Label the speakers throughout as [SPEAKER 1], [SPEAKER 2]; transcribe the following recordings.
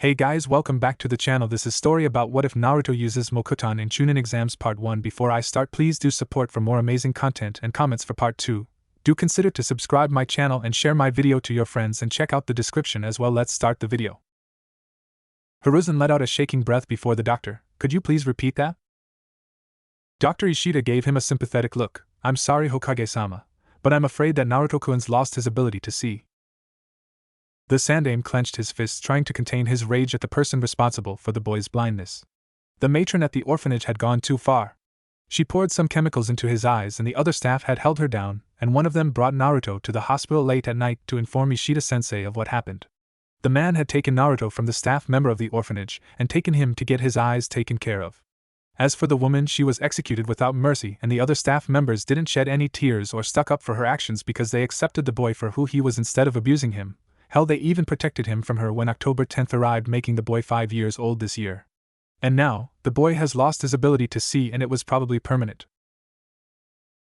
[SPEAKER 1] Hey guys, welcome back to the channel. This is story about what if Naruto uses Mokuton in Chunin exams part 1. Before I start, please do support for more amazing content and comments for part 2. Do consider to subscribe my channel and share my video to your friends and check out the description as well. Let's start the video. Hiruzen let out a shaking breath before the doctor. Could you please repeat that? Dr. Ishida gave him a sympathetic look. I'm sorry, Hokage-sama, but I'm afraid that Naruto-kun's lost his ability to see. The Sandaime clenched his fists, trying to contain his rage at the person responsible for the boy's blindness. The matron at the orphanage had gone too far. She poured some chemicals into his eyes and the other staff had held her down, and one of them brought Naruto to the hospital late at night to inform Ishida-sensei of what happened. The man had taken Naruto from the staff member of the orphanage and taken him to get his eyes taken care of. As for the woman, she was executed without mercy, and the other staff members didn't shed any tears or stuck up for her actions because they accepted the boy for who he was instead of abusing him. Hell, they even protected him from her when October 10th arrived, making the boy 5 years old this year. And now, the boy has lost his ability to see, and it was probably permanent.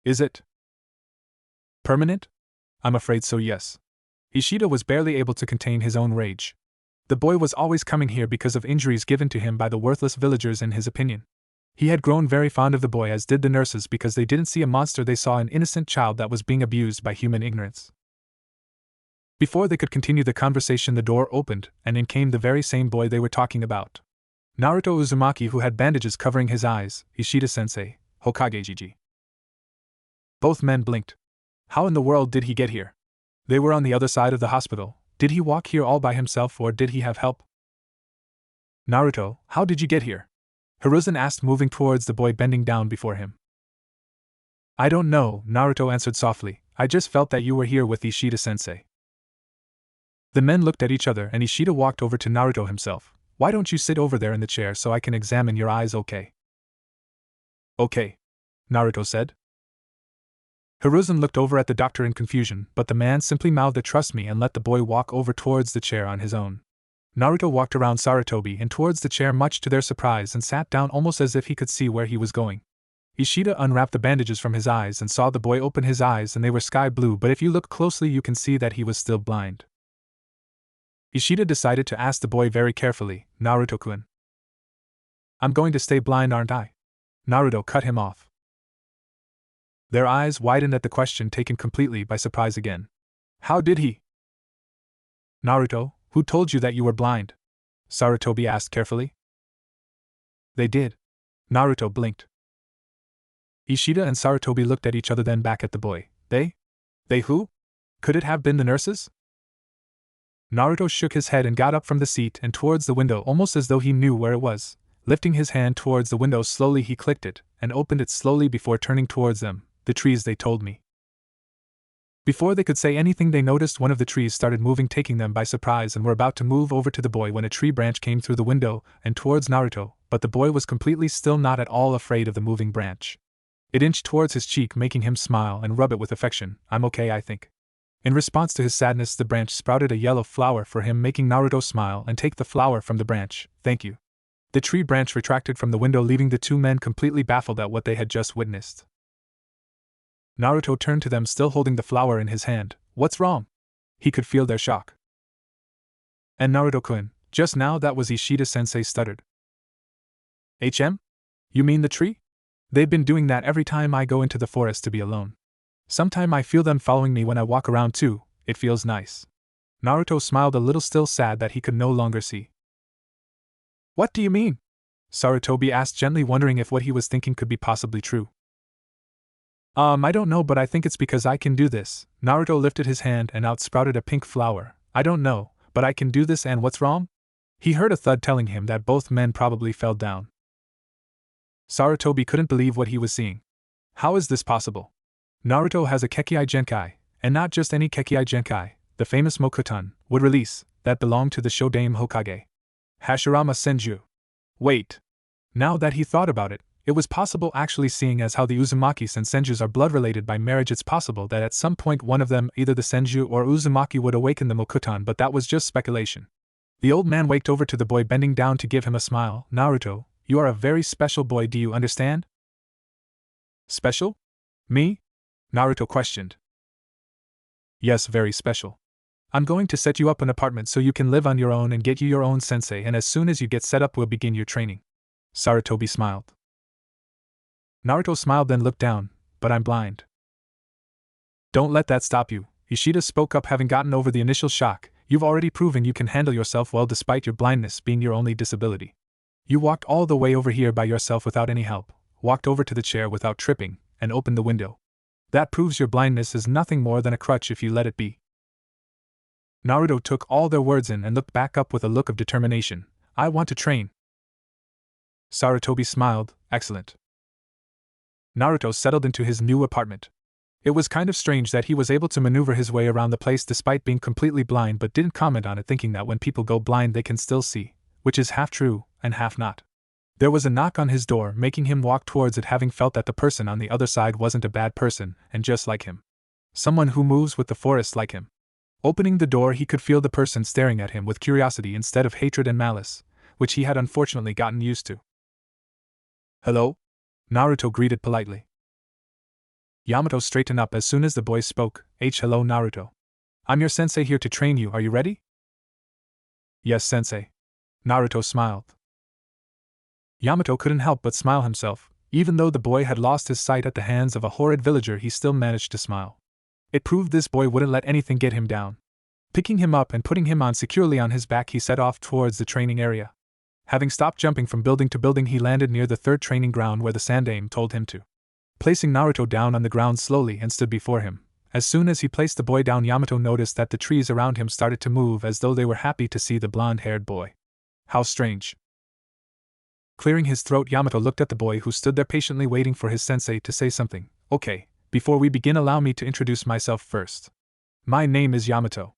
[SPEAKER 1] Is it permanent? I'm afraid so, yes. Ishida was barely able to contain his own rage. The boy was always coming here because of injuries given to him by the worthless villagers, in his opinion. He had grown very fond of the boy, as did the nurses, because they didn't see a monster, they saw an innocent child that was being abused by human ignorance. Before they could continue the conversation, the door opened, and in came the very same boy they were talking about. Naruto Uzumaki, who had bandages covering his eyes. Ishida-sensei, Hokage-jiji. Both men blinked. How in the world did he get here? They were on the other side of the hospital. Did he walk here all by himself, or did he have help? Naruto, how did you get here? Hiruzen asked, moving towards the boy bending down before him. I don't know, Naruto answered softly. I just felt that you were here with Ishida-sensei. The men looked at each other, and Ishida walked over to Naruto himself. Why don't you sit over there in the chair so I can examine your eyes, okay? Okay, Naruto said. Hiruzen looked over at the doctor in confusion, but the man simply mouthed trust me and let the boy walk over towards the chair on his own. Naruto walked around Sarutobi and towards the chair, much to their surprise, and sat down almost as if he could see where he was going. Ishida unwrapped the bandages from his eyes and saw the boy open his eyes, and they were sky blue, but if you look closely you can see that he was still blind. Ishida decided to ask the boy very carefully, Naruto-kun. I'm going to stay blind, aren't I? Naruto cut him off. Their eyes widened at the question, taken completely by surprise again. How did he? Naruto, who told you that you were blind? Sarutobi asked carefully. They did. Naruto blinked. Ishida and Sarutobi looked at each other, then back at the boy. They? They who? Could it have been the nurses? Naruto shook his head and got up from the seat and towards the window, almost as though he knew where it was. Lifting his hand towards the window slowly, he clicked it, and opened it slowly before turning towards them. The trees, they told me. Before they could say anything, they noticed one of the trees started moving, taking them by surprise, and were about to move over to the boy when a tree branch came through the window and towards Naruto, but the boy was completely still, not at all afraid of the moving branch. It inched towards his cheek, making him smile and rub it with affection. I'm okay, I think. In response to his sadness, the branch sprouted a yellow flower for him, making Naruto smile and take the flower from the branch. Thank you. The tree branch retracted from the window, leaving the two men completely baffled at what they had just witnessed. Naruto turned to them, still holding the flower in his hand. What's wrong? He could feel their shock. And Naruto-kun, just now that was Ishida-sensei stuttered. HM? You mean the tree? They've been doing that every time I go into the forest to be alone. Sometime I feel them following me when I walk around too. It feels nice. Naruto smiled a little, still sad that he could no longer see. What do you mean? Sarutobi asked gently, wondering if what he was thinking could be possibly true. I don't know, but I think it's because I can do this. Naruto lifted his hand and out sprouted a pink flower. I don't know, but I can do this, and what's wrong? He heard a thud telling him that both men probably fell down. Sarutobi couldn't believe what he was seeing. How is this possible? Naruto has a Kekkai Genkai, and not just any Kekkai Genkai, the famous Mokuton, would release, that belonged to the Shodaime Hokage. Hashirama Senju. Wait. Now that he thought about it, it was possible actually, seeing as how the Uzumakis and Senjus are blood-related by marriage. It's possible that at some point one of them, either the Senju or Uzumaki, would awaken the Mokuton, but that was just speculation. The old man walked over to the boy, bending down to give him a smile. Naruto, you are a very special boy, do you understand? Special? Me? Naruto questioned. Yes, very special. I'm going to set you up an apartment so you can live on your own and get you your own sensei, and as soon as you get set up we'll begin your training. Sarutobi smiled. Naruto smiled then looked down, but I'm blind. Don't let that stop you, Ishida spoke up, having gotten over the initial shock. You've already proven you can handle yourself well despite your blindness being your only disability. You walked all the way over here by yourself without any help, walked over to the chair without tripping, and opened the window. That proves your blindness is nothing more than a crutch if you let it be. Naruto took all their words in and looked back up with a look of determination. I want to train. Sarutobi smiled. Excellent. Naruto settled into his new apartment. It was kind of strange that he was able to maneuver his way around the place despite being completely blind, but didn't comment on it, thinking that when people go blind they can still see, which is half true and half not. There was a knock on his door, making him walk towards it, having felt that the person on the other side wasn't a bad person and just like him. Someone who moves with the forest like him. Opening the door, he could feel the person staring at him with curiosity instead of hatred and malice, which he had unfortunately gotten used to. Hello? Naruto greeted politely. Yamato straightened up as soon as the boy spoke. Hello Naruto. I'm your sensei here to train you, are you ready? Yes, sensei. Naruto smiled. Yamato couldn't help but smile himself. Even though the boy had lost his sight at the hands of a horrid villager, he still managed to smile. It proved this boy wouldn't let anything get him down. Picking him up and putting him on securely on his back, he set off towards the training area. Having stopped jumping from building to building, he landed near the third training ground where the Sandaime told him to. Placing Naruto down on the ground slowly and stood before him. As soon as he placed the boy down, Yamato noticed that the trees around him started to move as though they were happy to see the blonde-haired boy. How strange. Clearing his throat, Yamato looked at the boy who stood there patiently waiting for his sensei to say something. Okay, before we begin allow me to introduce myself first. My name is Yamato.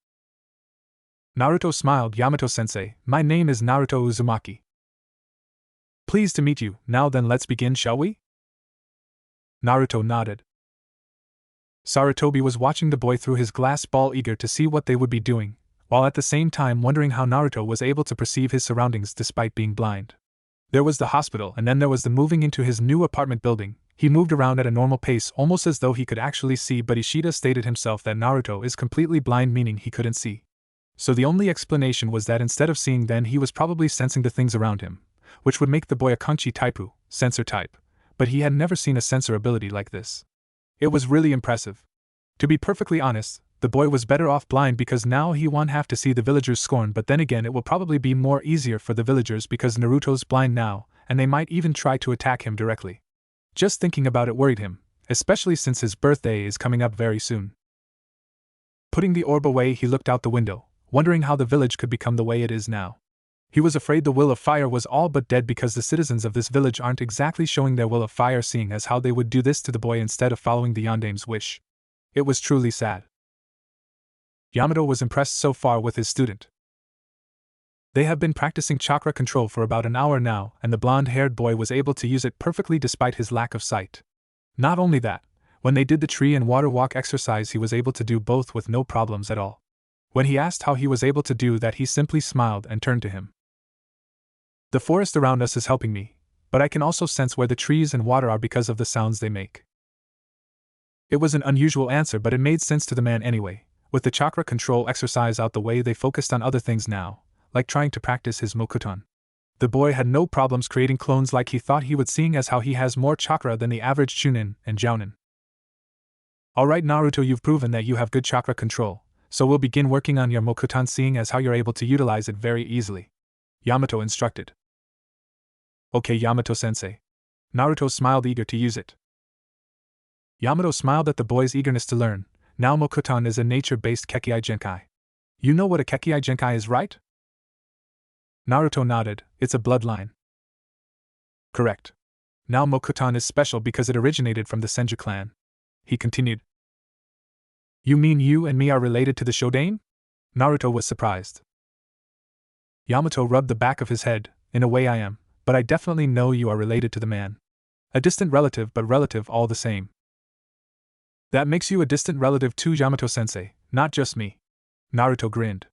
[SPEAKER 1] Naruto smiled. Yamato-sensei, my name is Naruto Uzumaki. Pleased to meet you. Now then, let's begin, shall we? Naruto nodded. Sarutobi was watching the boy through his glass ball, eager to see what they would be doing, while at the same time wondering how Naruto was able to perceive his surroundings despite being blind. There was the hospital, and then there was the moving into his new apartment building. He moved around at a normal pace, almost as though he could actually see, but Ishida stated himself that Naruto is completely blind, meaning he couldn't see. So the only explanation was that instead of seeing, then he was probably sensing the things around him, which would make the boy a Kanchi Taipu, sensor type. But he had never seen a sensor ability like this. It was really impressive. To be perfectly honest, the boy was better off blind because now he won't have to see the villagers scorn, but then again it will probably be more easier for the villagers because Naruto's blind now, and they might even try to attack him directly. Just thinking about it worried him, especially since his birthday is coming up very soon. Putting the orb away, he looked out the window, wondering how the village could become the way it is now. He was afraid the will of fire was all but dead because the citizens of this village aren't exactly showing their will of fire, seeing as how they would do this to the boy instead of following the Yandaime's wish. It was truly sad. Yamato was impressed so far with his student. They have been practicing chakra control for about an hour now, and the blonde-haired boy was able to use it perfectly despite his lack of sight. Not only that, when they did the tree and water walk exercise, he was able to do both with no problems at all. When he asked how he was able to do that, he simply smiled and turned to him. The forest around us is helping me, but I can also sense where the trees and water are because of the sounds they make. It was an unusual answer, but it made sense to the man anyway. With the chakra control exercise out the way, they focused on other things now, like trying to practice his Mokuton. The boy had no problems creating clones like he thought he would, seeing as how he has more chakra than the average Chunin and Jounin. Alright Naruto, you've proven that you have good chakra control, so we'll begin working on your Mokuton, seeing as how you're able to utilize it very easily. Yamato instructed. Okay Yamato-sensei. Naruto smiled, eager to use it. Yamato smiled at the boy's eagerness to learn. Now Mokuton is a nature-based Kekkai Genkai. You know what a Kekkai Genkai is, right? Naruto nodded. It's a bloodline. Correct. Now Mokuton is special because it originated from the Senju clan. He continued. You mean you and me are related to the Shodaime? Naruto was surprised. Yamato rubbed the back of his head. In a way I am, but I definitely know you are related to the man. A distant relative, but relative all the same. That makes you a distant relative too, Yamato-sensei, not just me. Naruto grinned.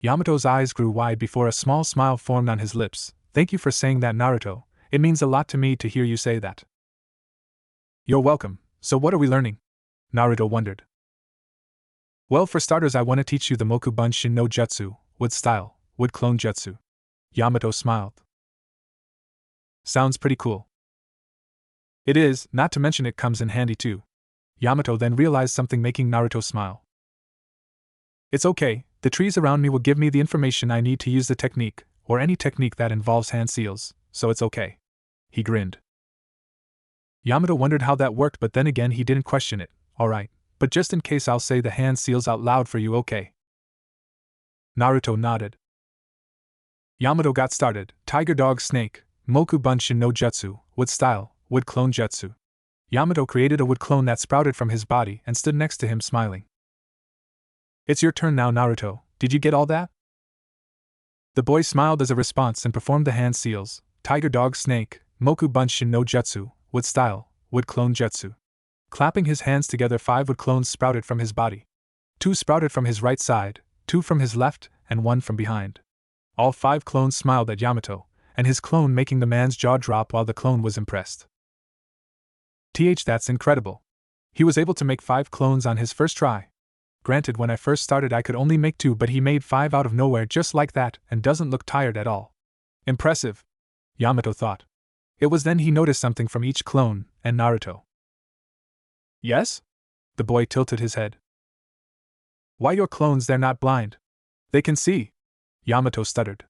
[SPEAKER 1] Yamato's eyes grew wide before a small smile formed on his lips. Thank you for saying that, Naruto. It means a lot to me to hear you say that. You're welcome. So what are we learning? Naruto wondered. Well, for starters, I want to teach you the Mokuton no Jutsu, wood style, wood clone jutsu. Yamato smiled. Sounds pretty cool. It is, not to mention it comes in handy too. Yamato then realized something making Naruto smile. It's okay, the trees around me will give me the information I need to use the technique, or any technique that involves hand seals, so it's okay. He grinned. Yamato wondered how that worked, but then again he didn't question it. Alright, but just in case I'll say the hand seals out loud for you, okay? Naruto nodded. Yamato got started. Tiger Dog Snake, Mokuton no Jutsu, wood style, wood clone jutsu. Yamato created a wood clone that sprouted from his body and stood next to him smiling. It's your turn now, Naruto, did you get all that? The boy smiled as a response and performed the hand seals. Tiger Dog Snake, Mokuton no Jutsu, wood style, wood clone jutsu. Clapping his hands together, 5 wood clones sprouted from his body. 2 sprouted from his right side, 2 from his left, and 1 from behind. All 5 clones smiled at Yamato, and his clone making the man's jaw drop while the clone was impressed. That's incredible. He was able to make 5 clones on his first try. Granted, when I first started I could only make 2, but he made 5 out of nowhere just like that and doesn't look tired at all. Impressive, Yamato thought. It was then he noticed something from each clone, and Naruto. Yes? The boy tilted his head. Why, your clones, they're not blind. They can see. Yamato stuttered.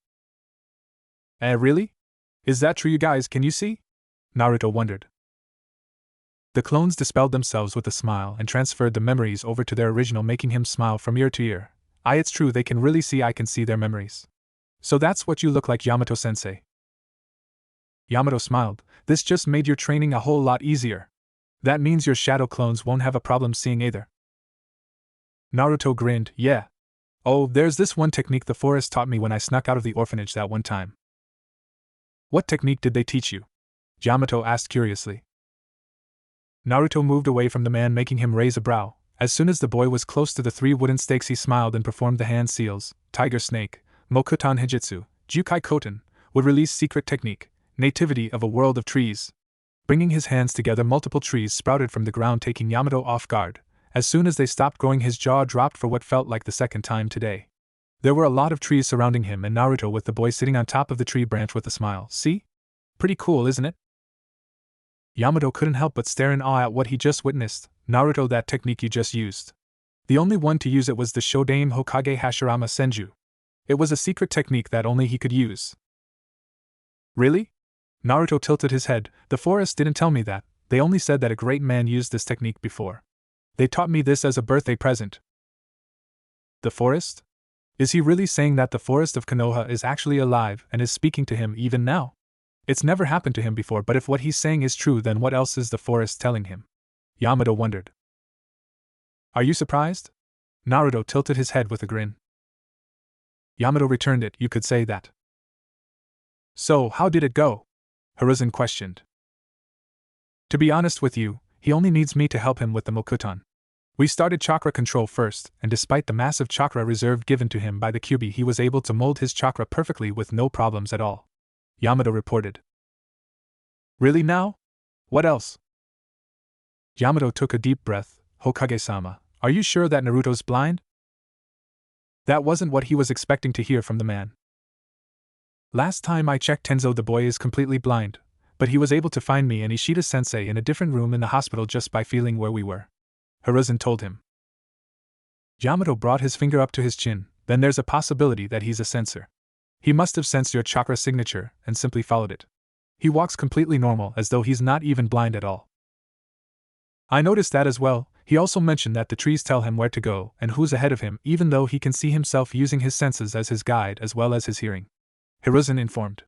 [SPEAKER 1] Really? Is that true, you guys, can you see? Naruto wondered. The clones dispelled themselves with a smile and transferred the memories over to their original, making him smile from ear to ear. It's true, they can really see, I can see their memories. So that's what you look like, Yamato-sensei. Yamato smiled. This just made your training a whole lot easier. That means your shadow clones won't have a problem seeing either. Naruto grinned. Yeah. Oh, there's this one technique the forest taught me when I snuck out of the orphanage that one time. What technique did they teach you? Yamato asked curiously. Naruto moved away from the man, making him raise a brow. As soon as the boy was close to the 3 wooden stakes, he smiled and performed the hand seals. Tiger Snake, Mokuton Hijitsu, Jukai Koten, would release secret technique, nativity of a world of trees. Bringing his hands together, multiple trees sprouted from the ground, taking Yamato off guard. As soon as they stopped growing, his jaw dropped for what felt like the second time today. There were a lot of trees surrounding him and Naruto, with the boy sitting on top of the tree branch with a smile. See? Pretty cool, isn't it? Yamato couldn't help but stare in awe at what he just witnessed. Naruto, that technique you just used. The only one to use it was the Shodaime Hokage Hashirama Senju. It was a secret technique that only he could use. Really? Naruto tilted his head. The forest didn't tell me that. They only said that a great man used this technique before. They taught me this as a birthday present. The forest? Is he really saying that the forest of Konoha is actually alive and is speaking to him even now? It's never happened to him before, but if what he's saying is true, then what else is the forest telling him? Yamato wondered. Are you surprised? Naruto tilted his head with a grin. Yamato returned it. You could say that. So, how did it go? Hiruzen questioned. To be honest with you, he only needs me to help him with the Mokuton. We started chakra control first, and despite the massive chakra reserve given to him by the Kyuubi, he was able to mold his chakra perfectly with no problems at all. Yamato reported. Really now? What else? Yamato took a deep breath. Hokage-sama, are you sure that Naruto's blind? That wasn't what he was expecting to hear from the man. Last time I checked, Tenzo, the boy is completely blind, but he was able to find me and Ishida-sensei in a different room in the hospital just by feeling where we were. Hiruzen told him. Yamato brought his finger up to his chin. Then there's a possibility that he's a sensor. He must have sensed your chakra signature and simply followed it. He walks completely normal, as though he's not even blind at all. I noticed that as well. He also mentioned that the trees tell him where to go and who's ahead of him, even though he can see himself using his senses as his guide as well as his hearing. Hiruzen informed.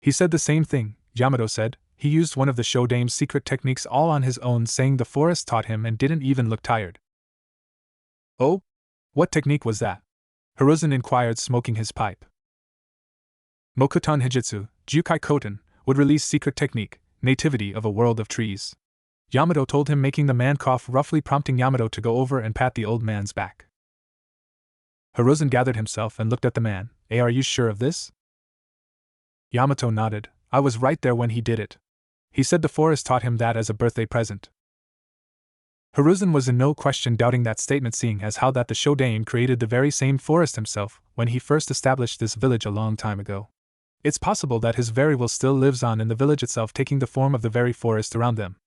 [SPEAKER 1] He said the same thing, Yamato said. He used one of the Shodaime's secret techniques all on his own, saying the forest taught him, and didn't even look tired. Oh? What technique was that? Hiruzen inquired, smoking his pipe. Mokuton Hijitsu, Jukai Koten, would release secret technique, nativity of a world of trees. Yamato told him, making the man cough, roughly prompting Yamato to go over and pat the old man's back. Hiruzen gathered himself and looked at the man. Are you sure of this? Yamato nodded. I was right there when he did it. He said the forest taught him that as a birthday present. Hiruzen was in no question doubting that statement, seeing as how that the Shodan created the very same forest himself when he first established this village a long time ago. It's possible that his very will still lives on in the village itself, taking the form of the very forest around them.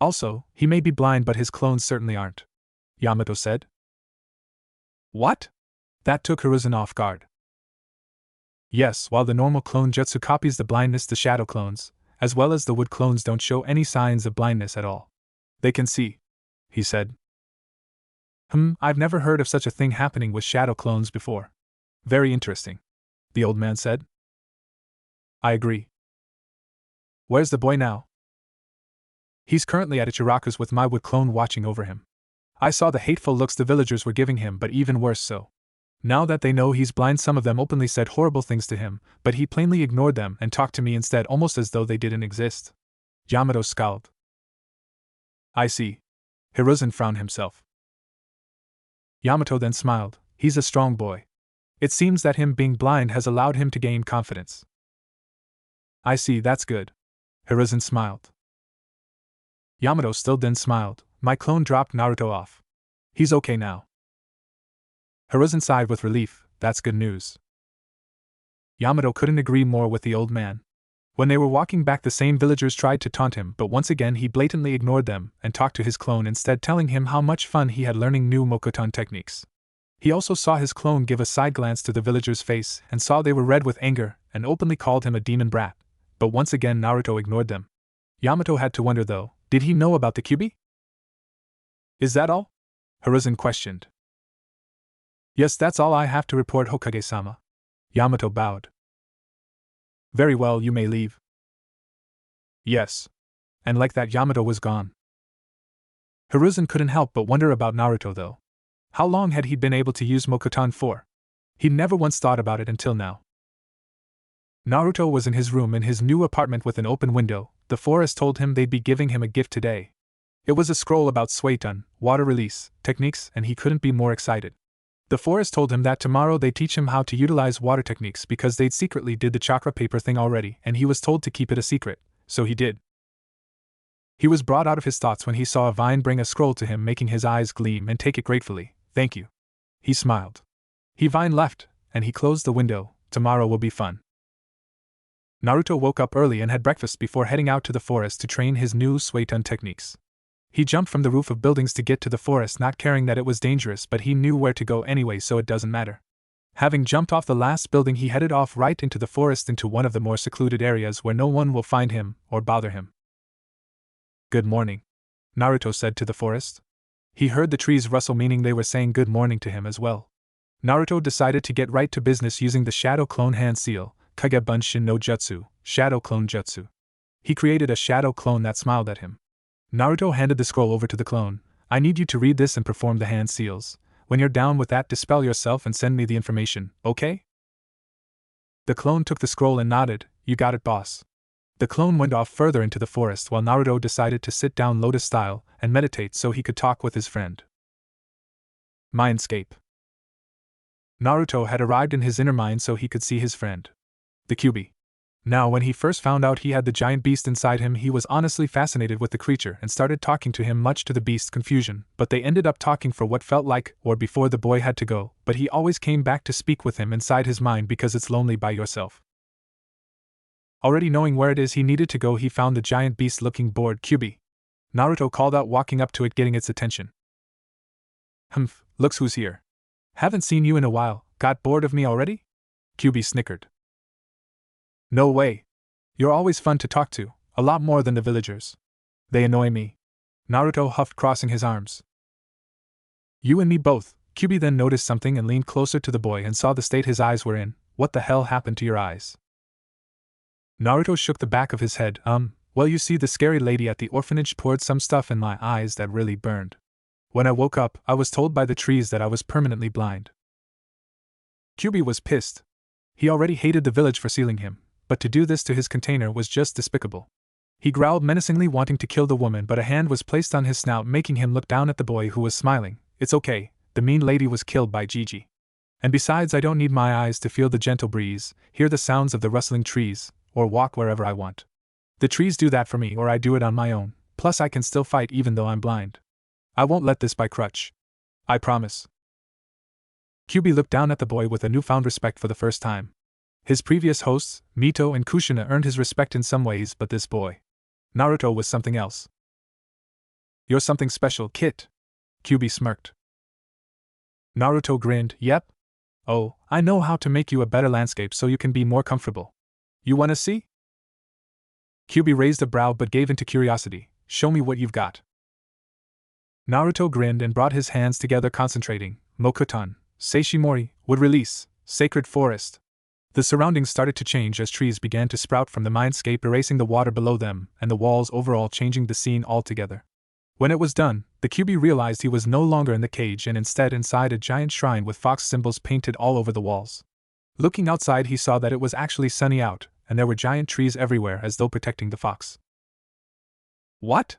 [SPEAKER 1] Also, he may be blind, but his clones certainly aren't, Yamato said. What? That took Hiruzen off guard. Yes, while the normal clone jutsu copies the blindness, the shadow clones, as well as the wood clones, don't show any signs of blindness at all. They can see, he said. I've never heard of such a thing happening with shadow clones before. Very interesting, the old man said. I agree. Where's the boy now? He's currently at Ichiraku's with my wood clone watching over him. I saw the hateful looks the villagers were giving him, but even worse so. Now that they know he's blind, some of them openly said horrible things to him, but he plainly ignored them and talked to me instead, almost as though they didn't exist. Yamato scowled. I see. Hiruzen frowned himself. Yamato then smiled. He's a strong boy. It seems that him being blind has allowed him to gain confidence. I see, that's good. Hiruzen smiled. Yamato still then smiled. My clone dropped Naruto off. He's okay now. Hiruzen sighed with relief. That's good news. Yamato couldn't agree more with the old man. When they were walking back, the same villagers tried to taunt him, but once again he blatantly ignored them and talked to his clone instead, telling him how much fun he had learning new Mokuton techniques. He also saw his clone give a side glance to the villager's face and saw they were red with anger and openly called him a demon brat, but once again Naruto ignored them. Yamato had to wonder though, did he know about the Kyuubi? Is that all? Hiruzen questioned. Yes, that's all I have to report, Hokage-sama. Yamato bowed. Very well, you may leave. Yes. And like that, Yamato was gone. Hiruzen couldn't help but wonder about Naruto though. How long had he been able to use Mokuton for? He'd never once thought about it until now. Naruto was in his room in his new apartment with an open window. The forest told him they'd be giving him a gift today. It was a scroll about Suiton, water release, techniques, and he couldn't be more excited. The forest told him that tomorrow they'd teach him how to utilize water techniques because they'd secretly did the chakra paper thing already, and he was told to keep it a secret, so he did. He was brought out of his thoughts when he saw a vine bring a scroll to him, making his eyes gleam and take it gratefully. Thank you. He smiled. Vine left, and he closed the window. Tomorrow will be fun. Naruto woke up early and had breakfast before heading out to the forest to train his new Suiton techniques. He jumped from the roof of buildings to get to the forest, not caring that it was dangerous, but he knew where to go anyway, so it doesn't matter. Having jumped off the last building, he headed off right into the forest, into one of the more secluded areas where no one will find him or bother him. Good morning, Naruto said to the forest. He heard the trees rustle, meaning they were saying good morning to him as well. Naruto decided to get right to business using the Shadow Clone Hand Seal, Kage Bunshin no Jutsu, Shadow Clone Jutsu. He created a shadow clone that smiled at him. Naruto handed the scroll over to the clone. I need you to read this and perform the hand seals. When you're down with that, dispel yourself and send me the information, okay? The clone took the scroll and nodded. You got it, boss. The clone went off further into the forest while Naruto decided to sit down lotus style and meditate so he could talk with his friend. Mindscape. Naruto had arrived in his inner mind so he could see his friend, the Kyuubi. Now, when he first found out he had the giant beast inside him, he was honestly fascinated with the creature and started talking to him, much to the beast's confusion, but they ended up talking for what felt like, or before the boy had to go, but he always came back to speak with him inside his mind because it's lonely by yourself. Already knowing where it is he needed to go, he found the giant beast looking bored. Kyuubi. Naruto called out, walking up to it, getting its attention. Humph, looks who's here. Haven't seen you in a while, got bored of me already? Kyuubi snickered. No way. You're always fun to talk to, a lot more than the villagers. They annoy me. Naruto huffed, crossing his arms. You and me both. Kyuubi then noticed something and leaned closer to the boy and saw the state his eyes were in. What the hell happened to your eyes? Naruto shook the back of his head. Well, you see, the scary lady at the orphanage poured some stuff in my eyes that really burned. When I woke up, I was told by the trees that I was permanently blind. Kyuubi was pissed. He already hated the village for sealing him, but to do this to his container was just despicable. He growled menacingly, wanting to kill the woman, but a hand was placed on his snout, making him look down at the boy who was smiling. It's okay, the mean lady was killed by Gigi. And besides, I don't need my eyes to feel the gentle breeze, hear the sounds of the rustling trees, or walk wherever I want. The trees do that for me, or I do it on my own, plus I can still fight even though I'm blind. I won't let this by crutch. I promise. Kyubi looked down at the boy with a newfound respect for the first time. His previous hosts, Mito and Kushina, earned his respect in some ways, but this boy, Naruto, was something else. You're something special, Kit. Kyubi smirked. Naruto grinned. Yep. Oh, I know how to make you a better landscape so you can be more comfortable. You wanna see? Kyubi raised a brow but gave into curiosity. Show me what you've got. Naruto grinned and brought his hands together, concentrating. Mokuton, Seishimori, would release, sacred forest. The surroundings started to change as trees began to sprout from the mindscape, erasing the water below them, and the walls overall changing the scene altogether. When it was done, the Kyubi realized he was no longer in the cage and instead inside a giant shrine with fox symbols painted all over the walls. Looking outside, he saw that it was actually sunny out, and there were giant trees everywhere as though protecting the fox. What?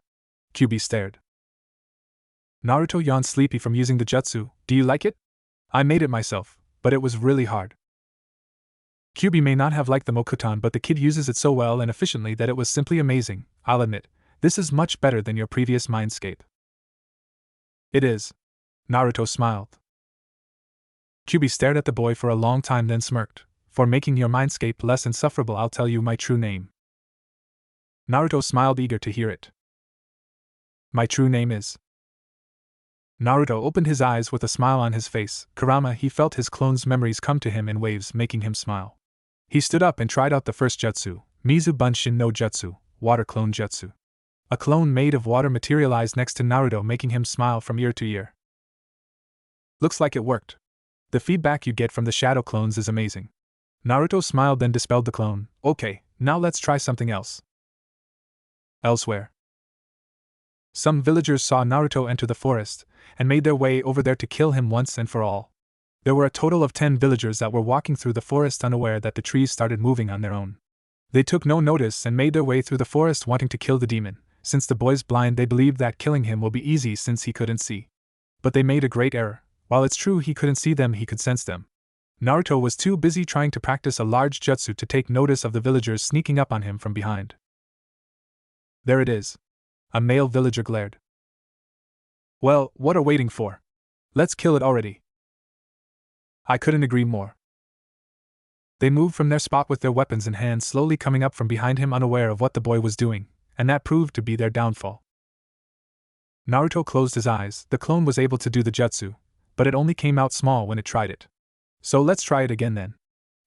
[SPEAKER 1] Kyubi stared. Naruto yawned sleepy from using the jutsu. Do you like it? I made it myself, but it was really hard. Kyubi may not have liked the Mokuton, but the kid uses it so well and efficiently that it was simply amazing. I'll admit, this is much better than your previous mindscape. It is. Naruto smiled. Kyubi stared at the boy for a long time, then smirked. For making your mindscape less insufferable, I'll tell you my true name. Naruto smiled, eager to hear it. My true name is. Naruto opened his eyes with a smile on his face. Kurama, he felt his clone's memories come to him in waves, making him smile. He stood up and tried out the first jutsu, Mizu Bunshin no Jutsu, Water Clone Jutsu. A clone made of water materialized next to Naruto, making him smile from ear to ear. Looks like it worked. The feedback you get from the shadow clones is amazing. Naruto smiled, then dispelled the clone. Okay, now let's try something else. Elsewhere. Some villagers saw Naruto enter the forest, and made their way over there to kill him once and for all. There were a total of 10 villagers that were walking through the forest unaware that the trees started moving on their own. They took no notice and made their way through the forest wanting to kill the demon. Since the boy's blind, they believed that killing him will be easy since he couldn't see. But they made a great error. While it's true he couldn't see them, he could sense them. Naruto was too busy trying to practice a large jutsu to take notice of the villagers sneaking up on him from behind. There it is. A male villager glared. Well, what are we waiting for? Let's kill it already. I couldn't agree more. They moved from their spot with their weapons in hand, slowly coming up from behind him, unaware of what the boy was doing, and that proved to be their downfall. Naruto closed his eyes. The clone was able to do the jutsu, but it only came out small when it tried it. So let's try it again then.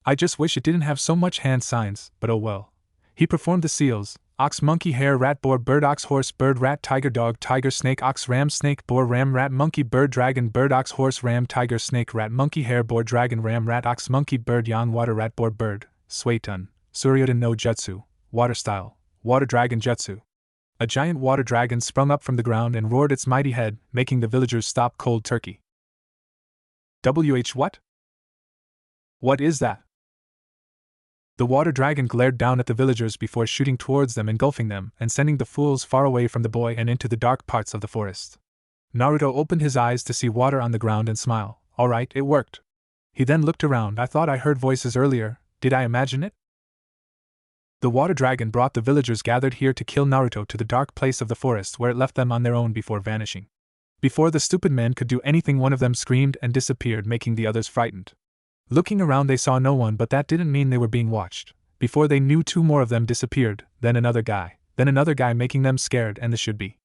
[SPEAKER 1] I just wish it didn't have so much hand signs, but oh well. He performed the seals: ox, monkey, hare, rat, boar, bird, ox, horse, bird, rat, tiger, dog, tiger, snake, ox, ram, snake, boar, ram, rat, monkey, bird, dragon, bird, ox, horse, ram, tiger, snake, rat, monkey, hare, boar, dragon, ram, rat, ox, monkey, bird, yan, water, rat, boar, bird, Suiton, Suryudan no Jutsu, water style, water dragon jutsu. A giant water dragon sprung up from the ground and roared its mighty head, making the villagers stop cold turkey. What? What is that? The water dragon glared down at the villagers before shooting towards them, engulfing them, and sending the fools far away from the boy and into the dark parts of the forest. Naruto opened his eyes to see water on the ground and smile. Alright, it worked. He then looked around. I thought I heard voices earlier. Did I imagine it? The water dragon brought the villagers gathered here to kill Naruto to the dark place of the forest, where it left them on their own before vanishing. Before the stupid men could do anything, one of them screamed and disappeared, making the others frightened. Looking around, they saw no one, but that didn't mean they were being watched. Before they knew, 2 more of them disappeared, then another guy, making them scared, and this should be.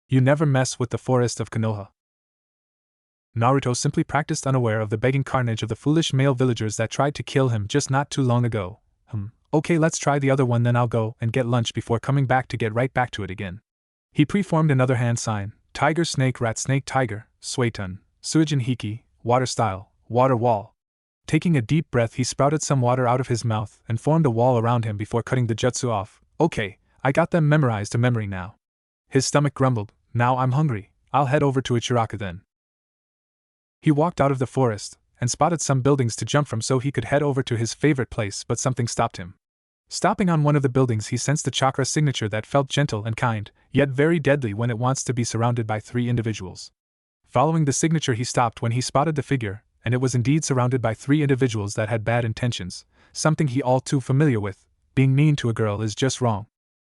[SPEAKER 1] You never mess with the forest of Konoha. Naruto simply practiced, unaware of the begging carnage of the foolish male villagers that tried to kill him just not too long ago. Okay, let's try the other one, then I'll go and get lunch before coming back to get right back to it again. He preformed another hand sign: tiger, snake, rat, snake, tiger, Suiton, Suijin Hiki, water style, water wall. Taking a deep breath, he sprouted some water out of his mouth and formed a wall around him before cutting the jutsu off. Okay, I got them memorized to memory now. His stomach grumbled. Now I'm hungry. I'll head over to Ichiraka then. He walked out of the forest and spotted some buildings to jump from so he could head over to his favorite place, but something stopped him. Stopping on one of the buildings, he sensed the chakra signature that felt gentle and kind, yet very deadly when it wants to be surrounded by 3 individuals. Following the signature, he stopped when he spotted the figure, and it was indeed surrounded by 3 individuals that had bad intentions, something he all too familiar with. Being mean to a girl is just wrong.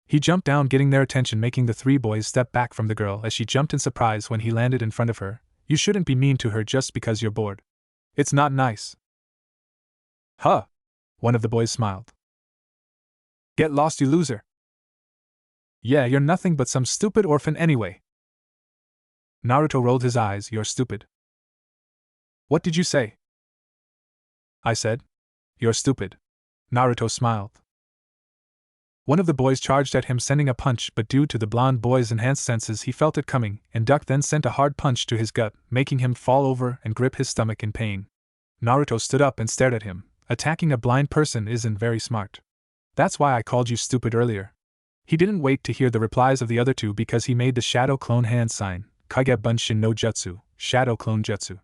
[SPEAKER 1] He jumped down, getting their attention, making the three boys step back from the girl as she jumped in surprise when he landed in front of her. You shouldn't be mean to her just because you're bored. It's not nice. Huh? One of the boys smiled. Get lost, you loser. Yeah, you're nothing but some stupid orphan anyway. Naruto rolled his eyes. You're stupid. What did you say? I said, you're stupid. Naruto smiled. One of the boys charged at him, sending a punch, but due to the blonde boy's enhanced senses, he felt it coming, and ducked, then sent a hard punch to his gut, making him fall over and grip his stomach in pain. Naruto stood up and stared at him. Attacking a blind person isn't very smart. That's why I called you stupid earlier. He didn't wait to hear the replies of the other two because he made the shadow clone hand sign, Kage Bunshin no Jutsu, shadow clone jutsu.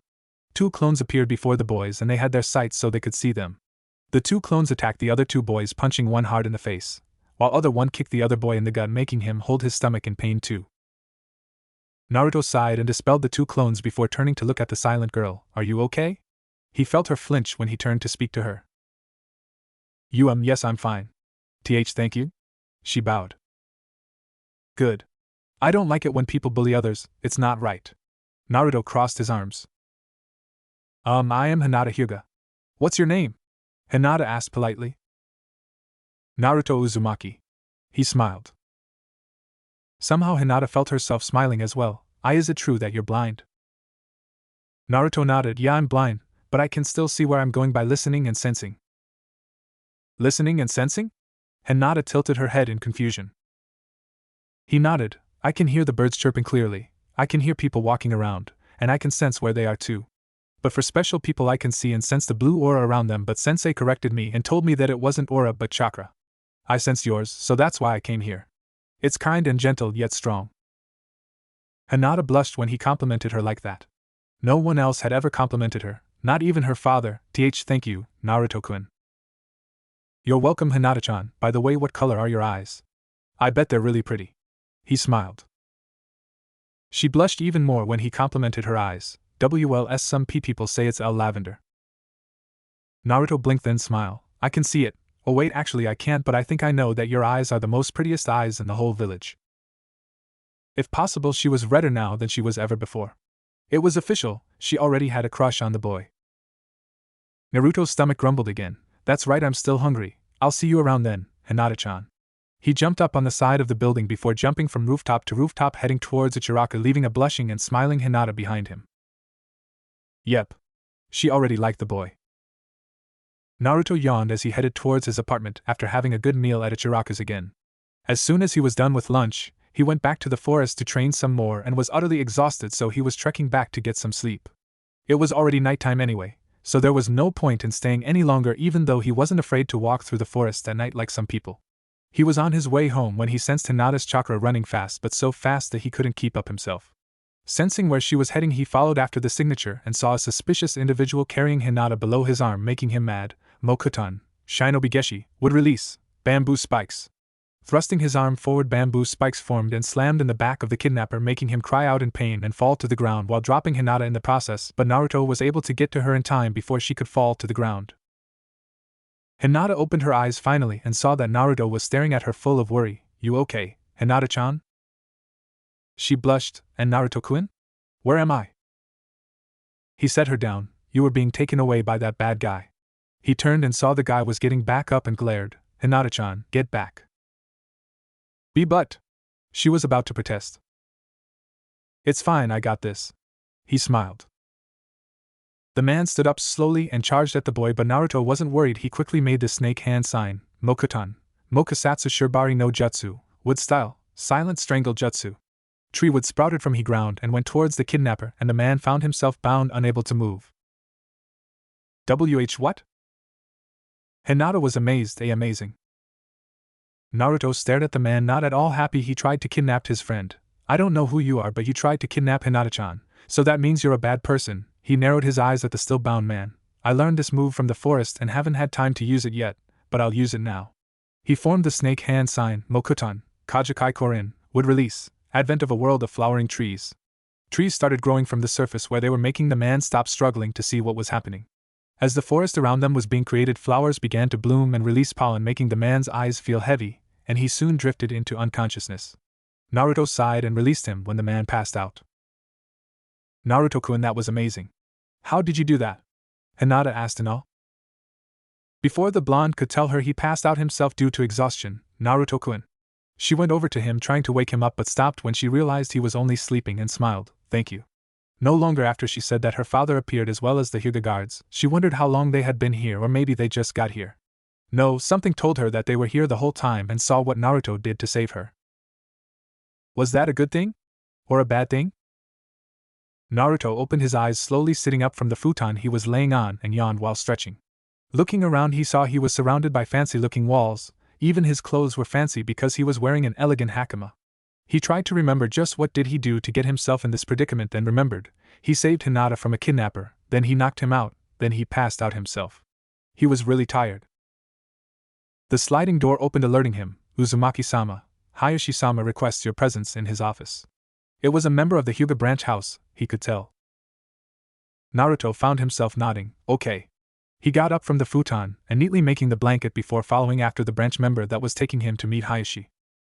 [SPEAKER 1] Two clones appeared before the boys and they had their sights so they could see them. The two clones attacked the other two boys, punching one hard in the face, while other one kicked the other boy in the gut, making him hold his stomach in pain too. Naruto sighed and dispelled the two clones before turning to look at the silent girl. Are you okay? He felt her flinch when he turned to speak to her. Yes, I'm fine. Thank you? She bowed. Good. I don't like it when people bully others, it's not right. Naruto crossed his arms. I am Hinata Hyuga. What's your name? Hinata asked politely. Naruto Uzumaki. He smiled. Somehow Hinata felt herself smiling as well. Is it true that you're blind? Naruto nodded. Yeah, I'm blind, but I can still see where I'm going by listening and sensing. Listening and sensing? Hinata tilted her head in confusion. He nodded. I can hear the birds chirping clearly, I can hear people walking around, and I can sense where they are too. But for special people I can see and sense the blue aura around them, but Sensei corrected me and told me that it wasn't aura but chakra. I sensed yours, so that's why I came here. It's kind and gentle yet strong. Hinata blushed when he complimented her like that. No one else had ever complimented her, not even her father. Thank you, Naruto-kun. You're welcome, Hinata-chan. By the way, what color are your eyes? I bet they're really pretty. He smiled. She blushed even more when he complimented her eyes. Some people say it's lavender. Naruto blinked, then smiled. I can see it. Oh wait, actually I can't, but I think I know that your eyes are the most prettiest eyes in the whole village. If possible, she was redder now than she was ever before. It was official, she already had a crush on the boy. Naruto's stomach grumbled again. That's right, I'm still hungry. I'll see you around then, Hinata-chan. He jumped up on the side of the building before jumping from rooftop to rooftop, heading towards Ichiraka, leaving a blushing and smiling Hinata behind him. Yep. She already liked the boy. Naruto yawned as he headed towards his apartment after having a good meal at Ichiraka's again. As soon as he was done with lunch, he went back to the forest to train some more and was utterly exhausted, so he was trekking back to get some sleep. It was already nighttime anyway, so there was no point in staying any longer, even though he wasn't afraid to walk through the forest at night like some people. He was on his way home when he sensed Hinata's chakra running fast, but so fast that he couldn't keep up himself. Sensing where she was heading, he followed after the signature and saw a suspicious individual carrying Hinata below his arm, making him mad. Mokuton, Shinobi Geshi, would release, bamboo spikes. Thrusting his arm forward, bamboo spikes formed and slammed in the back of the kidnapper, making him cry out in pain and fall to the ground while dropping Hinata in the process, but Naruto was able to get to her in time before she could fall to the ground. Hinata opened her eyes finally and saw that Naruto was staring at her full of worry. You okay, Hinata-chan? She blushed. And Naruto-kun? Where am I? He set her down. You were being taken away by that bad guy. He turned and saw the guy was getting back up and glared. Hinata-chan, get back. But. She was about to protest. It's fine, I got this. He smiled. The man stood up slowly and charged at the boy, but Naruto wasn't worried. He quickly made the snake hand sign, Mokuton, Mokusatsu Shirbari no Jutsu, wood style, silent strangle jutsu. Tree wood sprouted from the ground and went towards the kidnapper, and the man found himself bound, unable to move. What? Hinata was amazed. Amazing. Naruto stared at the man, not at all happy. He tried to kidnap his friend. I don't know who you are, but you tried to kidnap Hinata-chan, so that means you're a bad person. He narrowed his eyes at the still bound man. I learned this move from the forest and haven't had time to use it yet, but I'll use it now. He formed the snake hand sign, Mokuton, Kajikai Korin, would release, advent of a world of flowering trees. Trees started growing from the surface where they were, making the man stop struggling to see what was happening. As the forest around them was being created, flowers began to bloom and release pollen, making the man's eyes feel heavy, and he soon drifted into unconsciousness. Naruto sighed and released him when the man passed out. Naruto-kun, that was amazing. How did you do that? Hinata asked in awe. Before the blonde could tell her, he passed out himself due to exhaustion. Naruto-kun. She went over to him trying to wake him up but stopped when she realized he was only sleeping and smiled. Thank you. No longer after she said that her father appeared as well as the Hyuga guards, she wondered how long they had been here, or maybe they just got here. No, something told her that they were here the whole time and saw what Naruto did to save her. Was that a good thing? Or a bad thing? Naruto opened his eyes slowly, sitting up from the futon he was laying on, and yawned while stretching. Looking around, he saw he was surrounded by fancy-looking walls. Even his clothes were fancy because he was wearing an elegant hakama. He tried to remember just what did he do to get himself in this predicament, then remembered. He saved Hinata from a kidnapper, then he knocked him out, then he passed out himself. He was really tired. The sliding door opened, alerting him. Uzumaki-sama, Hayashi-sama requests your presence in his office. It was a member of the Hyuga branch house, he could tell. Naruto found himself nodding. Okay. He got up from the futon, and neatly making the blanket before following after the branch member that was taking him to meet Hayashi.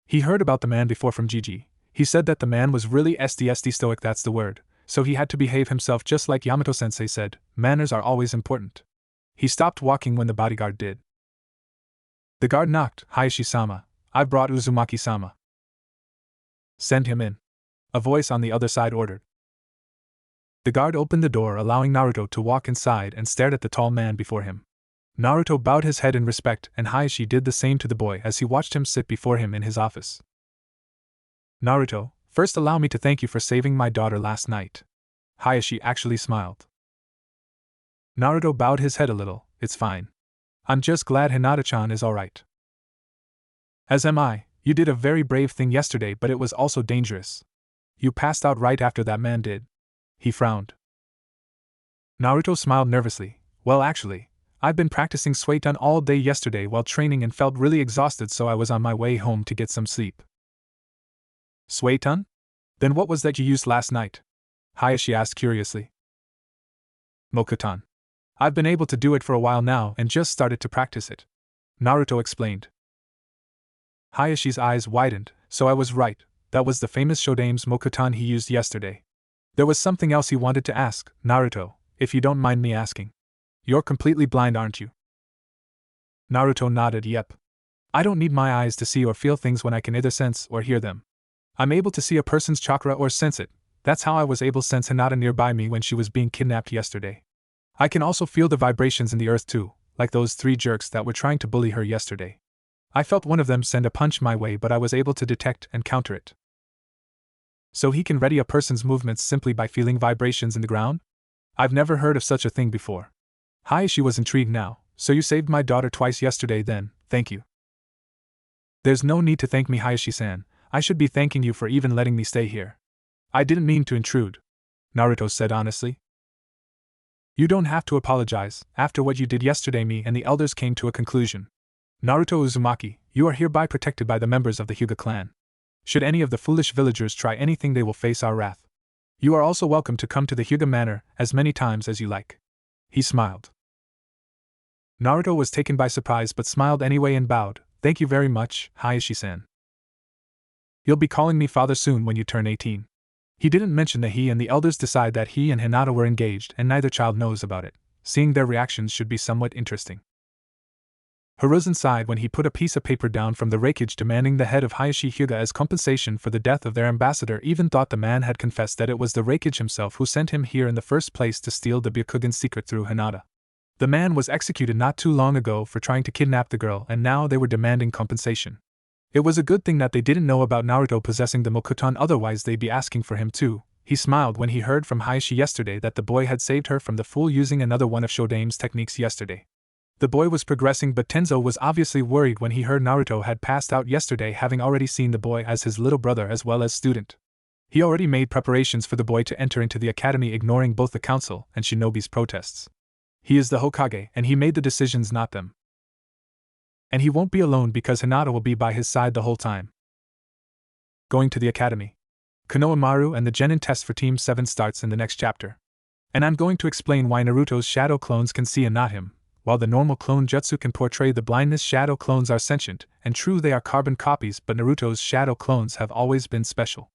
[SPEAKER 1] He heard about the man before from Gigi. He said that the man was really SDSD stoic, that's the word, so he had to behave himself just like Yamato-sensei said. Manners are always important. He stopped walking when the bodyguard did. The guard knocked. Hayashi-sama, I've brought Uzumaki-sama. Send him in. A voice on the other side ordered. The guard opened the door, allowing Naruto to walk inside, and stared at the tall man before him. Naruto bowed his head in respect, and Hayashi did the same to the boy as he watched him sit before him in his office. Naruto, first allow me to thank you for saving my daughter last night. Hayashi actually smiled. Naruto bowed his head a little. It's fine. I'm just glad Hinata-chan is alright. As am I. You did a very brave thing yesterday, but it was also dangerous. You passed out right after that man did. He frowned. Naruto smiled nervously. Well, actually, I've been practicing Suiton all day yesterday while training and felt really exhausted, so I was on my way home to get some sleep. Suiton? Then what was that you used last night? Hayashi asked curiously. Mokuton. I've been able to do it for a while now and just started to practice it. Naruto explained. Hayashi's eyes widened. So I was right, that was the famous Shodame's Mokuton he used yesterday. There was something else he wanted to ask. Naruto, if you don't mind me asking. You're completely blind, aren't you? Naruto nodded. Yep. I don't need my eyes to see or feel things when I can either sense or hear them. I'm able to see a person's chakra or sense it. That's how I was able to sense Hinata nearby me when she was being kidnapped yesterday. I can also feel the vibrations in the earth too, like those 3 jerks that were trying to bully her yesterday. I felt one of them send a punch my way, but I was able to detect and counter it. So he can ready a person's movements simply by feeling vibrations in the ground? I've never heard of such a thing before. Hayashi was intrigued now. So you saved my daughter twice yesterday then, thank you. There's no need to thank me, Hayashi-san. I should be thanking you for even letting me stay here. I didn't mean to intrude, Naruto said honestly. You don't have to apologize. After what you did yesterday, me and the elders came to a conclusion. Naruto Uzumaki, you are hereby protected by the members of the Hyuga clan. Should any of the foolish villagers try anything, they will face our wrath. You are also welcome to come to the Hyuga manor as many times as you like. He smiled. Naruto was taken by surprise but smiled anyway and bowed. Thank you very much, Hayashi-san. You'll be calling me father soon when you turn 18. He didn't mention that he and the elders decide that he and Hinata were engaged and neither child knows about it. Seeing their reactions should be somewhat interesting. Hiruzen sighed when he put a piece of paper down from the rakeage demanding the head of Hayashi Hyuga as compensation for the death of their ambassador. Even thought the man had confessed that it was the rakeage himself who sent him here in the first place to steal the Byakugan's secret through Hinata. The man was executed not too long ago for trying to kidnap the girl, and now they were demanding compensation. It was a good thing that they didn't know about Naruto possessing the Mokuton, otherwise they'd be asking for him too. He smiled when he heard from Hayashi yesterday that the boy had saved her from the fool using another one of Shodame's techniques yesterday. The boy was progressing, but Tenzo was obviously worried when he heard Naruto had passed out yesterday, having already seen the boy as his little brother as well as student. He already made preparations for the boy to enter into the academy, ignoring both the council and Shinobi's protests. He is the Hokage, and he made the decisions, not them. And he won't be alone because Hinata will be by his side the whole time. Going to the academy. Konohamaru and the Genin test for Team 7 starts in the next chapter. And I'm going to explain why Naruto's shadow clones can see and not him. While the normal clone jutsu can portray the blindness, shadow clones are sentient, and true they are carbon copies, but Naruto's shadow clones have always been special.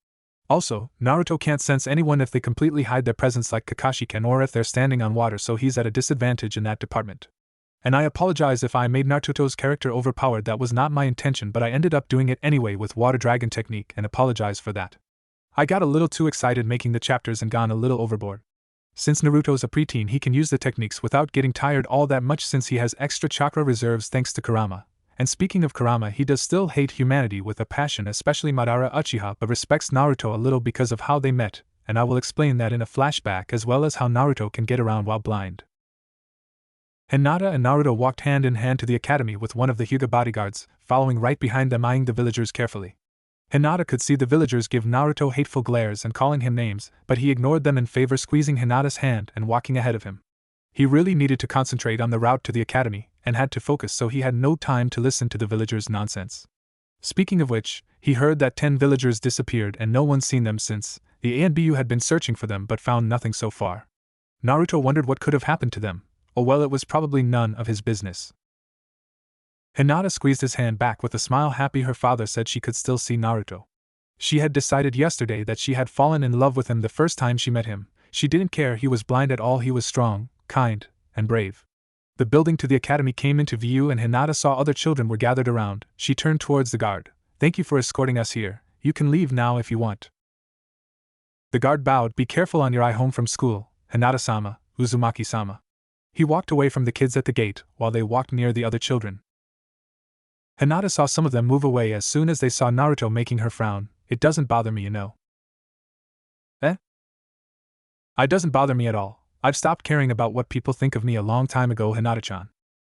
[SPEAKER 1] Also, Naruto can't sense anyone if they completely hide their presence like Kakashi can or if they're standing on water, so he's at a disadvantage in that department. And I apologize if I made Naruto's character overpowered, that was not my intention, but I ended up doing it anyway with water dragon technique and apologize for that. I got a little too excited making the chapters and gone a little overboard. Since Naruto's a preteen, he can use the techniques without getting tired all that much since he has extra chakra reserves thanks to Kurama. And speaking of Kurama, he does still hate humanity with a passion, especially Madara Uchiha, but respects Naruto a little because of how they met, and I will explain that in a flashback, as well as how Naruto can get around while blind. Hinata and Naruto walked hand in hand to the academy with one of the Hyuga bodyguards, following right behind them, eyeing the villagers carefully. Hinata could see the villagers give Naruto hateful glares and calling him names, but he ignored them in favor, squeezing Hinata's hand and walking ahead of him. He really needed to concentrate on the route to the academy, and had to focus, so he had no time to listen to the villagers' nonsense. Speaking of which, he heard that 10 villagers disappeared and no one's seen them since. The ANBU had been searching for them but found nothing so far. Naruto wondered what could have happened to them. Oh well, it was probably none of his business. Hinata squeezed his hand back with a smile, happy her father said she could still see Naruto. She had decided yesterday that she had fallen in love with him the first time she met him. She didn't care he was blind at all, he was strong, kind, and brave. The building to the academy came into view and Hinata saw other children were gathered around. She turned towards the guard. "Thank you for escorting us here. You can leave now if you want." The guard bowed. "Be careful on your eye home from school, Hinata-sama, Uzumaki-sama." He walked away from the kids at the gate, while they walked near the other children. Hinata saw some of them move away as soon as they saw Naruto, making her frown. "It doesn't bother me, you know." "Eh? It doesn't bother me at all. I've stopped caring about what people think of me a long time ago, Hinata-chan.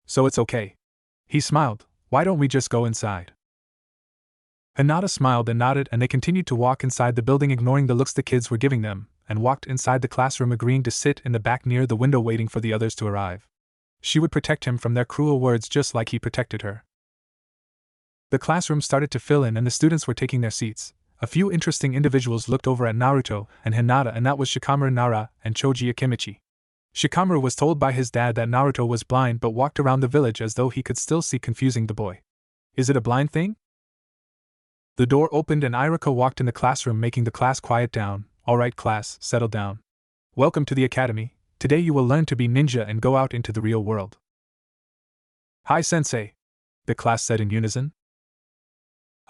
[SPEAKER 1] So it's okay." He smiled. "Why don't we just go inside?" Hinata smiled and nodded, and they continued to walk inside the building, ignoring the looks the kids were giving them, and walked inside the classroom, agreeing to sit in the back near the window waiting for the others to arrive. She would protect him from their cruel words just like he protected her. The classroom started to fill in and the students were taking their seats. A few interesting individuals looked over at Naruto and Hinata, and that was Shikamaru Nara and Choji Akimichi. Shikamaru was told by his dad that Naruto was blind but walked around the village as though he could still see, confusing the boy. "Is it a blind thing?" The door opened and Iruka walked in the classroom, making the class quiet down. "All right, class, settle down. Welcome to the academy. Today you will learn to be ninja and go out into the real world." "Hi, sensei," the class said in unison.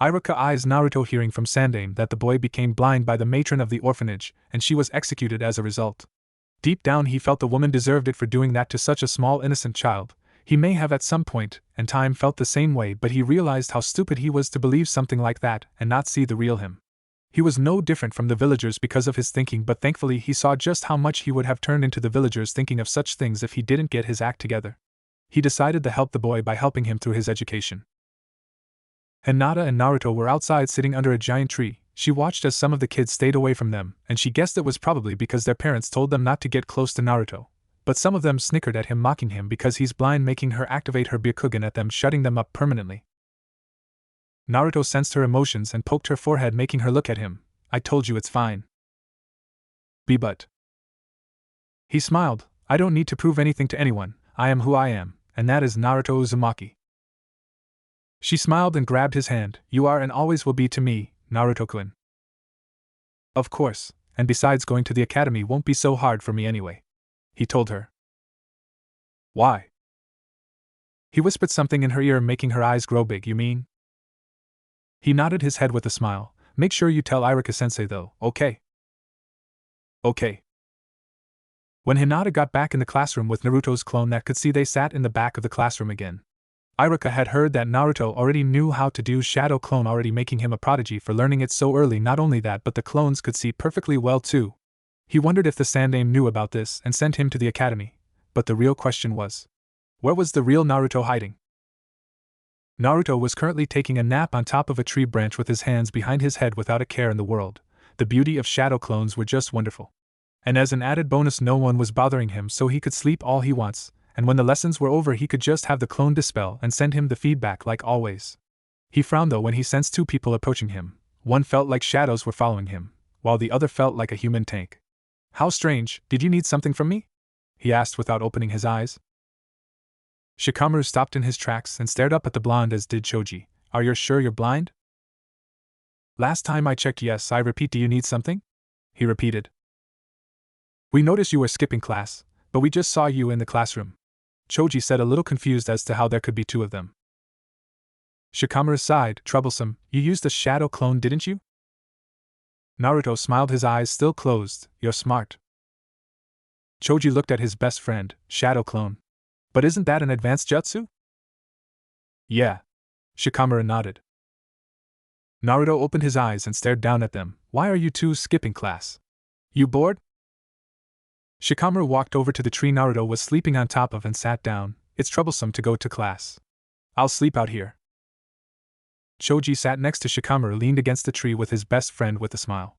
[SPEAKER 1] Iruka eyes Naruto, hearing from Sandaime that the boy became blind by the matron of the orphanage, and she was executed as a result. Deep down he felt the woman deserved it for doing that to such a small innocent child. He may have at some point and time felt the same way, but he realized how stupid he was to believe something like that and not see the real him. He was no different from the villagers because of his thinking, but thankfully he saw just how much he would have turned into the villagers thinking of such things if he didn't get his act together. He decided to help the boy by helping him through his education. Hinata and Naruto were outside sitting under a giant tree. She watched as some of the kids stayed away from them, and she guessed it was probably because their parents told them not to get close to Naruto. But some of them snickered at him, mocking him because he's blind, making her activate her Byakugan at them, shutting them up permanently. Naruto sensed her emotions and poked her forehead, making her look at him. "I told you it's fine." But. He smiled. "I don't need to prove anything to anyone. I am who I am, and that is Naruto Uzumaki." She smiled and grabbed his hand. "You are and always will be to me, Naruto-kun." "Of course, and besides, going to the academy won't be so hard for me anyway," he told her. "Why?" He whispered something in her ear, making her eyes grow big. "You mean?" He nodded his head with a smile. "Make sure you tell Iruka-sensei though, okay?" "Okay." When Hinata got back in the classroom with Naruto's clone that could see, they sat in the back of the classroom again. Iruka had heard that Naruto already knew how to do Shadow Clone, already making him a prodigy for learning it so early. Not only that, but the clones could see perfectly well too. He wondered if the Sandaime knew about this and sent him to the academy. But the real question was, where was the real Naruto hiding? Naruto was currently taking a nap on top of a tree branch with his hands behind his head without a care in the world. The beauty of shadow clones were just wonderful. And as an added bonus, no one was bothering him, so he could sleep all he wants, and when the lessons were over he could just have the clone dispel and send him the feedback like always. He frowned though when he sensed two people approaching him. One felt like shadows were following him, while the other felt like a human tank. "How strange, did you need something from me?" he asked without opening his eyes. Shikamaru stopped in his tracks and stared up at the blonde, as did Choji. Are you sure you're blind? Last time I checked, yes. I repeat, do you need something? He repeated. We noticed you were skipping class, but we just saw you in the classroom. Choji said, a little confused as to how there could be two of them. Shikamaru sighed, troublesome. You used a shadow clone, didn't you? Naruto smiled, his eyes still closed. You're smart. Choji looked at his best friend. Shadow clone. But isn't that an advanced jutsu? Yeah. Shikamaru nodded. Naruto opened his eyes and stared down at them. Why are you two skipping class? You bored? Shikamaru walked over to the tree Naruto was sleeping on top of and sat down. It's troublesome to go to class. I'll sleep out here. Choji sat next to Shikamaru, leaned against the tree with his best friend with a smile.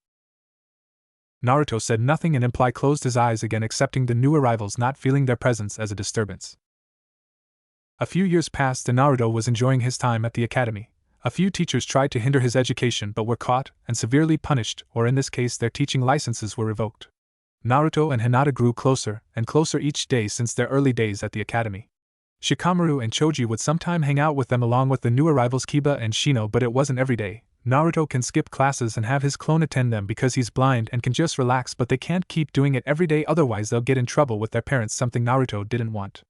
[SPEAKER 1] Naruto said nothing and Imply closed his eyes again, accepting the new arrivals, not feeling their presence as a disturbance. A few years passed and Naruto was enjoying his time at the academy. A few teachers tried to hinder his education but were caught and severely punished, or in this case their teaching licenses were revoked. Naruto and Hinata grew closer and closer each day since their early days at the academy. Shikamaru and Choji would sometime hang out with them along with the new arrivals Kiba and Shino, but it wasn't every day. Naruto can skip classes and have his clone attend them because he's blind and can just relax, but they can't keep doing it every day, otherwise they'll get in trouble with their parents, something Naruto didn't want.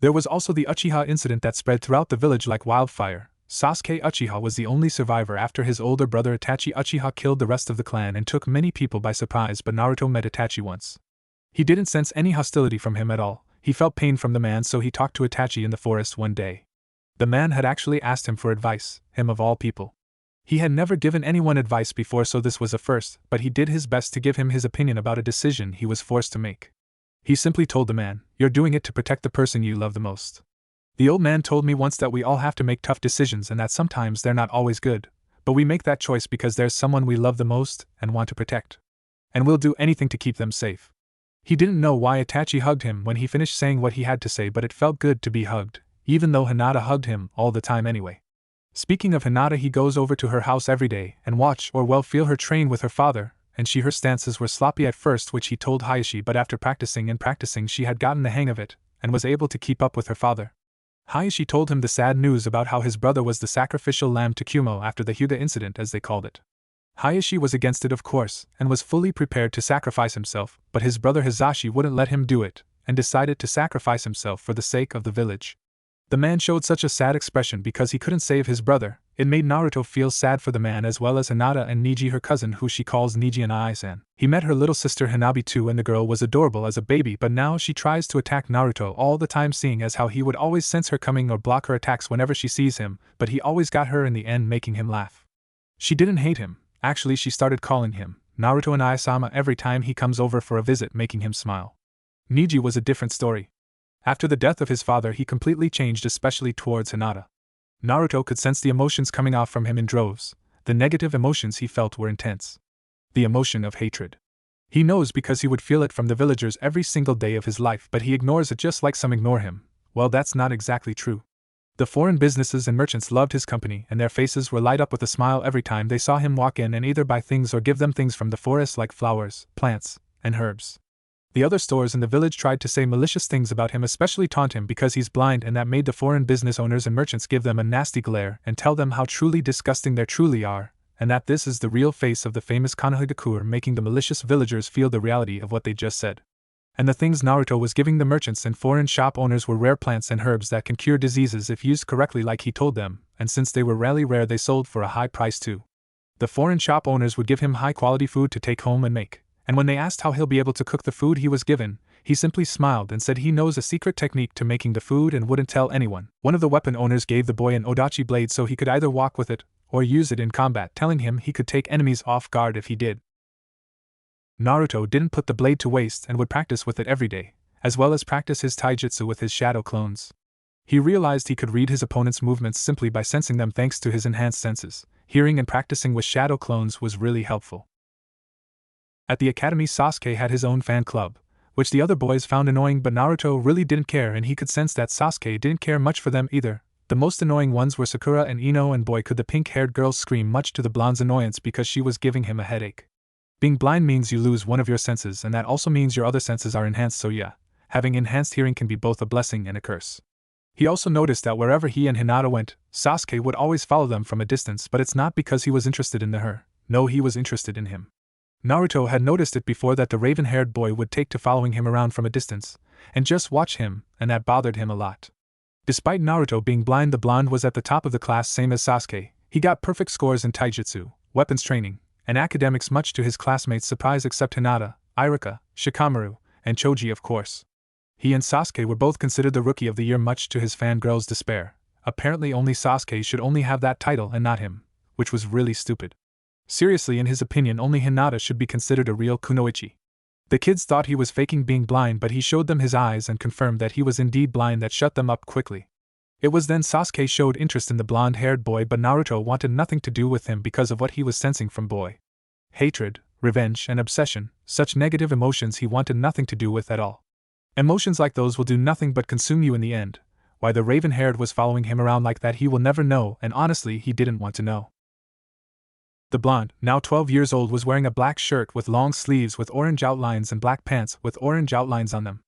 [SPEAKER 1] There was also the Uchiha incident that spread throughout the village like wildfire. Sasuke Uchiha was the only survivor after his older brother Itachi Uchiha killed the rest of the clan and took many people by surprise, but Naruto met Itachi once. He didn't sense any hostility from him at all. He felt pain from the man, so he talked to Itachi in the forest one day. The man had actually asked him for advice, him of all people. He had never given anyone advice before, so this was a first, but he did his best to give him his opinion about a decision he was forced to make. He simply told the man, "You're doing it to protect the person you love the most." The old man told me once that we all have to make tough decisions and that sometimes they're not always good, but we make that choice because there's someone we love the most and want to protect. And we'll do anything to keep them safe. He didn't know why Itachi hugged him when he finished saying what he had to say, but it felt good to be hugged, even though Hinata hugged him all the time anyway. Speaking of Hinata, he goes over to her house every day and watch or well feel her train with her father, and her stances were sloppy at first, which he told Hayashi, but after practicing and practicing she had gotten the hang of it and was able to keep up with her father. Hayashi told him the sad news about how his brother was the sacrificial lamb to Kumo after the Hyuga incident, as they called it. Hayashi was against it, of course, and was fully prepared to sacrifice himself, but his brother Hizashi wouldn't let him do it, and decided to sacrifice himself for the sake of the village. The man showed such a sad expression because he couldn't save his brother. It made Naruto feel sad for the man, as well as Hinata and Niji, her cousin, who she calls Niji and Ai-san. He met her little sister Hanabi too, and the girl was adorable as a baby, but now she tries to attack Naruto all the time, seeing as how he would always sense her coming or block her attacks whenever she sees him, but he always got her in the end, making him laugh. She didn't hate him. Actually, she started calling him Naruto and Ai-sama every time he comes over for a visit, making him smile. Niji was a different story. After the death of his father, he completely changed, especially towards Hinata. Naruto could sense the emotions coming off from him in droves. The negative emotions he felt were intense. The emotion of hatred. He knows because he would feel it from the villagers every single day of his life, but he ignores it just like some ignore him. Well, that's not exactly true. The foreign businesses and merchants loved his company, and their faces were light up with a smile every time they saw him walk in and either buy things or give them things from the forest like flowers, plants, and herbs. The other stores in the village tried to say malicious things about him, especially taunt him because he's blind, and that made the foreign business owners and merchants give them a nasty glare and tell them how truly disgusting they truly are, and that this is the real face of the famous Konohagakure, making the malicious villagers feel the reality of what they just said. And the things Naruto was giving the merchants and foreign shop owners were rare plants and herbs that can cure diseases if used correctly like he told them, and since they were really rare they sold for a high price too. The foreign shop owners would give him high quality food to take home and make. And when they asked how he'll be able to cook the food he was given, he simply smiled and said he knows a secret technique to making the food and wouldn't tell anyone. One of the weapon owners gave the boy an odachi blade so he could either walk with it or use it in combat, telling him he could take enemies off guard if he did. Naruto didn't put the blade to waste and would practice with it every day, as well as practice his taijutsu with his shadow clones. He realized he could read his opponent's movements simply by sensing them thanks to his enhanced senses. Hearing and practicing with shadow clones was really helpful. At the academy, Sasuke had his own fan club, which the other boys found annoying, but Naruto really didn't care, and he could sense that Sasuke didn't care much for them either. The most annoying ones were Sakura and Ino, and boy could the pink-haired girl scream, much to the blonde's annoyance because she was giving him a headache. Being blind means you lose one of your senses, and that also means your other senses are enhanced, so yeah. Having enhanced hearing can be both a blessing and a curse. He also noticed that wherever he and Hinata went, Sasuke would always follow them from a distance, but it's not because he was interested in her. No, he was interested in him. Naruto had noticed it before that the raven-haired boy would take to following him around from a distance, and just watch him, and that bothered him a lot. Despite Naruto being blind, the blonde was at the top of the class, same as Sasuke. He got perfect scores in taijutsu, weapons training, and academics, much to his classmates' surprise, except Hinata, Iruka, Shikamaru, and Choji, of course. He and Sasuke were both considered the Rookie of the Year, much to his fangirls' despair. Apparently only Sasuke should only have that title and not him, which was really stupid. Seriously, in his opinion, only Hinata should be considered a real kunoichi. The kids thought he was faking being blind, but he showed them his eyes and confirmed that he was indeed blind. That shut them up quickly. It was then Sasuke showed interest in the blonde-haired boy, but Naruto wanted nothing to do with him because of what he was sensing from boy. Hatred, revenge, and obsession, such negative emotions he wanted nothing to do with at all. Emotions like those will do nothing but consume you in the end. Why the raven-haired was following him around like that he will never know, and honestly he didn't want to know. The blonde, now 12 years old, was wearing a black shirt with long sleeves with orange outlines and black pants with orange outlines on them.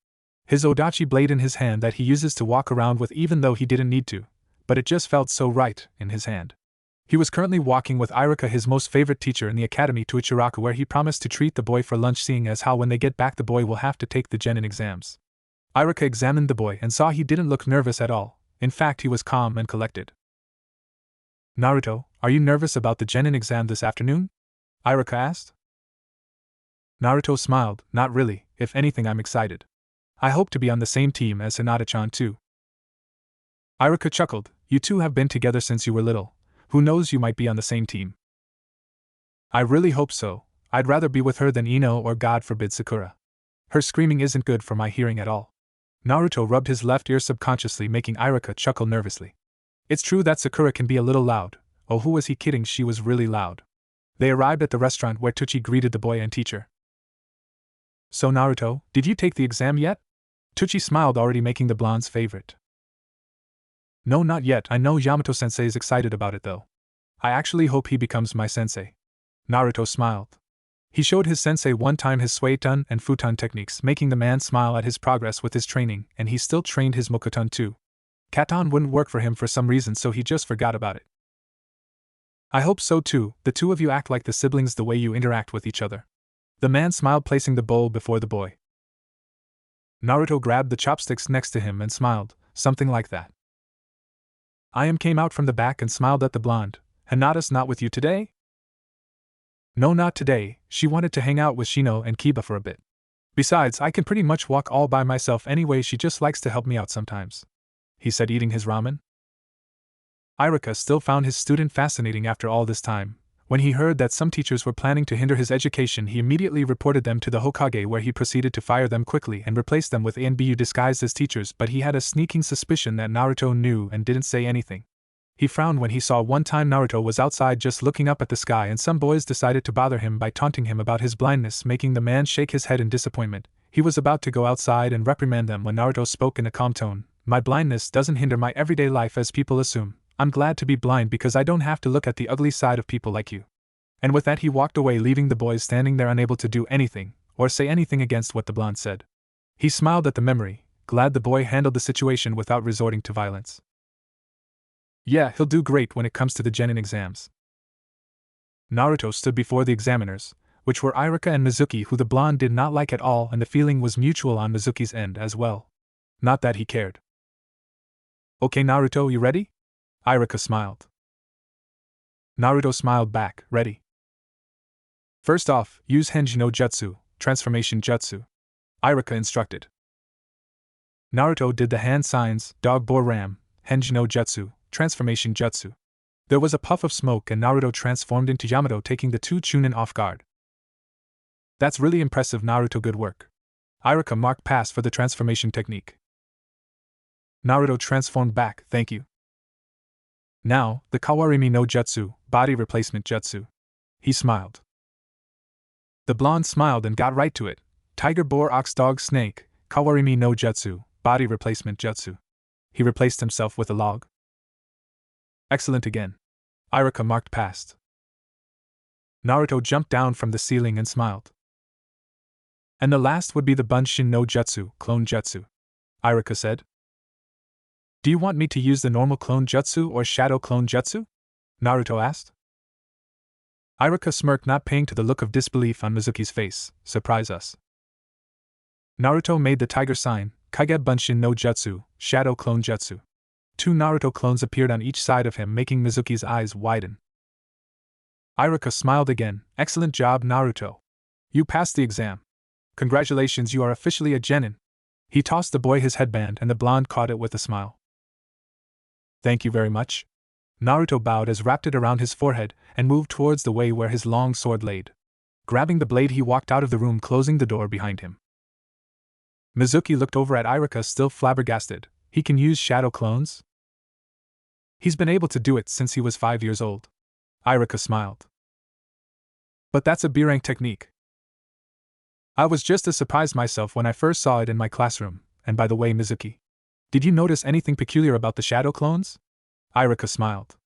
[SPEAKER 1] His odachi blade in his hand that he uses to walk around with, even though he didn't need to, but it just felt so right in his hand. He was currently walking with Iruka, his most favorite teacher in the academy, to Ichiraku, where he promised to treat the boy for lunch, seeing as how when they get back the boy will have to take the genin exams. Iruka examined the boy and saw he didn't look nervous at all. In fact, he was calm and collected. Naruto, are you nervous about the genin exam this afternoon? Iruka asked. Naruto smiled. Not really, if anything I'm excited. I hope to be on the same team as Hinata-chan too. Iruka chuckled. You two have been together since you were little. Who knows, you might be on the same team. I really hope so. I'd rather be with her than Ino or, God forbid, Sakura. Her screaming isn't good for my hearing at all. Naruto rubbed his left ear subconsciously, making Iruka chuckle nervously. It's true that Sakura can be a little loud. Oh, who was he kidding? She was really loud. They arrived at the restaurant where Tucci greeted the boy and teacher. So Naruto, did you take the exam yet? Tucci smiled, already making the blonde's favorite. No, not yet. I know Yamato-sensei is excited about it though. I actually hope he becomes my sensei. Naruto smiled. He showed his sensei one time his suiton and futon techniques, making the man smile at his progress with his training, and he still trained his Mokuton too. Katon wouldn't work for him for some reason, so he just forgot about it. I hope so too. The two of you act like the siblings the way you interact with each other. The man smiled, placing the bowl before the boy. Naruto grabbed the chopsticks next to him and smiled, something like that. Came out from the back and smiled at the blonde. Hinata's not with you today? No, not today. She wanted to hang out with Shino and Kiba for a bit. Besides, I can pretty much walk all by myself anyway. She just likes to help me out sometimes, he said, eating his ramen. Iruka still found his student fascinating after all this time. When he heard that some teachers were planning to hinder his education, he immediately reported them to the Hokage, where he proceeded to fire them quickly and replace them with ANBU disguised as teachers, but he had a sneaking suspicion that Naruto knew and didn't say anything. He frowned when he saw one time Naruto was outside just looking up at the sky, and some boys decided to bother him by taunting him about his blindness, making the man shake his head in disappointment. He was about to go outside and reprimand them when Naruto spoke in a calm tone. My blindness doesn't hinder my everyday life as people assume. I'm glad to be blind because I don't have to look at the ugly side of people like you. And with that he walked away, leaving the boys standing there unable to do anything, or say anything against what the blonde said. He smiled at the memory, glad the boy handled the situation without resorting to violence. Yeah, he'll do great when it comes to the genin exams. Naruto stood before the examiners, which were Iruka and Mizuki, who the blonde did not like at all, and the feeling was mutual on Mizuki's end as well. Not that he cared. Okay Naruto, you ready? Iruka smiled. Naruto smiled back, ready. First off, use Henji no Jutsu, transformation jutsu. Iruka instructed. Naruto did the hand signs, dog boar ram, Henji no Jutsu, transformation jutsu. There was a puff of smoke and Naruto transformed into Yamato, taking the two Chunin off guard. That's really impressive, Naruto, good work. Iruka marked pass for the transformation technique. Naruto transformed back, thank you. Now, the Kawarimi no Jutsu, body replacement jutsu. He smiled. The blonde smiled and got right to it. Tiger, boar, ox, dog, snake, Kawarimi no Jutsu, body replacement jutsu. He replaced himself with a log. Excellent again. Iruka marked past. Naruto jumped down from the ceiling and smiled. And the last would be the Bunshin no Jutsu, clone jutsu. Iruka said. Do you want me to use the normal clone jutsu or shadow clone jutsu? Naruto asked. Iruka smirked, not paying to the look of disbelief on Mizuki's face. Surprise us. Naruto made the tiger sign, Kage Bunshin no Jutsu, shadow clone jutsu. 2 Naruto clones appeared on each side of him, making Mizuki's eyes widen. Iruka smiled again. Excellent job, Naruto. You passed the exam. Congratulations, you are officially a genin. He tossed the boy his headband and the blonde caught it with a smile. Thank you very much. Naruto bowed as wrapped it around his forehead and moved towards the way where his long sword laid. Grabbing the blade, he walked out of the room, closing the door behind him. Mizuki looked over at Iruka, still flabbergasted. He can use shadow clones? He's been able to do it since he was 5 years old. Iruka smiled. But that's a B-rank technique. I was just as surprised myself when I first saw it in my classroom, and by the way, Mizuki, did you notice anything peculiar about the shadow clones? Iruka smiled.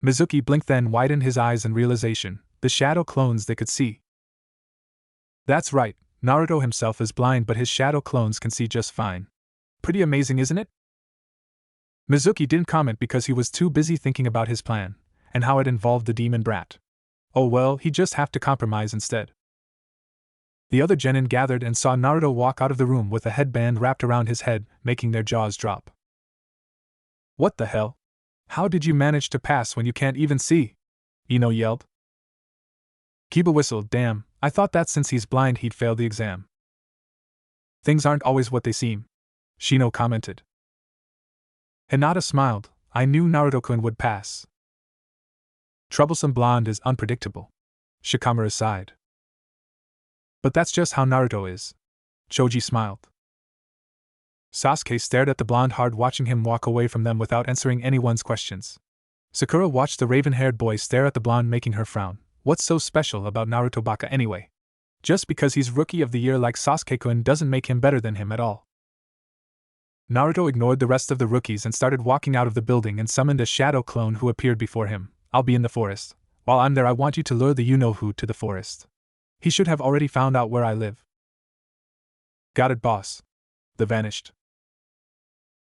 [SPEAKER 1] Mizuki blinked, then widened his eyes in realization. The shadow clones they could see. That's right, Naruto himself is blind, but his shadow clones can see just fine. Pretty amazing, isn't it? Mizuki didn't comment because he was too busy thinking about his plan, and how it involved the demon brat. Oh well, he'd just have to compromise instead. The other genin gathered and saw Naruto walk out of the room with a headband wrapped around his head, making their jaws drop. What the hell? How did you manage to pass when you can't even see? Ino yelled. Kiba whistled. Damn, I thought that since he's blind he'd fail the exam. Things aren't always what they seem, Shino commented. Hinata smiled. I knew Naruto-kun would pass. Troublesome blonde is unpredictable, Shikamaru sighed. But that's just how Naruto is. Choji smiled. Sasuke stared at the blonde hard, watching him walk away from them without answering anyone's questions. Sakura watched the raven-haired boy stare at the blonde, making her frown. What's so special about Naruto Baka anyway? Just because he's Rookie of the Year like Sasuke-kun doesn't make him better than him at all. Naruto ignored the rest of the rookies and started walking out of the building and summoned a shadow clone who appeared before him. I'll be in the forest. While I'm there, I want you to lure the you-know-who to the forest. He should have already found out where I live. Got it, boss. They vanished.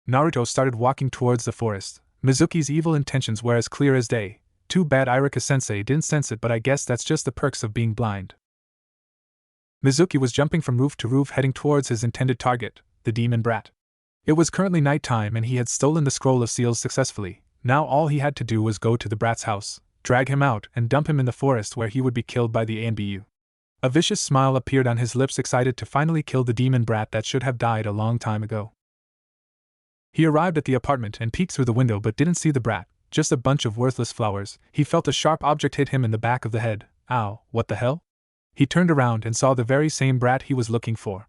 [SPEAKER 1] Naruto started walking towards the forest. Mizuki's evil intentions were as clear as day. Too bad Iruka-sensei didn't sense it, but I guess that's just the perks of being blind. Mizuki was jumping from roof to roof, heading towards his intended target, the demon brat. It was currently nighttime and he had stolen the scroll of seals successfully. Now all he had to do was go to the brat's house, drag him out, and dump him in the forest where he would be killed by the ANBU. A vicious smile appeared on his lips, excited to finally kill the demon brat that should have died a long time ago. He arrived at the apartment and peeked through the window but didn't see the brat, just a bunch of worthless flowers. He felt a sharp object hit him in the back of the head. Ow, what the hell? He turned around and saw the very same brat he was looking for.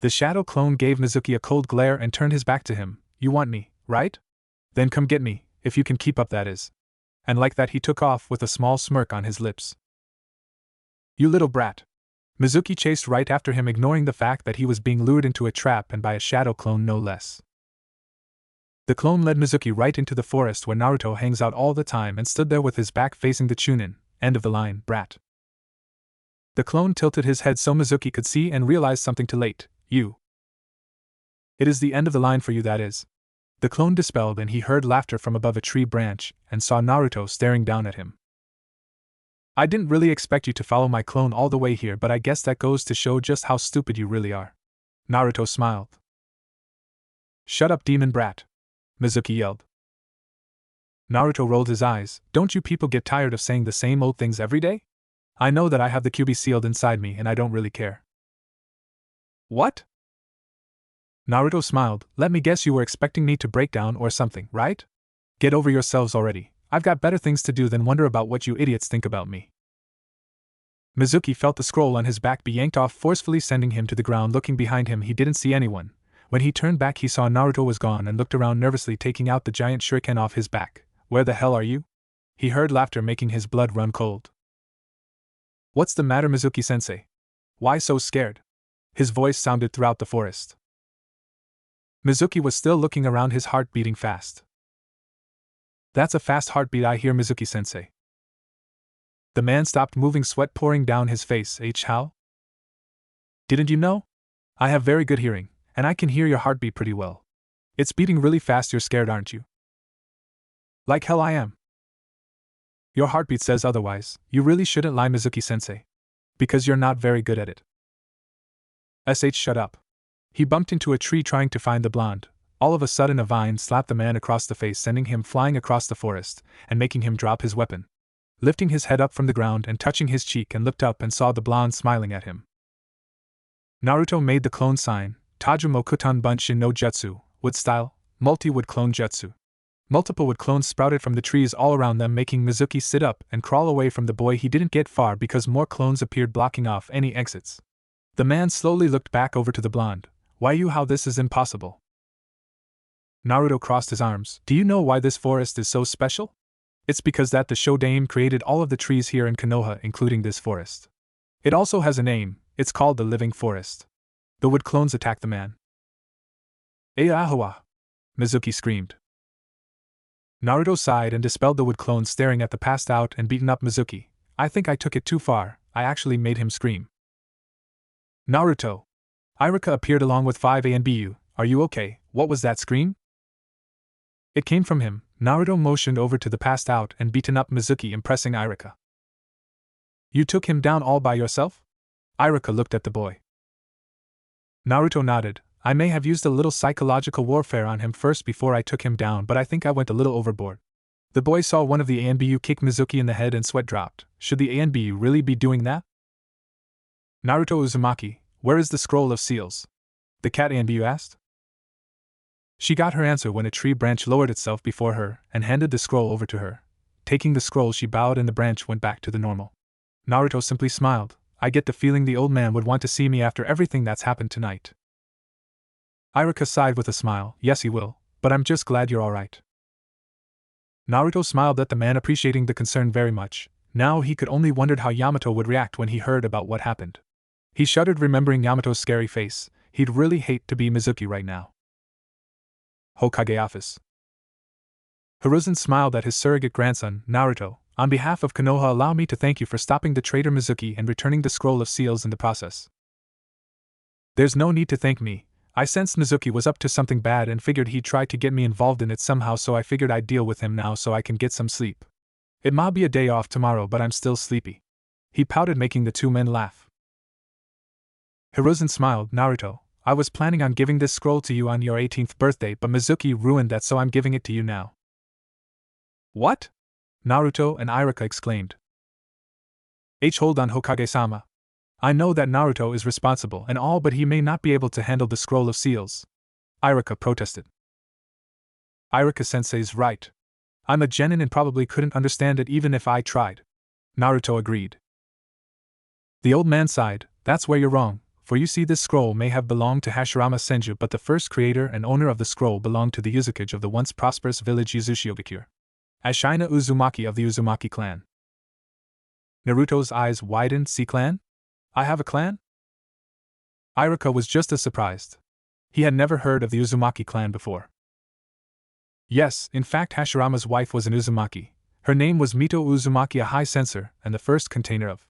[SPEAKER 1] The shadow clone gave Mizuki a cold glare and turned his back to him. You want me, right? Then come get me, if you can keep up, that is. And like that he took off with a small smirk on his lips. You little brat. Mizuki chased right after him, ignoring the fact that he was being lured into a trap, and by a shadow clone no less. The clone led Mizuki right into the forest where Naruto hangs out all the time and stood there with his back facing the Chunin. End of the line, brat. The clone tilted his head so Mizuki could see and realized something too late. You. It is the end of the line for you, that is. The clone dispelled, and he heard laughter from above a tree branch and saw Naruto staring down at him. I didn't really expect you to follow my clone all the way here, but I guess that goes to show just how stupid you really are. Naruto smiled. Shut up, demon brat, Mizuki yelled. Naruto rolled his eyes. Don't you people get tired of saying the same old things every day? I know that I have the QB sealed inside me and I don't really care. What? Naruto smiled. Let me guess, you were expecting me to break down or something, right? Get over yourselves already. I've got better things to do than wonder about what you idiots think about me. Mizuki felt the scroll on his back be yanked off forcefully, sending him to the ground. Looking behind him, he didn't see anyone. When he turned back, he saw Naruto was gone and looked around nervously, taking out the giant shuriken off his back. Where the hell are you? He heard laughter, making his blood run cold. What's the matter, Mizuki-sensei? Why so scared? His voice sounded throughout the forest. Mizuki was still looking around, his heart beating fast. That's a fast heartbeat I hear, Mizuki-sensei. The man stopped moving, sweat pouring down his face. How? Didn't you know? I have very good hearing, and I can hear your heartbeat pretty well. It's beating really fast. You're scared, aren't you? Like hell I am. Your heartbeat says otherwise. You really shouldn't lie, Mizuki-sensei. Because you're not very good at it. Shut up. He bumped into a tree trying to find the blonde. All of a sudden a vine slapped the man across the face, sending him flying across the forest, and making him drop his weapon. Lifting his head up from the ground and touching his cheek, and looked up and saw the blonde smiling at him. Naruto made the clone sign, Taju Mokuton Bunshin no Jutsu, wood style, multi-wood clone jutsu. Multiple wood clones sprouted from the trees all around them, making Mizuki sit up and crawl away from the boy. He didn't get far because more clones appeared, blocking off any exits. The man slowly looked back over to the blonde. Why you? How this is impossible. Naruto crossed his arms. Do you know why this forest is so special? It's because that the Shodaime created all of the trees here in Konoha, including this forest. It also has a name. It's called the Living Forest. The wood clones attacked the man. Ayahawa! Mizuki screamed. Naruto sighed and dispelled the wood clone, staring at the passed out and beaten up Mizuki. I think I took it too far. I actually made him scream. Naruto! Irika appeared along with 5A and BU. Are you okay? What was that scream? It came from him. Naruto motioned over to the passed out and beaten up Mizuki, impressing Irika. You took him down all by yourself? Irika looked at the boy. Naruto nodded. I may have used a little psychological warfare on him first before I took him down, but I think I went a little overboard. The boy saw one of the ANBU kick Mizuki in the head and sweat dropped. Should the ANBU really be doing that? Naruto Uzumaki, where is the scroll of seals? The cat ANBU asked. She got her answer when a tree branch lowered itself before her and handed the scroll over to her. Taking the scroll, she bowed and the branch went back to the normal. Naruto simply smiled. I get the feeling the old man would want to see me after everything that's happened tonight. Irika sighed with a smile. Yes, he will, but I'm just glad you're alright. Naruto smiled at the man, appreciating the concern very much. Now he could only wondered how Yamato would react when he heard about what happened. He shuddered, remembering Yamato's scary face. He'd really hate to be Mizuki right now. Hokage office. Hiruzen smiled at his surrogate grandson, Naruto. On behalf of Konoha, allow me to thank you for stopping the traitor Mizuki and returning the scroll of seals in the process. There's no need to thank me. I sensed Mizuki was up to something bad and figured he'd try to get me involved in it somehow, so I figured I'd deal with him now so I can get some sleep. It might be a day off tomorrow, but I'm still sleepy. He pouted, making the two men laugh. Hiruzen smiled. Naruto, I was planning on giving this scroll to you on your 18th birthday, but Mizuki ruined that, so I'm giving it to you now. What? Naruto and Irika exclaimed. Hold on, Hokage-sama. I know that Naruto is responsible and all, but he may not be able to handle the scroll of seals. Irika protested. Irika-sensei's right. I'm a genin and probably couldn't understand it even if I tried. Naruto agreed. The old man sighed. That's where you're wrong, for you see, this scroll may have belonged to Hashirama Senju, but the first creator and owner of the scroll belonged to the Uzukage of the once prosperous village Uzushiogakure. Ashina Uzumaki of the Uzumaki clan. Naruto's eyes widened. See, clan? I have a clan? Irika was just as surprised. He had never heard of the Uzumaki clan before. Yes, in fact, Hashirama's wife was an Uzumaki. Her name was Mito Uzumaki, a high censor, and the first container of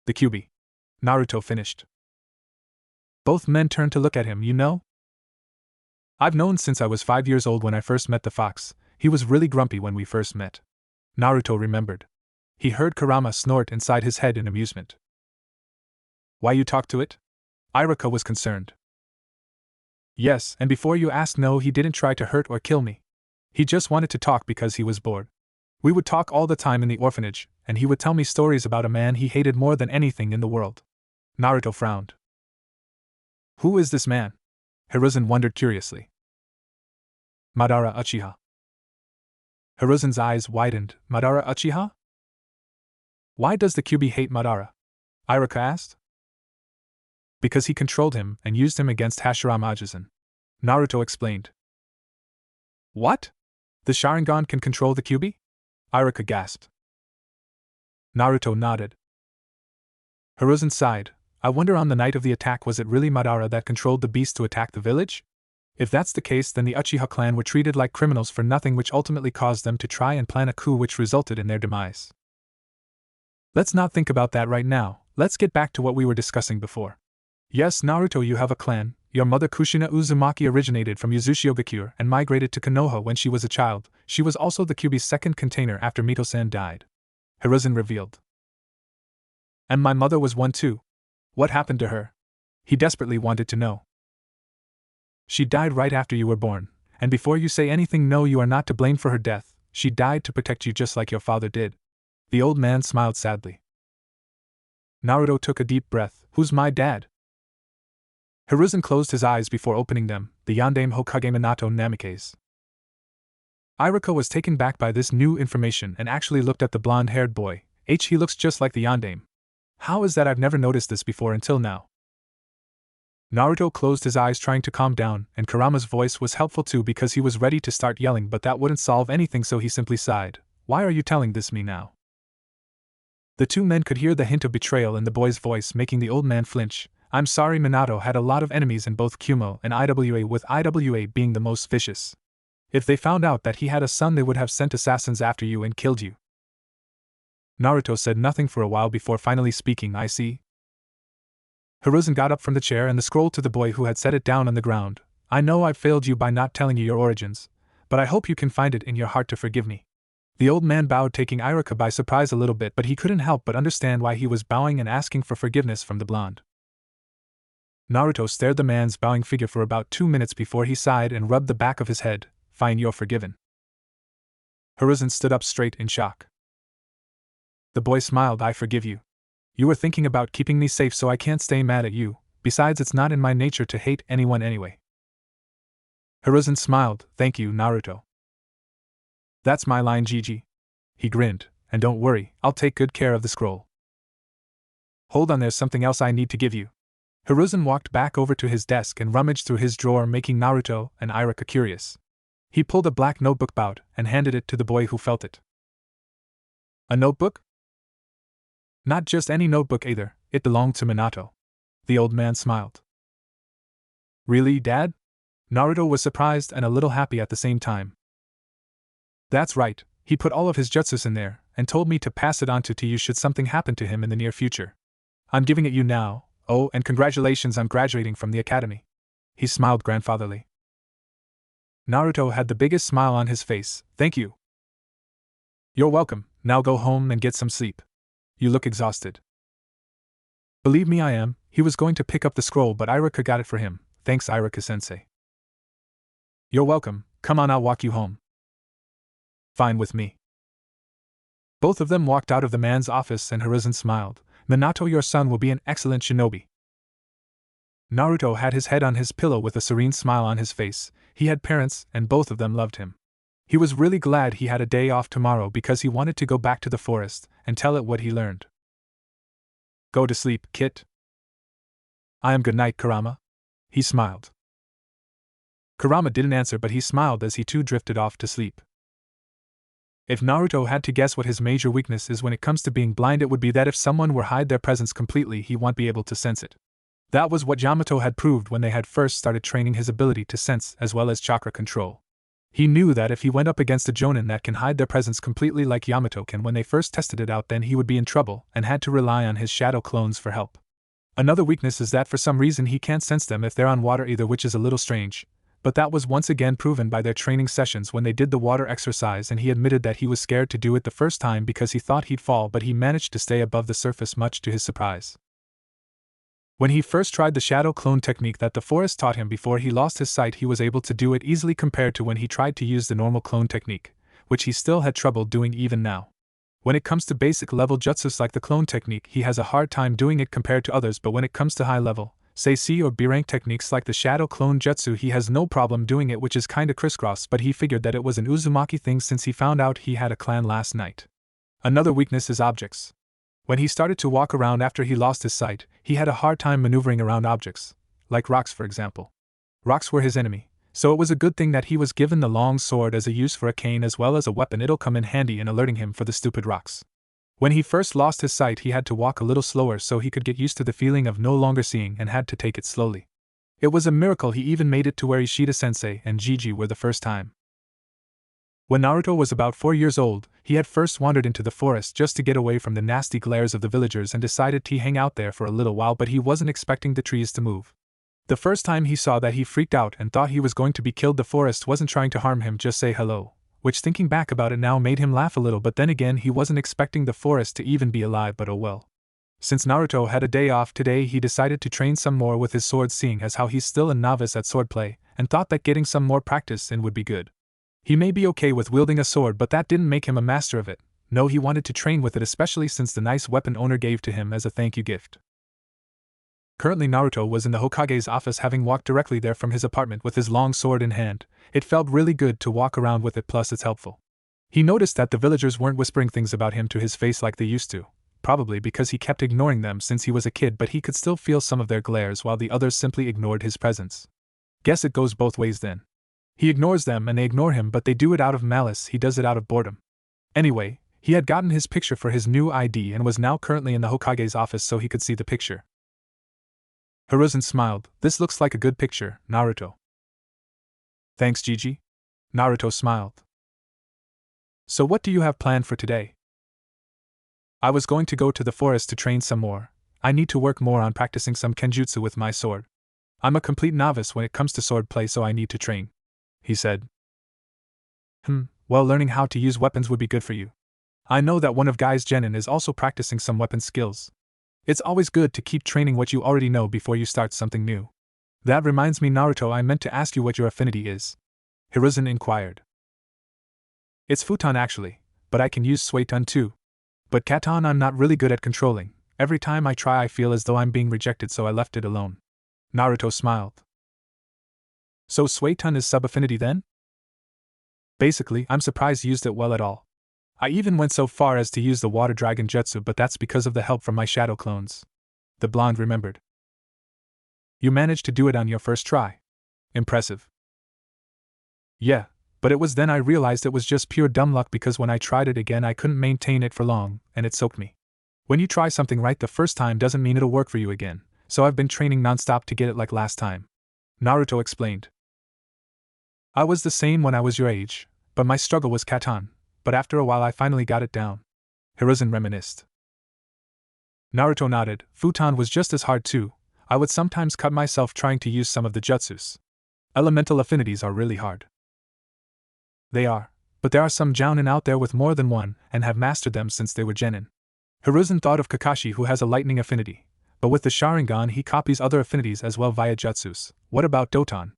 [SPEAKER 1] the Kyuubi. Naruto finished. Both men turned to look at him. You know? I've known since I was 5 years old when I first met the fox. He was really grumpy when we first met. Naruto remembered. He heard Kurama snort inside his head in amusement. Why you talk to it? Irika was concerned. Yes, and before you ask, no, he didn't try to hurt or kill me. He just wanted to talk because he was bored. We would talk all the time in the orphanage, and he would tell me stories about a man he hated more than anything in the world. Naruto frowned. Who is this man? Hiruzen wondered curiously. Madara Uchiha. Hiruzen's eyes widened. Madara Uchiha? Why does the Kyuubi hate Madara? Irika asked. Because he controlled him and used him against Hashirama Ajisen. Naruto explained. What? The Sharingan can control the Kyuubi? Irika gasped. Naruto nodded. Hiruzen sighed. I wonder, on the night of the attack, was it really Madara that controlled the beast to attack the village? If that's the case, then the Uchiha clan were treated like criminals for nothing, which ultimately caused them to try and plan a coup which resulted in their demise. Let's not think about that right now. Let's get back to what we were discussing before. Yes, Naruto, you have a clan. Your mother Kushina Uzumaki originated from Yuzushiogakure and migrated to Konoha when she was a child. She was also the Kyuubi's second container after Mito-san died. Hiruzen revealed. And my mother was one too. What happened to her? He desperately wanted to know. She died right after you were born, and before you say anything, no, you are not to blame for her death. She died to protect you just like your father did. The old man smiled sadly. Naruto took a deep breath. Who's my dad? Hiruzen closed his eyes before opening them, the Yondaime Hokage Minato Namikaze. Iruka was taken back by this new information and actually looked at the blonde-haired boy. He looks just like the Yondaime. How is that I've never noticed this before until now? Naruto closed his eyes trying to calm down, and Kurama's voice was helpful too because he was ready to start yelling, but that wouldn't solve anything, so he simply sighed. Why are you telling this me now? The two men could hear the hint of betrayal in the boy's voice, making the old man flinch. I'm sorry, Minato had a lot of enemies in both Kumo and IWA, with IWA being the most vicious. If they found out that he had a son, they would have sent assassins after you and killed you. Naruto said nothing for a while before finally speaking. I see. Hiruzen got up from the chair and scrolled to the boy who had set it down on the ground. I know I've failed you by not telling you your origins, but I hope you can find it in your heart to forgive me. The old man bowed, taking Iruka by surprise a little bit, but he couldn't help but understand why he was bowing and asking for forgiveness from the blonde. Naruto stared the man's bowing figure for about 2 minutes before he sighed and rubbed the back of his head. Fine, you're forgiven. Hiruzen stood up straight in shock. The boy smiled. I forgive you. You were thinking about keeping me safe, so I can't stay mad at you. Besides, it's not in my nature to hate anyone anyway. Hiruzen smiled. Thank you, Naruto. That's my line, Gigi. He grinned. And don't worry, I'll take good care of the scroll. Hold on, there's something else I need to give you. Hiruzen walked back over to his desk and rummaged through his drawer, making Naruto and Iruka curious. He pulled a black notebook out and handed it to the boy, who felt it. A notebook? Not just any notebook either, it belonged to Minato. The old man smiled. Really, Dad? Naruto was surprised and a little happy at the same time. That's right, he put all of his jutsus in there, and told me to pass it on to you should something happen to him in the near future. I'm giving it you now. Oh, and congratulations on graduating from the academy. He smiled grandfatherly. Naruto had the biggest smile on his face. Thank you. You're welcome. Now go home and get some sleep. You look exhausted. Believe me, I am. He was going to pick up the scroll, but Iruka got it for him. Thanks, Iruka-sensei. You're welcome. Come on, I'll walk you home. Fine with me. Both of them walked out of the man's office, and Hiruzen smiled. Minato, your son will be an excellent shinobi. Naruto had his head on his pillow with a serene smile on his face. He had parents, and both of them loved him. He was really glad he had a day off tomorrow because he wanted to go back to the forest and tell it what he learned. Go to sleep, Kit. I am good night, Kurama. He smiled. Kurama didn't answer, but he smiled as he too drifted off to sleep. If Naruto had to guess what his major weakness is when it comes to being blind, it would be that if someone were to hide their presence completely, he won't be able to sense it. That was what Yamato had proved when they had first started training his ability to sense as well as chakra control. He knew that if he went up against a Jonin that can hide their presence completely like Yamato can when they first tested it out, then he would be in trouble and had to rely on his shadow clones for help. Another weakness is that for some reason he can't sense them if they're on water either, which is a little strange. But that was once again proven by their training sessions when they did the water exercise, and he admitted that he was scared to do it the first time because he thought he'd fall, but he managed to stay above the surface much to his surprise. When he first tried the shadow clone technique that the forest taught him before he lost his sight, he was able to do it easily compared to when he tried to use the normal clone technique, which he still had trouble doing even now. When it comes to basic level jutsus like the clone technique, he has a hard time doing it compared to others, but when it comes to high level, say C or B rank techniques like the shadow clone jutsu, he has no problem doing it, which is kinda crisscross, but he figured that it was an Uzumaki thing since he found out he had a clan last night. Another weakness is objects. When he started to walk around after he lost his sight, he had a hard time maneuvering around objects, like rocks for example. Rocks were his enemy, so it was a good thing that he was given the long sword as a use for a cane as well as a weapon. It'll come in handy in alerting him for the stupid rocks. When he first lost his sight, he had to walk a little slower so he could get used to the feeling of no longer seeing and had to take it slowly. It was a miracle he even made it to where Ishida-sensei and Gigi were the first time. When Naruto was about 4 years old, He had first wandered into the forest just to get away from the nasty glares of the villagers and decided to hang out there for a little while, but he wasn't expecting the trees to move. The first time he saw that, he freaked out and thought he was going to be killed. The forest wasn't trying to harm him, just say hello, which, thinking back about it now, made him laugh a little, but then again he wasn't expecting the forest to even be alive, but oh well. Since Naruto had a day off today, he decided to train some more with his sword, seeing as how he's still a novice at swordplay, and thought that getting some more practice in would be good. He may be okay with wielding a sword, but that didn't make him a master of it. No, he wanted to train with it, especially since the nice weapon owner gave to him as a thank you gift. Currently Naruto was in the Hokage's office, having walked directly there from his apartment with his long sword in hand. It felt really good to walk around with it, plus it's helpful. He noticed that the villagers weren't whispering things about him to his face like they used to, probably because he kept ignoring them since he was a kid, but he could still feel some of their glares while the others simply ignored his presence. Guess it goes both ways then. He ignores them and they ignore him, but they do it out of malice, he does it out of boredom. Anyway, he had gotten his picture for his new ID and was now currently in the Hokage's office so he could see the picture. Hiruzen smiled. This looks like a good picture, Naruto. Thanks, Gigi. Naruto smiled. So what do you have planned for today? I was going to go to the forest to train some more. I need to work more on practicing some kenjutsu with my sword. I'm a complete novice when it comes to sword play, so I need to train, he said. Well, learning how to use weapons would be good for you. I know that one of Guy's genin is also practicing some weapon skills. It's always good to keep training what you already know before you start something new. That reminds me, Naruto, I meant to ask you what your affinity is. Hiruzen inquired. It's futon actually, but I can use suiton too. But katon I'm not really good at controlling. Every time I try I feel as though I'm being rejected, so I left it alone. Naruto smiled. So suiton is sub-affinity then? Basically, I'm surprised you used it well at all. I even went so far as to use the water dragon jutsu, but that's because of the help from my shadow clones. The blonde remembered. You managed to do it on your first try. Impressive. Yeah, but it was then I realized it was just pure dumb luck, because when I tried it again I couldn't maintain it for long, and it soaked me. When you try something right the first time doesn't mean it'll work for you again, so I've been training non-stop to get it like last time. Naruto explained. I was the same when I was your age, but my struggle was katon. But after a while I finally got it down. Hiruzen reminisced. Naruto nodded. Futon was just as hard too. I would sometimes cut myself trying to use some of the jutsus. Elemental affinities are really hard. They are, but there are some jounin out there with more than one, and have mastered them since they were genin. Hiruzen thought of Kakashi, who has a lightning affinity, but with the Sharingan he copies other affinities as well via jutsus. What about Doton?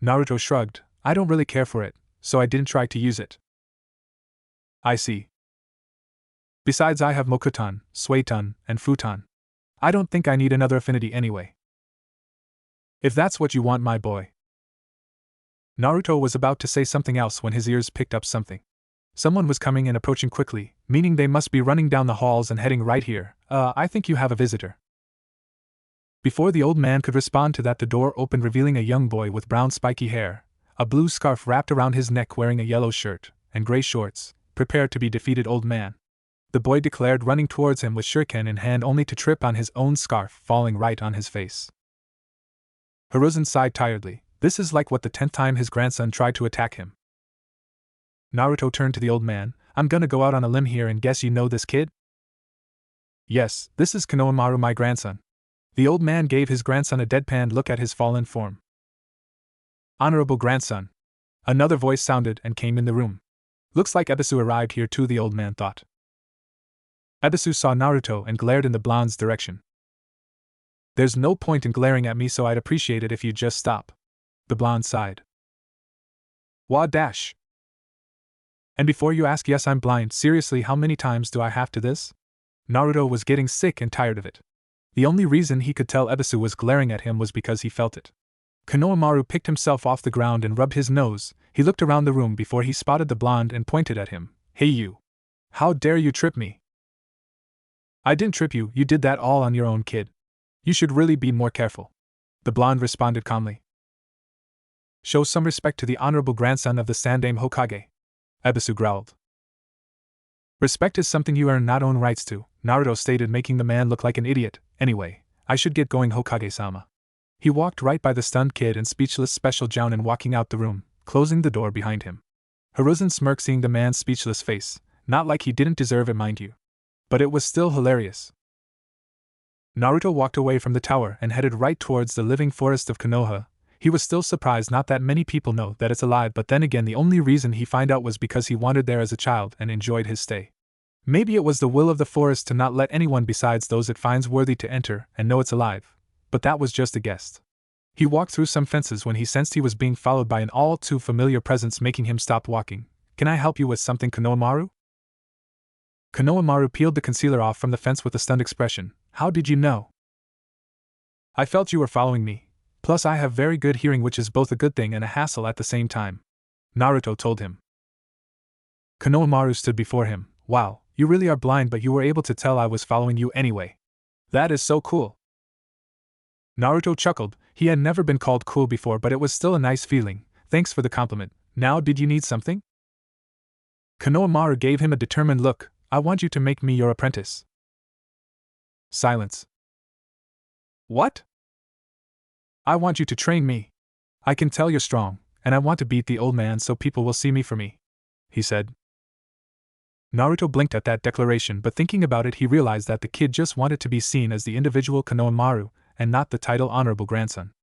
[SPEAKER 1] Naruto shrugged. I don't really care for it, so I didn't try to use it. I see. Besides, I have Mokuton, Suiton, and Futon. I don't think I need another affinity anyway. If that's what you want, my boy. Naruto was about to say something else when his ears picked up something. Someone was coming and approaching quickly, meaning they must be running down the halls and heading right here. I think you have a visitor. Before the old man could respond to that, the door opened, revealing a young boy with brown spiky hair, a blue scarf wrapped around his neck, wearing a yellow shirt, and gray shorts. Prepare to be defeated, old man, the boy declared, running towards him with shuriken in hand, only to trip on his own scarf, falling right on his face. Hiruzen sighed tiredly. This is like what the 10th time his grandson tried to attack him. Naruto turned to the old man. I'm gonna go out on a limb here and guess you know this kid? Yes, this is Konohamaru, my grandson. The old man gave his grandson a deadpan look at his fallen form. Honorable grandson. Another voice sounded and came in the room. Looks like Ebisu arrived here too, the old man thought. Ebisu saw Naruto and glared in the blonde's direction. There's no point in glaring at me, so I'd appreciate it if you'd just stop. The blonde sighed. Wah dash. And before you ask, yes, I'm blind. Seriously, how many times do I have to this? Naruto was getting sick and tired of it. The only reason he could tell Ebisu was glaring at him was because he felt it. Konohamaru picked himself off the ground and rubbed his nose. He looked around the room before he spotted the blonde and pointed at him. Hey you! How dare you trip me? I didn't trip you, you did that all on your own, kid. You should really be more careful. The blonde responded calmly. Show some respect to the honorable grandson of the Sandaime Hokage. Ebisu growled. Respect is something you earn, not own rights to, Naruto stated, making the man look like an idiot. Anyway, I should get going, Hokage-sama. He walked right by the stunned kid and speechless special jounin, walking out the room, closing the door behind him. Hiruzen smirked seeing the man's speechless face, not like he didn't deserve it, mind you. But it was still hilarious. Naruto walked away from the tower and headed right towards the living forest of Konoha. He was still surprised not that many people know that it's alive, but then again the only reason he found out was because he wandered there as a child and enjoyed his stay. Maybe it was the will of the forest to not let anyone besides those it finds worthy to enter and know it's alive, but that was just a guess. He walked through some fences when he sensed he was being followed by an all too familiar presence, making him stop walking. "Can I help you with something, Konohamaru?" Konohamaru peeled the concealer off from the fence with a stunned expression. "How did you know?" "I felt you were following me. Plus I have very good hearing, which is both a good thing and a hassle at the same time," Naruto told him. Konohamaru stood before him. "Wow, you really are blind, but you were able to tell I was following you anyway. That is so cool." Naruto chuckled. He had never been called cool before, but it was still a nice feeling. "Thanks for the compliment. Now, did you need something?" Konohamaru gave him a determined look. "I want you to make me your apprentice." Silence. "What?" "I want you to train me. I can tell you're strong, and I want to beat the old man so people will see me for me," he said. Naruto blinked at that declaration, but thinking about it he realized that the kid just wanted to be seen as the individual Konohamaru, and not the title honorable grandson.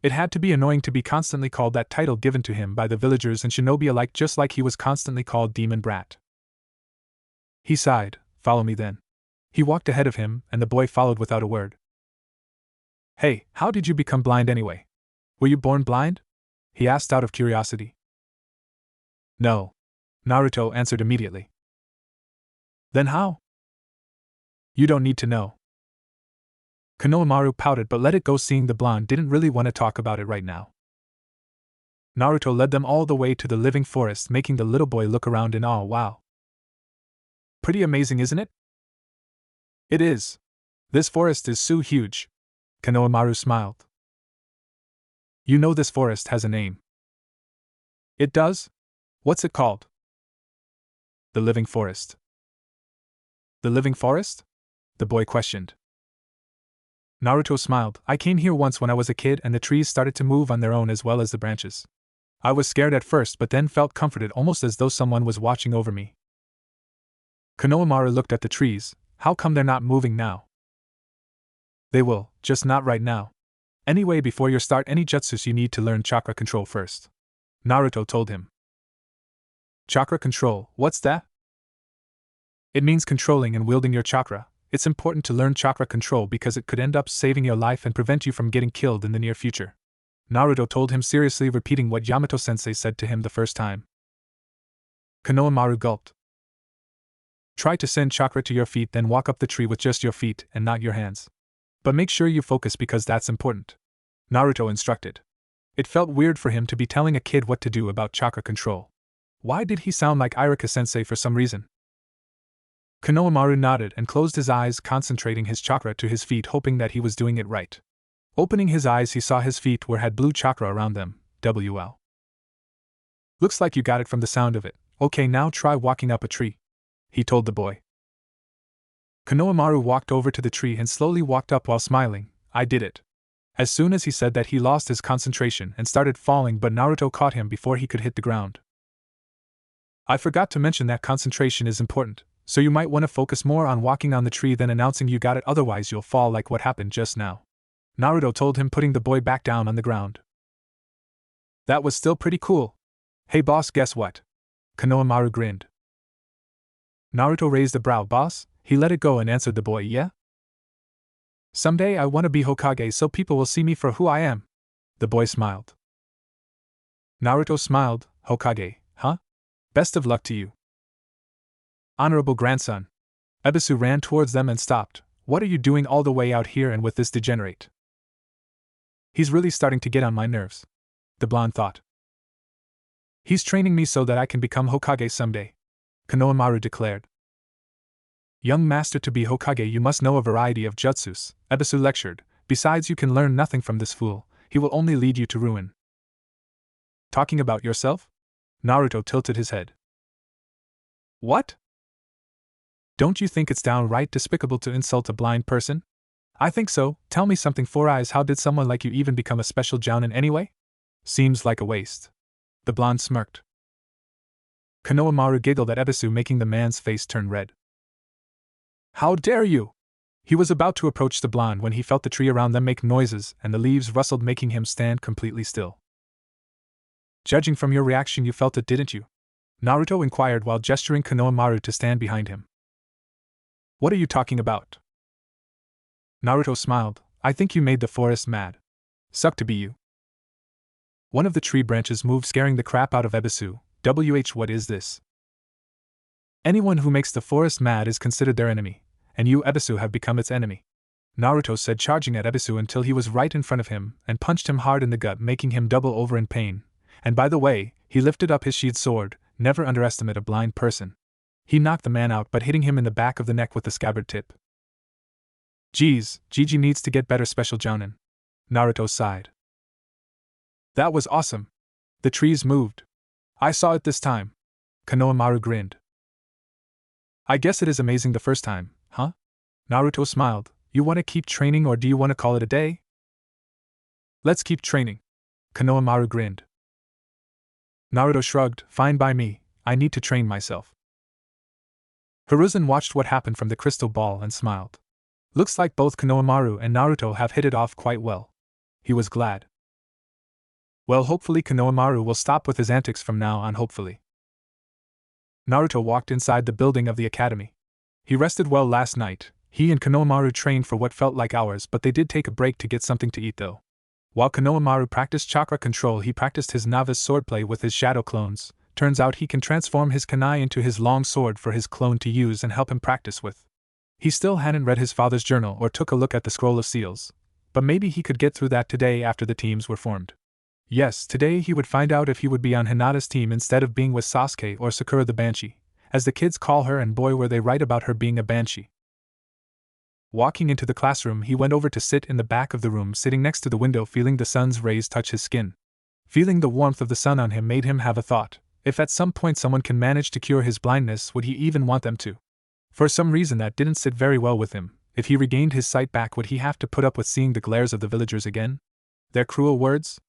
[SPEAKER 1] It had to be annoying to be constantly called that title given to him by the villagers and shinobi alike, just like he was constantly called demon brat. He sighed. "Follow me then." He walked ahead of him, and the boy followed without a word. "Hey, how did you become blind anyway? Were you born blind?" he asked out of curiosity. "No," Naruto answered immediately. "Then how?" "You don't need to know." Konohamaru pouted but let it go, seeing the blonde didn't really want to talk about it right now. Naruto led them all the way to the living forest, making the little boy look around in awe. "Wow. Pretty amazing, isn't it?" "It is. This forest is so huge." Konohamaru smiled. "You know this forest has a name." "It does? What's it called?" "The Living Forest." "The Living Forest?" the boy questioned. Naruto smiled. "I came here once when I was a kid and the trees started to move on their own as well as the branches. I was scared at first but then felt comforted, almost as though someone was watching over me." Konohamaru looked at the trees. "How come they're not moving now?" "They will, just not right now. Anyway, before you start any jutsus you need to learn chakra control first," Naruto told him. "Chakra control, what's that?" "It means controlling and wielding your chakra. It's important to learn chakra control because it could end up saving your life and prevent you from getting killed in the near future," Naruto told him, seriously repeating what Yamato-sensei said to him the first time. Konohamaru gulped. "Try to send chakra to your feet, then walk up the tree with just your feet and not your hands. But make sure you focus because that's important," Naruto instructed. It felt weird for him to be telling a kid what to do about chakra control. Why did he sound like Iruka-sensei for some reason? Konohamaru nodded and closed his eyes, concentrating his chakra to his feet, hoping that he was doing it right. Opening his eyes, he saw his feet had blue chakra around them. "WL. Looks like you got it from the sound of it. Okay, now try walking up a tree," he told the boy. Konohamaru walked over to the tree and slowly walked up while smiling. "I did it." As soon as he said that, he lost his concentration and started falling, but Naruto caught him before he could hit the ground. "I forgot to mention that concentration is important, so you might want to focus more on walking on the tree than announcing you got it, otherwise you'll fall like what happened just now," Naruto told him, putting the boy back down on the ground. "That was still pretty cool. Hey boss, guess what?" Konohamaru grinned. Naruto raised a brow. "Boss?" He let it go and answered the boy. "Yeah? Someday I want to be Hokage so people will see me for who I am." The boy smiled. Naruto smiled. "Hokage, huh? Best of luck to you." "Honorable grandson." Ebisu ran towards them and stopped. "What are you doing all the way out here and with this degenerate?" "He's really starting to get on my nerves," the blonde thought. "He's training me so that I can become Hokage someday," Konohamaru declared. "Young master, to be Hokage you must know a variety of jutsus," Ebisu lectured. "Besides, you can learn nothing from this fool. He will only lead you to ruin." "Talking about yourself?" Naruto tilted his head. "What? Don't you think it's downright despicable to insult a blind person?" "I think so. Tell me something, Four Eyes. How did someone like you even become a special jounin anyway?" "Seems like a waste." The blonde smirked. Konohamaru giggled at Ebisu, making the man's face turn red. How dare you! He was about to approach the blonde when he felt the tree around them make noises and the leaves rustled, making him stand completely still. Judging from your reaction, you felt it, didn't you? Naruto inquired while gesturing Konohamaru to stand behind him. What are you talking about? Naruto smiled. I think you made the forest mad. Suck to be you. One of the tree branches moved, scaring the crap out of Ebisu. What is this? Anyone who makes the forest mad is considered their enemy, and you, Ebisu, have become its enemy, Naruto said, charging at Ebisu until he was right in front of him and punched him hard in the gut, making him double over in pain. And by the way, he lifted up his sheathed sword. Never underestimate a blind person. He knocked the man out, but hitting him in the back of the neck with the scabbard tip. Geez, Gigi needs to get better special Jounin. Naruto sighed. That was awesome. The trees moved. I saw it this time. Konohamaru grinned. I guess it is amazing the first time, huh? Naruto smiled. You want to keep training or do you want to call it a day? Let's keep training. Konohamaru grinned. Naruto shrugged. Fine by me, I need to train myself. Hiruzen watched what happened from the crystal ball and smiled. Looks like both Konohamaru and Naruto have hit it off quite well. He was glad. Well, hopefully Konohamaru will stop with his antics from now on, hopefully. Naruto walked inside the building of the academy. He rested well last night. He and Konohamaru trained for what felt like hours, but they did take a break to get something to eat though. While Konohamaru practiced chakra control, he practiced his novice swordplay with his shadow clones. Turns out he can transform his kunai into his long sword for his clone to use and help him practice with. He still hadn't read his father's journal or took a look at the scroll of seals, but maybe he could get through that today after the teams were formed. Yes, today he would find out if he would be on Hinata's team instead of being with Sasuke or Sakura the Banshee, as the kids call her, and boy were they right about her being a banshee. Walking into the classroom, he went over to sit in the back of the room, sitting next to the window, feeling the sun's rays touch his skin. Feeling the warmth of the sun on him made him have a thought. If at some point someone can manage to cure his blindness, would he even want them to? For some reason that didn't sit very well with him. If he regained his sight back, would he have to put up with seeing the glares of the villagers again? Their cruel words?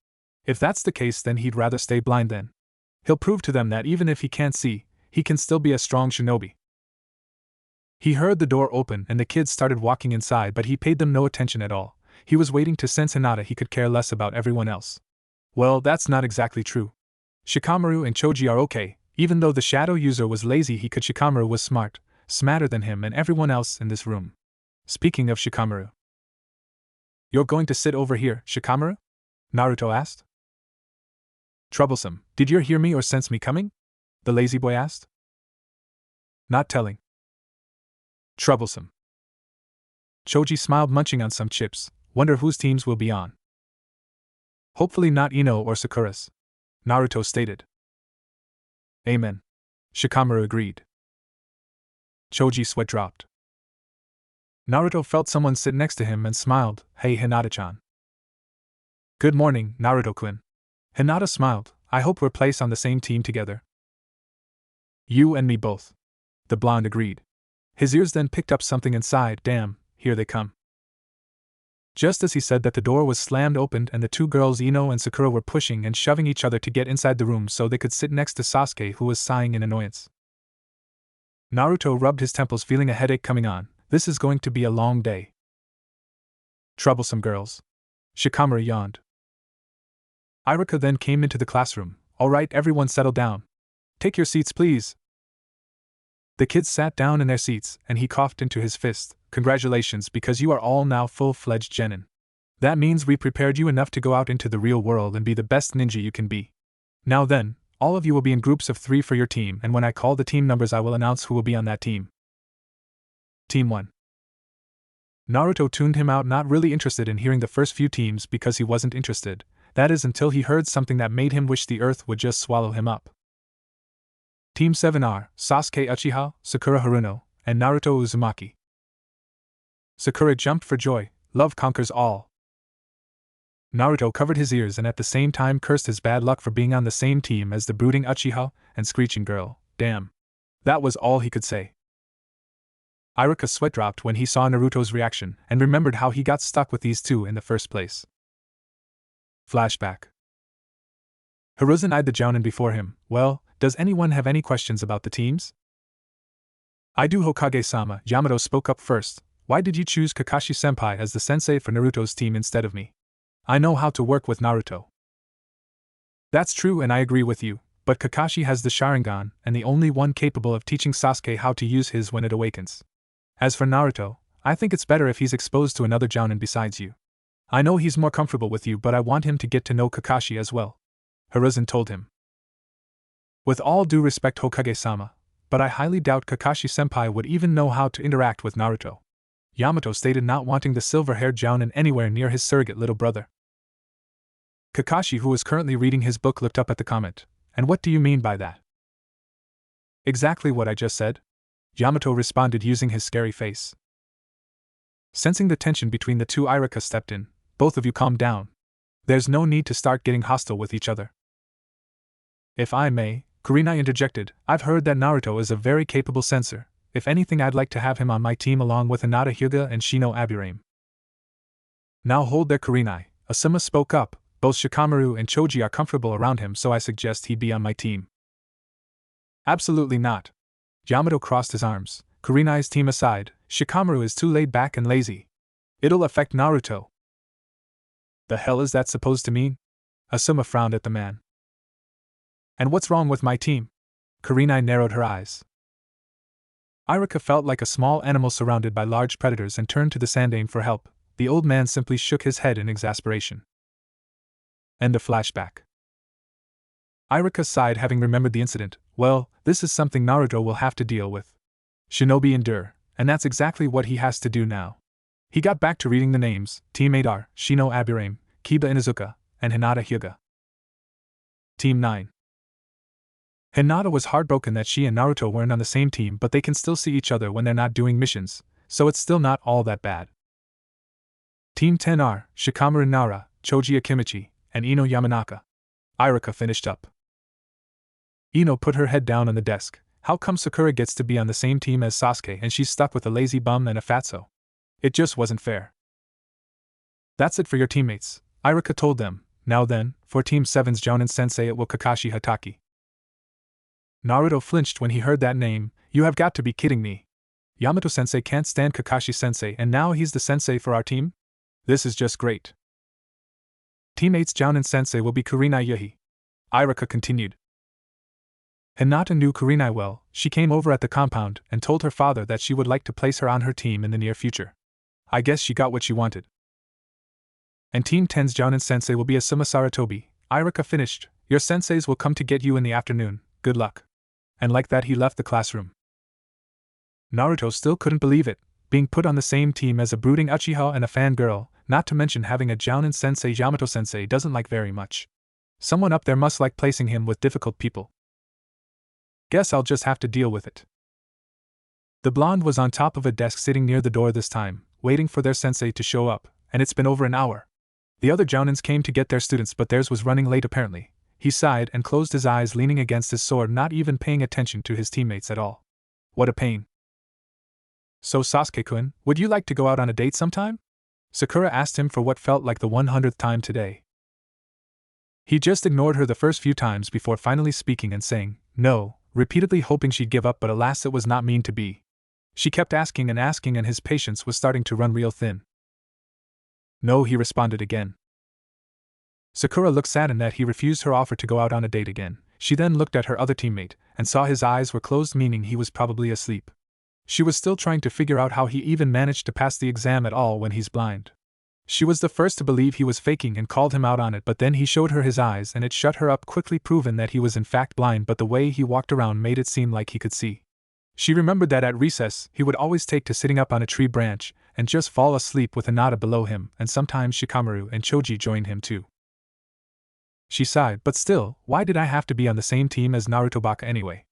[SPEAKER 1] If that's the case, then he'd rather stay blind then. He'll prove to them that even if he can't see, he can still be a strong shinobi. He heard the door open and the kids started walking inside, but he paid them no attention at all. He was waiting to sense Hinata. He could care less about everyone else. Well, that's not exactly true. Shikamaru and Choji are okay. Even though the shadow user was lazy, Shikamaru was smart, smarter than him and everyone else in this room. Speaking of Shikamaru. You're going to sit over here, Shikamaru? Naruto asked. Troublesome, did you hear me or sense me coming? The lazy boy asked. Not telling. Troublesome. Choji smiled, munching on some chips. Wonder whose teams will be on. Hopefully not Ino or Sakura's, Naruto stated. Amen. Shikamaru agreed. Choji's sweat dropped. Naruto felt someone sit next to him and smiled. Hey, Hinata-chan. Good morning, Naruto-kun. Hinata smiled. I hope we're placed on the same team together. You and me both. The blonde agreed. His ears then picked up something inside. Damn, here they come. Just as he said that, the door was slammed open and the two girls Ino and Sakura were pushing and shoving each other to get inside the room so they could sit next to Sasuke, who was sighing in annoyance. Naruto rubbed his temples, feeling a headache coming on. This is going to be a long day. Troublesome girls. Shikamaru yawned. Iruka then came into the classroom. All right, everyone settle down. Take your seats, please. The kids sat down in their seats, and he coughed into his fist. Congratulations, because you are all now full-fledged genin. That means we prepared you enough to go out into the real world and be the best ninja you can be. Now then, all of you will be in groups of 3 for your team, and when I call the team numbers I will announce who will be on that team. Team 1. Naruto tuned him out, not really interested in hearing the first few teams because he wasn't interested. That is until he heard something that made him wish the earth would just swallow him up. Team 7 are Sasuke Uchiha, Sakura Haruno, and Naruto Uzumaki. Sakura jumped for joy. Love conquers all. Naruto covered his ears and at the same time cursed his bad luck for being on the same team as the brooding Uchiha and Screeching Girl. Damn. That was all he could say. Iruka's sweat dropped when he saw Naruto's reaction and remembered how he got stuck with these two in the first place. Flashback. Hiruzen eyed the Jounin before him. Well, Does anyone have any questions about the teams? I do, Hokage-sama. Yamato spoke up first. Why did you choose Kakashi-senpai as the sensei for Naruto's team instead of me? I know how to work with Naruto. That's true and I agree with you, but Kakashi has the Sharingan and the only one capable of teaching Sasuke how to use his when it awakens. As for Naruto, I think it's better if he's exposed to another Jounin besides you. I know he's more comfortable with you, but I want him to get to know Kakashi as well, Hiruzen told him. With all due respect, Hokage-sama, but I highly doubt Kakashi-senpai would even know how to interact with Naruto, Yamato stated, not wanting the silver-haired Jounin anywhere near his surrogate little brother. Kakashi, who was currently reading his book, looked up at the comment. And what do you mean by that? Exactly what I just said, Yamato responded using his scary face. Sensing the tension between the two, Irika stepped in. Both of you calm down. There's no need to start getting hostile with each other. If I may, Kurenai interjected, I've heard that Naruto is a very capable sensor. If anything, I'd like to have him on my team along with Hinata Hyuga and Shino Aburame. Now hold there, Kurenai, Asuma spoke up. Both Shikamaru and Choji are comfortable around him, so I suggest he be on my team. Absolutely not. Yamato crossed his arms. Kurenai's team aside, Shikamaru is too laid back and lazy. It'll affect Naruto. The hell is that supposed to mean? Asuma frowned at the man. And what's wrong with my team? Kurenai narrowed her eyes. Irika felt like a small animal surrounded by large predators and turned to the Sandaime for help. The old man simply shook his head in exasperation. End of flashback. Irika sighed, having remembered the incident. Well, this is something Naruto will have to deal with. Shinobi endure, and that's exactly what he has to do now. He got back to reading the names: Team 8R, Shino Aburame, Kiba Inuzuka, and Hinata Hyuga. Team 9. Hinata was heartbroken that she and Naruto weren't on the same team, but they can still see each other when they're not doing missions, so it's still not all that bad. Team 10R, Shikamaru Nara, Choji Akimichi, and Ino Yamanaka. Irika finished up. Ino put her head down on the desk. How come Sakura gets to be on the same team as Sasuke and she's stuck with a lazy bum and a fatso? It just wasn't fair. That's it for your teammates, Irika told them. Now then, for Team 7's Jounin Sensei, it will Kakashi Hatake. Naruto flinched when he heard that name. You have got to be kidding me. Yamato Sensei can't stand Kakashi Sensei and now he's the sensei for our team? This is just great. Team 8's Jounin Sensei will be Kurenai Yuhi. Irika continued. Hinata knew Kurenai well. She came over at the compound and told her father that she would like to place her on her team in the near future. I guess she got what she wanted. And Team 10's Jounin Sensei will be Asuma Saratobi. Irika finished. Your senseis will come to get you in the afternoon. Good luck. And like that, he left the classroom. Naruto still couldn't believe it, being put on the same team as a brooding Uchiha and a fangirl, not to mention having a Jounin Sensei Yamato Sensei doesn't like very much. Someone up there must like placing him with difficult people. Guess I'll just have to deal with it. The blonde was on top of a desk sitting near the door this time, waiting for their sensei to show up, and it's been over an hour. The other Jounins came to get their students, but theirs was running late apparently. He sighed and closed his eyes, leaning against his sword, not even paying attention to his teammates at all. What a pain. So Sasuke-kun, would you like to go out on a date sometime? Sakura asked him for what felt like the 100th time today. He just ignored her the first few times before finally speaking and saying, no, repeatedly hoping she'd give up, but alas, it was not mean to be. She kept asking and his patience was starting to run real thin. No, he responded again. Sakura looked saddened that he refused her offer to go out on a date again. She then looked at her other teammate and saw his eyes were closed, meaning he was probably asleep. She was still trying to figure out how he even managed to pass the exam at all when he's blind. She was the first to believe he was faking and called him out on it, but then he showed her his eyes and it shut her up, quickly proving that he was in fact blind, but the way he walked around made it seem like he could see. She remembered that at recess he would always take to sitting up on a tree branch and just fall asleep with Hinata below him, and sometimes Shikamaru and Choji joined him too. She sighed, but still, why did I have to be on the same team as Naruto Baka anyway?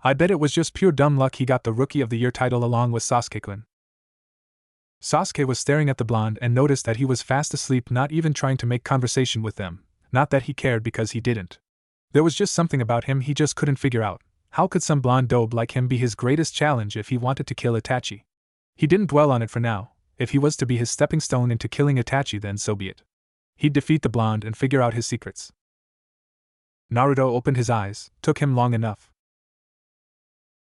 [SPEAKER 1] I bet it was just pure dumb luck he got the Rookie of the Year title along with Sasuke-kun. Sasuke was staring at the blonde and noticed that he was fast asleep, not even trying to make conversation with them. Not that he cared, because he didn't. There was just something about him he just couldn't figure out. How could some blonde dope like him be his greatest challenge if he wanted to kill Itachi? He didn't dwell on it for now. If he was to be his stepping stone into killing Itachi, then so be it. He'd defeat the blonde and figure out his secrets. Naruto opened his eyes. Took him long enough.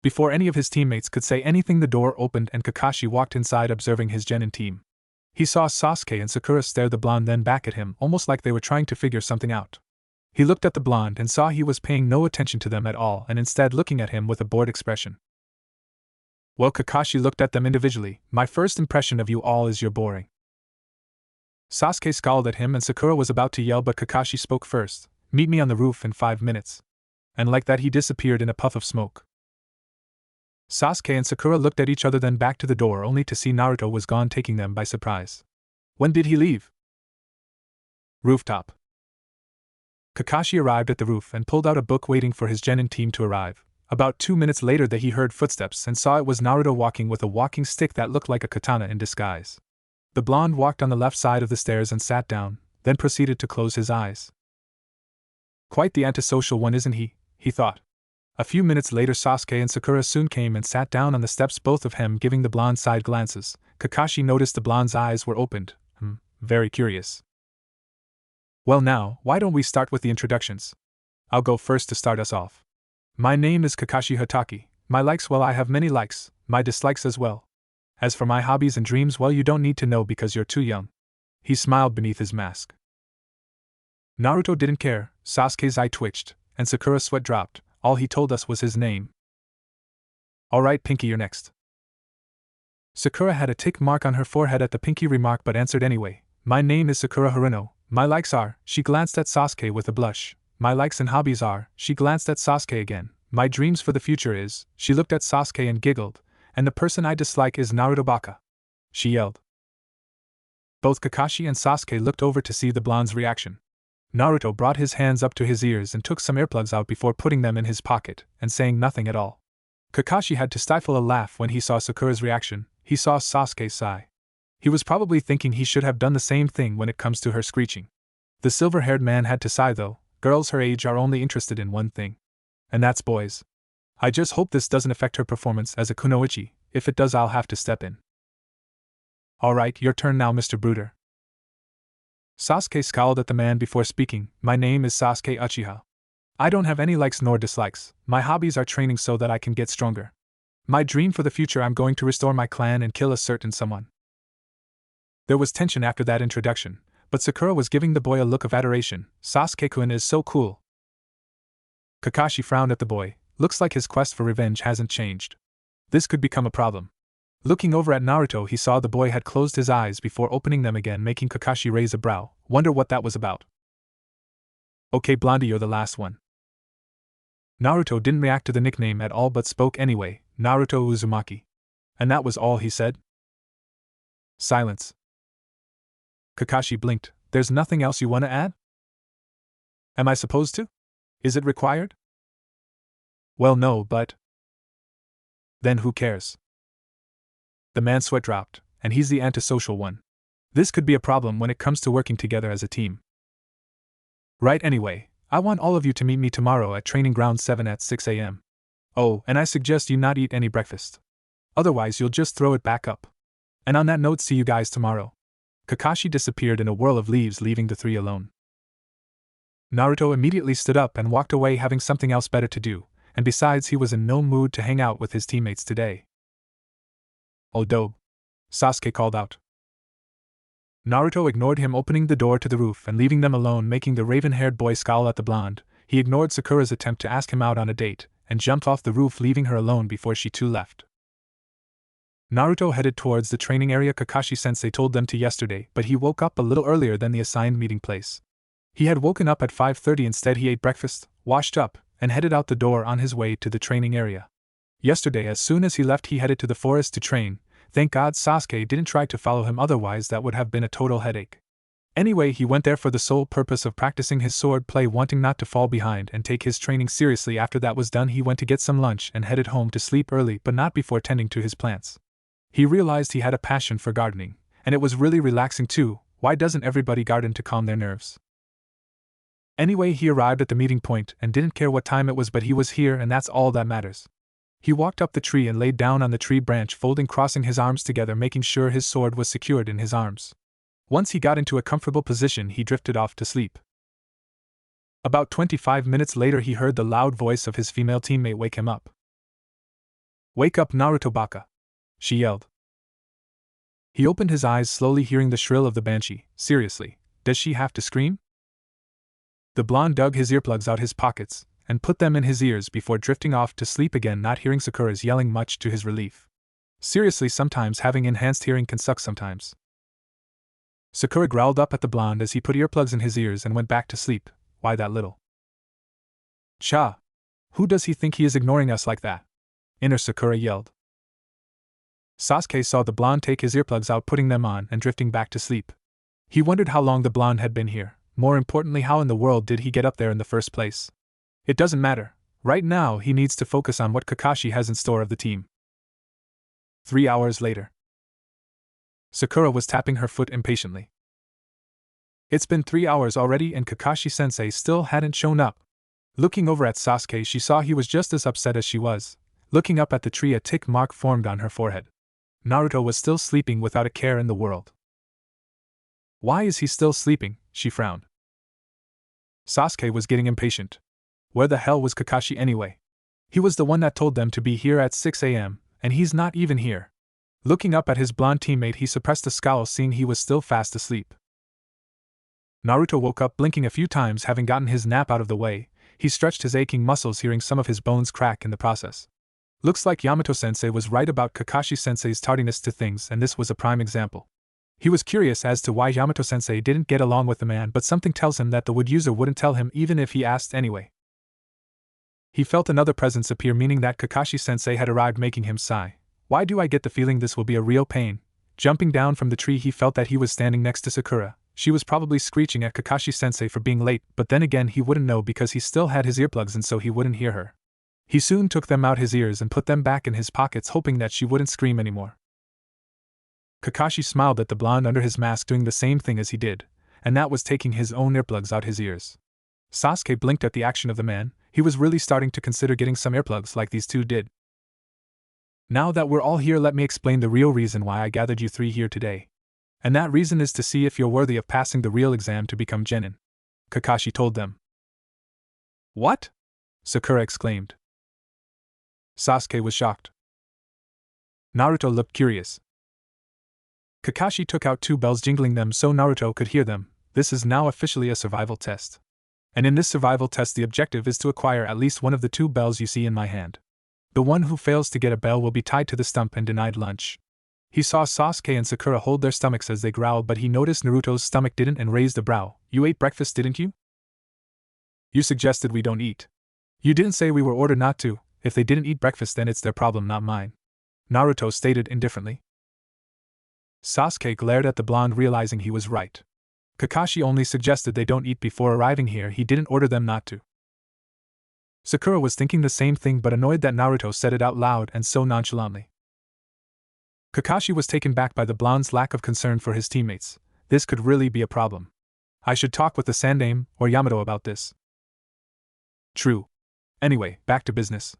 [SPEAKER 1] Before any of his teammates could say anything, the door opened and Kakashi walked inside, observing his genin team. He saw Sasuke and Sakura stare the blonde then back at him, almost like they were trying to figure something out. He looked at the blonde and saw he was paying no attention to them at all and instead looking at him with a bored expression. Well, Kakashi looked at them individually. My first impression of you all is you're boring. Sasuke scowled at him and Sakura was about to yell, but Kakashi spoke first. Meet me on the roof in 5 minutes. And like that he disappeared in a puff of smoke. Sasuke and Sakura looked at each other, then back to the door, only to see Naruto was gone, taking them by surprise. When did he leave? Rooftop. Kakashi arrived at the roof and pulled out a book, waiting for his genin team to arrive. About 2 minutes later he heard footsteps and saw it was Naruto walking with a walking stick that looked like a katana in disguise. The blonde walked on the left side of the stairs and sat down, then proceeded to close his eyes. Quite the antisocial one, isn't he? He thought. A few minutes later Sasuke and Sakura soon came and sat down on the steps, both of them giving the blonde side glances. Kakashi noticed the blonde's eyes were opened. Very curious. Well now, why don't we start with the introductions? I'll go first to start us off. My name is Kakashi Hatake. My likes, well, I have many likes, my dislikes as well. As for my hobbies and dreams, well, you don't need to know because you're too young. He smiled beneath his mask. Naruto didn't care. Sasuke's eye twitched, and Sakura's sweat dropped. All he told us was his name. Alright, Pinky, you're next. Sakura had a tick mark on her forehead at the Pinky remark but answered anyway. My name is Sakura Haruno. My likes are, she glanced at Sasuke with a blush. My likes and hobbies are, she glanced at Sasuke again. My dreams for the future is, she looked at Sasuke and giggled. And the person I dislike is Naruto Baka. She yelled. Both Kakashi and Sasuke looked over to see the blonde's reaction. Naruto brought his hands up to his ears and took some earplugs out before putting them in his pocket, and saying nothing at all. Kakashi had to stifle a laugh when he saw Sakura's reaction. He saw Sasuke sigh. He was probably thinking he should have done the same thing when it comes to her screeching. The silver-haired man had to sigh though. Girls her age are only interested in one thing. And that's boys. I just hope this doesn't affect her performance as a kunoichi. If it does, I'll have to step in. Alright, your turn now, Mr. Brooder. Sasuke scowled at the man before speaking. My name is Sasuke Uchiha. I don't have any likes nor dislikes. My hobbies are training so that I can get stronger. My dream for the future, I'm going to restore my clan and kill a certain someone. There was tension after that introduction, but Sakura was giving the boy a look of adoration. Sasuke-kun is so cool. Kakashi frowned at the boy. Looks like his quest for revenge hasn't changed. This could become a problem. Looking over at Naruto, he saw the boy had closed his eyes before opening them again, making Kakashi raise a brow. Wonder what that was about. Okay, Blondie, you're the last one. Naruto didn't react to the nickname at all but spoke anyway. Naruto Uzumaki. And that was all he said? Silence. Kakashi blinked. There's nothing else you want to add? Am I supposed to? Is it required? Well, no, but... Then who cares? The man's sweat dropped, and he's the antisocial one. This could be a problem when it comes to working together as a team. Right, anyway, I want all of you to meet me tomorrow at Training Ground 7 at 6 a.m. Oh, and I suggest you not eat any breakfast. Otherwise you'll just throw it back up. And on that note, see you guys tomorrow. Kakashi disappeared in a whirl of leaves, leaving the three alone. Naruto immediately stood up and walked away, having something else better to do, and besides he was in no mood to hang out with his teammates today. Oh dope, Sasuke called out. Naruto ignored him, opening the door to the roof and leaving them alone, making the raven-haired boy scowl at the blonde. He ignored Sakura's attempt to ask him out on a date, and jumped off the roof, leaving her alone before she too left. Naruto headed towards the training area Kakashi-sensei told them to yesterday, but he woke up a little earlier than the assigned meeting place. He had woken up at 5:30, instead he ate breakfast, washed up, and headed out the door on his way to the training area. Yesterday, as soon as he left, he headed to the forest to train. Thank God Sasuke didn't try to follow him, otherwise that would have been a total headache. Anyway, he went there for the sole purpose of practicing his sword play, wanting not to fall behind and take his training seriously. After that was done, he went to get some lunch and headed home to sleep early, but not before tending to his plants. He realized he had a passion for gardening, and it was really relaxing too. Why doesn't everybody garden to calm their nerves? Anyway, he arrived at the meeting point and didn't care what time it was, but he was here, and that's all that matters. He walked up the tree and laid down on the tree branch, crossing his arms together, making sure his sword was secured in his arms. Once he got into a comfortable position, he drifted off to sleep. About 25 minutes later, he heard the loud voice of his female teammate wake him up. "Wake up, Naruto Baka!" she yelled. He opened his eyes slowly, hearing the shrill of the banshee. Seriously, does she have to scream? The blonde dug his earplugs out his pockets and put them in his ears before drifting off to sleep again, not hearing Sakura's yelling much to his relief. Seriously, sometimes having enhanced hearing can suck sometimes. Sakura growled up at the blonde as he put earplugs in his ears and went back to sleep. Why that little? Cha! Who does he think he is, ignoring us like that? Inner Sakura yelled. Sasuke saw the blonde take his earplugs out, putting them on and drifting back to sleep. He wondered how long the blonde had been here. More importantly, how in the world did he get up there in the first place? It doesn't matter. Right now he needs to focus on what Kakashi has in store of the team. 3 hours later. Sakura was tapping her foot impatiently. It's been 3 hours already and Kakashi-sensei still hadn't shown up. Looking over at Sasuke, she saw he was just as upset as she was. Looking up at the tree, a tick mark formed on her forehead. Naruto was still sleeping without a care in the world. Why is he still sleeping? She frowned. Sasuke was getting impatient. Where the hell was Kakashi anyway? He was the one that told them to be here at 6 a.m., and he's not even here. Looking up at his blonde teammate, he suppressed a scowl, seeing he was still fast asleep. Naruto woke up, blinking a few times. Having gotten his nap out of the way, he stretched his aching muscles, hearing some of his bones crack in the process. Looks like Yamato-sensei was right about Kakashi-sensei's tardiness to things, and this was a prime example. He was curious as to why Yamato-sensei didn't get along with the man, but something tells him that the wood user wouldn't tell him even if he asked anyway. He felt another presence appear, meaning that Kakashi-sensei had arrived, making him sigh. Why do I get the feeling this will be a real pain? Jumping down from the tree, he felt that he was standing next to Sakura. She was probably screeching at Kakashi-sensei for being late, but then again he wouldn't know because he still had his earplugs in, so he wouldn't hear her. He soon took them out his ears and put them back in his pockets, hoping that she wouldn't scream anymore. Kakashi smiled at the blonde under his mask, doing the same thing as he did, and that was taking his own earplugs out his ears. Sasuke blinked at the action of the man. He was really starting to consider getting some earplugs like these two did. Now that we're all here, let me explain the real reason why I gathered you three here today. And that reason is to see if you're worthy of passing the real exam to become genin, Kakashi told them. What? Sakura exclaimed. Sasuke was shocked. Naruto looked curious. Kakashi took out 2 bells, jingling them so Naruto could hear them. This is now officially a survival test. And in this survival test, the objective is to acquire at least one of the 2 bells you see in my hand. The one who fails to get a bell will be tied to the stump and denied lunch. He saw Sasuke and Sakura hold their stomachs as they growled, but he noticed Naruto's stomach didn't and raised a brow. You ate breakfast, didn't you? You suggested we don't eat. You didn't say we were ordered not to. If they didn't eat breakfast, then it's their problem, not mine, Naruto stated indifferently. Sasuke glared at the blonde, realizing he was right. Kakashi only suggested they don't eat before arriving here, he didn't order them not to. Sakura was thinking the same thing, but annoyed that Naruto said it out loud and so nonchalantly. Kakashi was taken back by the blonde's lack of concern for his teammates. This could really be a problem. I should talk with the Sandaime or Yamato about this. True. Anyway, back to business.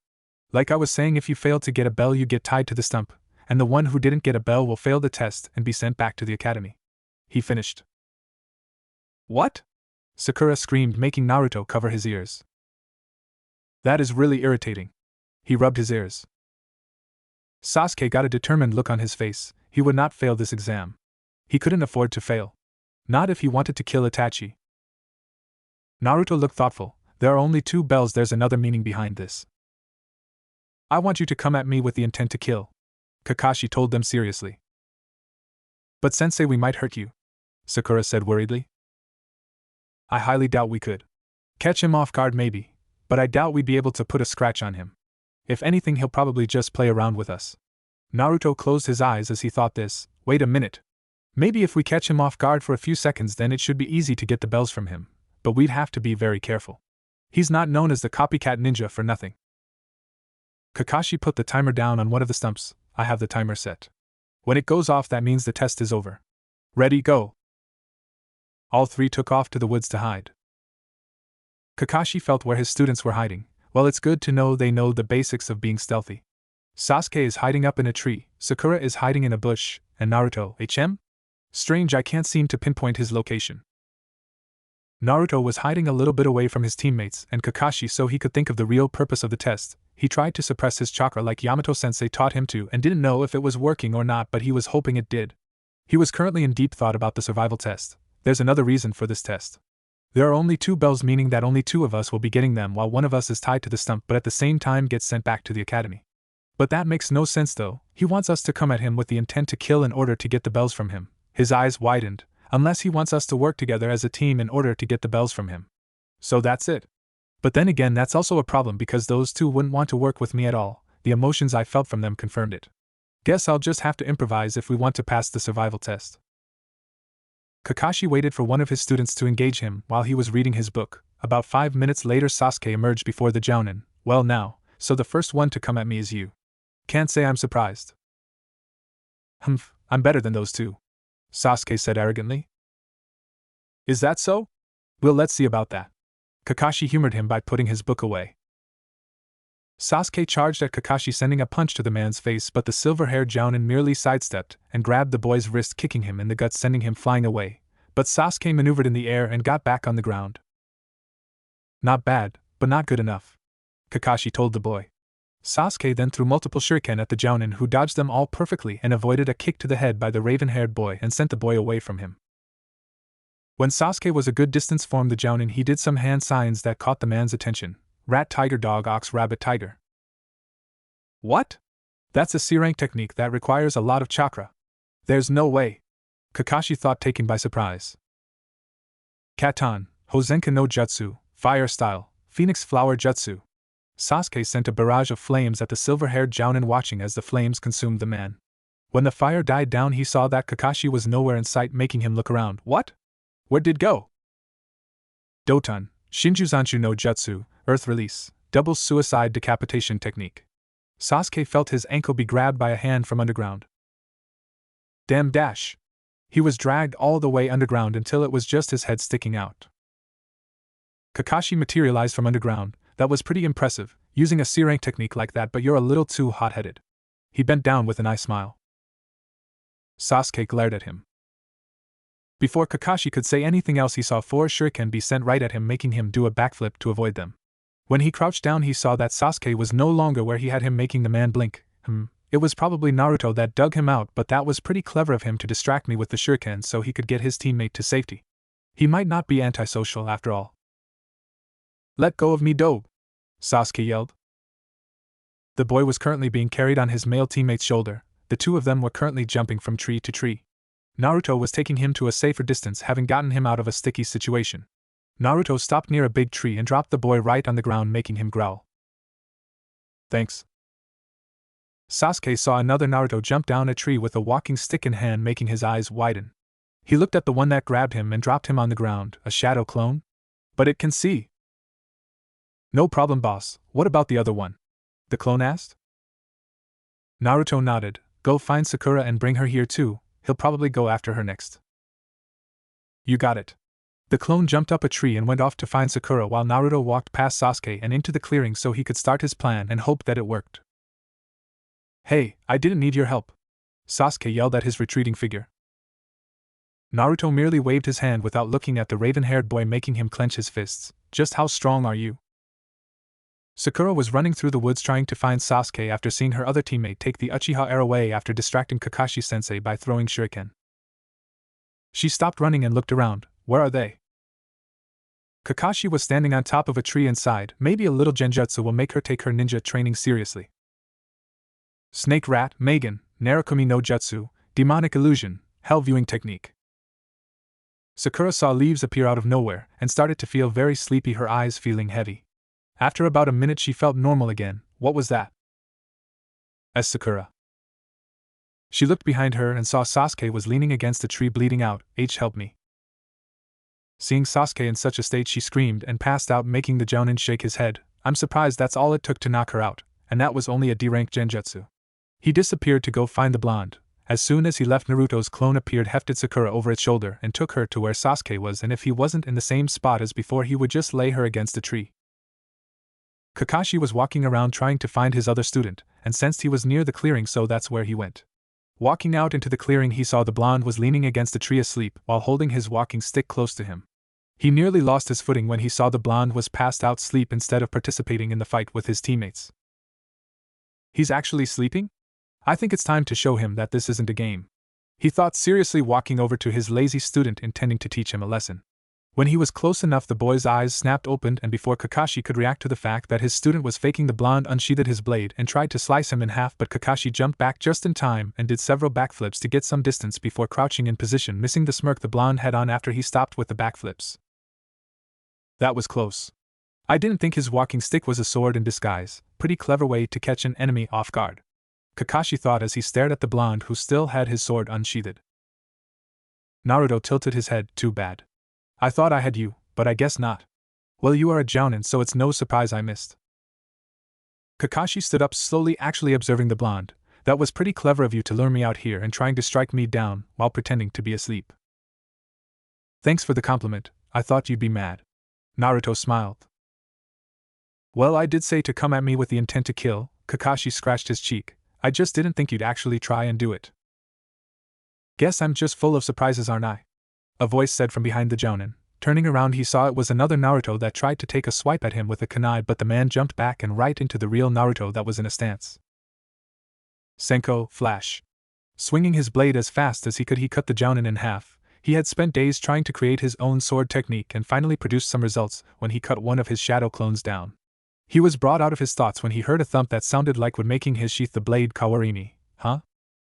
[SPEAKER 1] Like I was saying, if you fail to get a bell, you get tied to the stump, and the one who didn't get a bell will fail the test and be sent back to the academy. He finished. What? Sakura screamed, making Naruto cover his ears. That is really irritating. He rubbed his ears. Sasuke got a determined look on his face. He would not fail this exam. He couldn't afford to fail. Not if he wanted to kill Itachi. Naruto looked thoughtful. There are only 2 bells, there's another meaning behind this. I want you to come at me with the intent to kill, Kakashi told them seriously. But sensei, we might hurt you, Sakura said worriedly. I highly doubt we could. Catch him off guard maybe, but I doubt we'd be able to put a scratch on him. If anything, he'll probably just play around with us. Naruto closed his eyes as he thought this. Wait a minute. Maybe if we catch him off guard for a few seconds, then it should be easy to get the bells from him, but we'd have to be very careful. He's not known as the copycat ninja for nothing. Kakashi put the timer down on one of the stumps. I have the timer set. When it goes off, that means the test is over. Ready, go. All 3 took off to the woods to hide. Kakashi felt where his students were hiding. Well, it's good to know they know the basics of being stealthy. Sasuke is hiding up in a tree, Sakura is hiding in a bush, and Naruto, Strange, I can't seem to pinpoint his location. Naruto was hiding a little bit away from his teammates and Kakashi so he could think of the real purpose of the test. He tried to suppress his chakra like Yamato-sensei taught him to and didn't know if it was working or not, but he was hoping it did. He was currently in deep thought about the survival test. There's another reason for this test. There are only 2 bells, meaning that only 2 of us will be getting them while one of us is tied to the stump but at the same time gets sent back to the academy. But that makes no sense though. He wants us to come at him with the intent to kill in order to get the bells from him. His eyes widened. Unless he wants us to work together as a team in order to get the bells from him. So that's it. But then again, that's also a problem because those 2 wouldn't want to work with me at all. The emotions I felt from them confirmed it. Guess I'll just have to improvise if we want to pass the survival test. Kakashi waited for one of his students to engage him while he was reading his book. About 5 minutes later, Sasuke emerged before the Jounin. Well now, so the first one to come at me is you. Can't say I'm surprised. Humph, I'm better than those 2. Sasuke said arrogantly. Is that so? Well, let's see about that. Kakashi humored him by putting his book away. Sasuke charged at Kakashi, sending a punch to the man's face, but the silver-haired Jounin merely sidestepped and grabbed the boy's wrist, kicking him in the gut, sending him flying away. But Sasuke maneuvered in the air and got back on the ground. Not bad, but not good enough, Kakashi told the boy. Sasuke then threw multiple shuriken at the Jounin, who dodged them all perfectly and avoided a kick to the head by the raven-haired boy and sent the boy away from him. When Sasuke was a good distance from the Jounin, he did some hand signs that caught the man's attention. Rat, tiger, dog, ox, rabbit, tiger. What? That's a C-rank technique that requires a lot of chakra. There's no way, Kakashi thought, taken by surprise. Katan, Hozenka no Jutsu, Fire Style, Phoenix Flower Jutsu. Sasuke sent a barrage of flames at the silver-haired Jounin, watching as the flames consumed the man. When the fire died down, he saw that Kakashi was nowhere in sight, making him look around. What? Where'd it go? Doton, Shinjuzanshu no Jutsu, Earth Release, Double Suicide Decapitation Technique. Sasuke felt his ankle be grabbed by a hand from underground. Damn dash! He was dragged all the way underground until it was just his head sticking out. Kakashi materialized from underground. That was pretty impressive, using a C-rank technique like that, but you're a little too hot-headed. He bent down with an eye smile. Sasuke glared at him. Before Kakashi could say anything else, he saw 4 shuriken be sent right at him, making him do a backflip to avoid them. When he crouched down, he saw that Sasuke was no longer where he had him, making the man blink. It was probably Naruto that dug him out, but that was pretty clever of him to distract me with the shuriken so he could get his teammate to safety. He might not be antisocial after all. Let go of me, dope! Sasuke yelled. The boy was currently being carried on his male teammate's shoulder. The 2 of them were currently jumping from tree to tree. Naruto was taking him to a safer distance, having gotten him out of a sticky situation. Naruto stopped near a big tree and dropped the boy right on the ground, making him growl. Thanks. Sasuke saw another Naruto jump down a tree with a walking stick in hand, making his eyes widen. He looked at the one that grabbed him and dropped him on the ground. A shadow clone? But it can see. No problem, boss. What about the other one? The clone asked. Naruto nodded. Go find Sakura and bring her here too. He'll probably go after her next. You got it. The clone jumped up a tree and went off to find Sakura while Naruto walked past Sasuke and into the clearing so he could start his plan and hope that it worked. Hey, I didn't need your help, Sasuke yelled at his retreating figure. Naruto merely waved his hand without looking at the raven-haired boy, making him clench his fists. Just how strong are you? Sakura was running through the woods trying to find Sasuke after seeing her other teammate take the Uchiha arrow away after distracting Kakashi-sensei by throwing shuriken. She stopped running and looked around. Where are they? Kakashi was standing on top of a tree and sighed. Maybe a little genjutsu will make her take her ninja training seriously. Snake Rat, Megan, Narukami no Jutsu, Demonic Illusion, Hell Viewing Technique. Sakura saw leaves appear out of nowhere and started to feel very sleepy, her eyes feeling heavy. After about a minute she felt normal again. What was that? Asked Sakura. She looked behind her and saw Sasuke was leaning against a tree bleeding out. Help me. Seeing Sasuke in such a state, she screamed and passed out, making the Jounin shake his head. I'm surprised that's all it took to knock her out, and that was only a D-rank genjutsu. He disappeared to go find the blonde. As soon as he left, Naruto's clone appeared, hefted Sakura over its shoulder and took her to where Sasuke was, and if he wasn't in the same spot as before, he would just lay her against a tree. Kakashi was walking around trying to find his other student, and sensed he was near the clearing, so that's where he went. Walking out into the clearing, he saw the blonde was leaning against a tree asleep while holding his walking stick close to him. He nearly lost his footing when he saw the blonde was passed out asleep instead of participating in the fight with his teammates. He's actually sleeping? I think it's time to show him that this isn't a game. He thought, seriously walking over to his lazy student intending to teach him a lesson. When he was close enough, the boy's eyes snapped open, and before Kakashi could react to the fact that his student was faking, the blonde unsheathed his blade and tried to slice him in half, but Kakashi jumped back just in time and did several backflips to get some distance before crouching in position, missing the smirk the blonde had on after he stopped with the backflips. That was close. I didn't think his walking stick was a sword in disguise. Pretty clever way to catch an enemy off guard, Kakashi thought as he stared at the blonde who still had his sword unsheathed. Naruto tilted his head. Too bad. I thought I had you, but I guess not. Well, you are a jounin, so it's no surprise I missed. Kakashi stood up slowly, actually observing the blonde. That was pretty clever of you to lure me out here and trying to strike me down while pretending to be asleep. Thanks for the compliment, I thought you'd be mad. Naruto smiled. Well, I did say to come at me with the intent to kill. Kakashi scratched his cheek. I just didn't think you'd actually try and do it. Guess I'm just full of surprises, aren't I? A voice said from behind the jounin. Turning around, he saw it was another Naruto that tried to take a swipe at him with a kunai, but the man jumped back and right into the real Naruto that was in a stance. Senko, flash. Swinging his blade as fast as he could, he cut the jounin in half. He had spent days trying to create his own sword technique and finally produced some results when he cut one of his shadow clones down. He was brought out of his thoughts when he heard a thump that sounded like would making his sheath the blade. Kawarini, huh?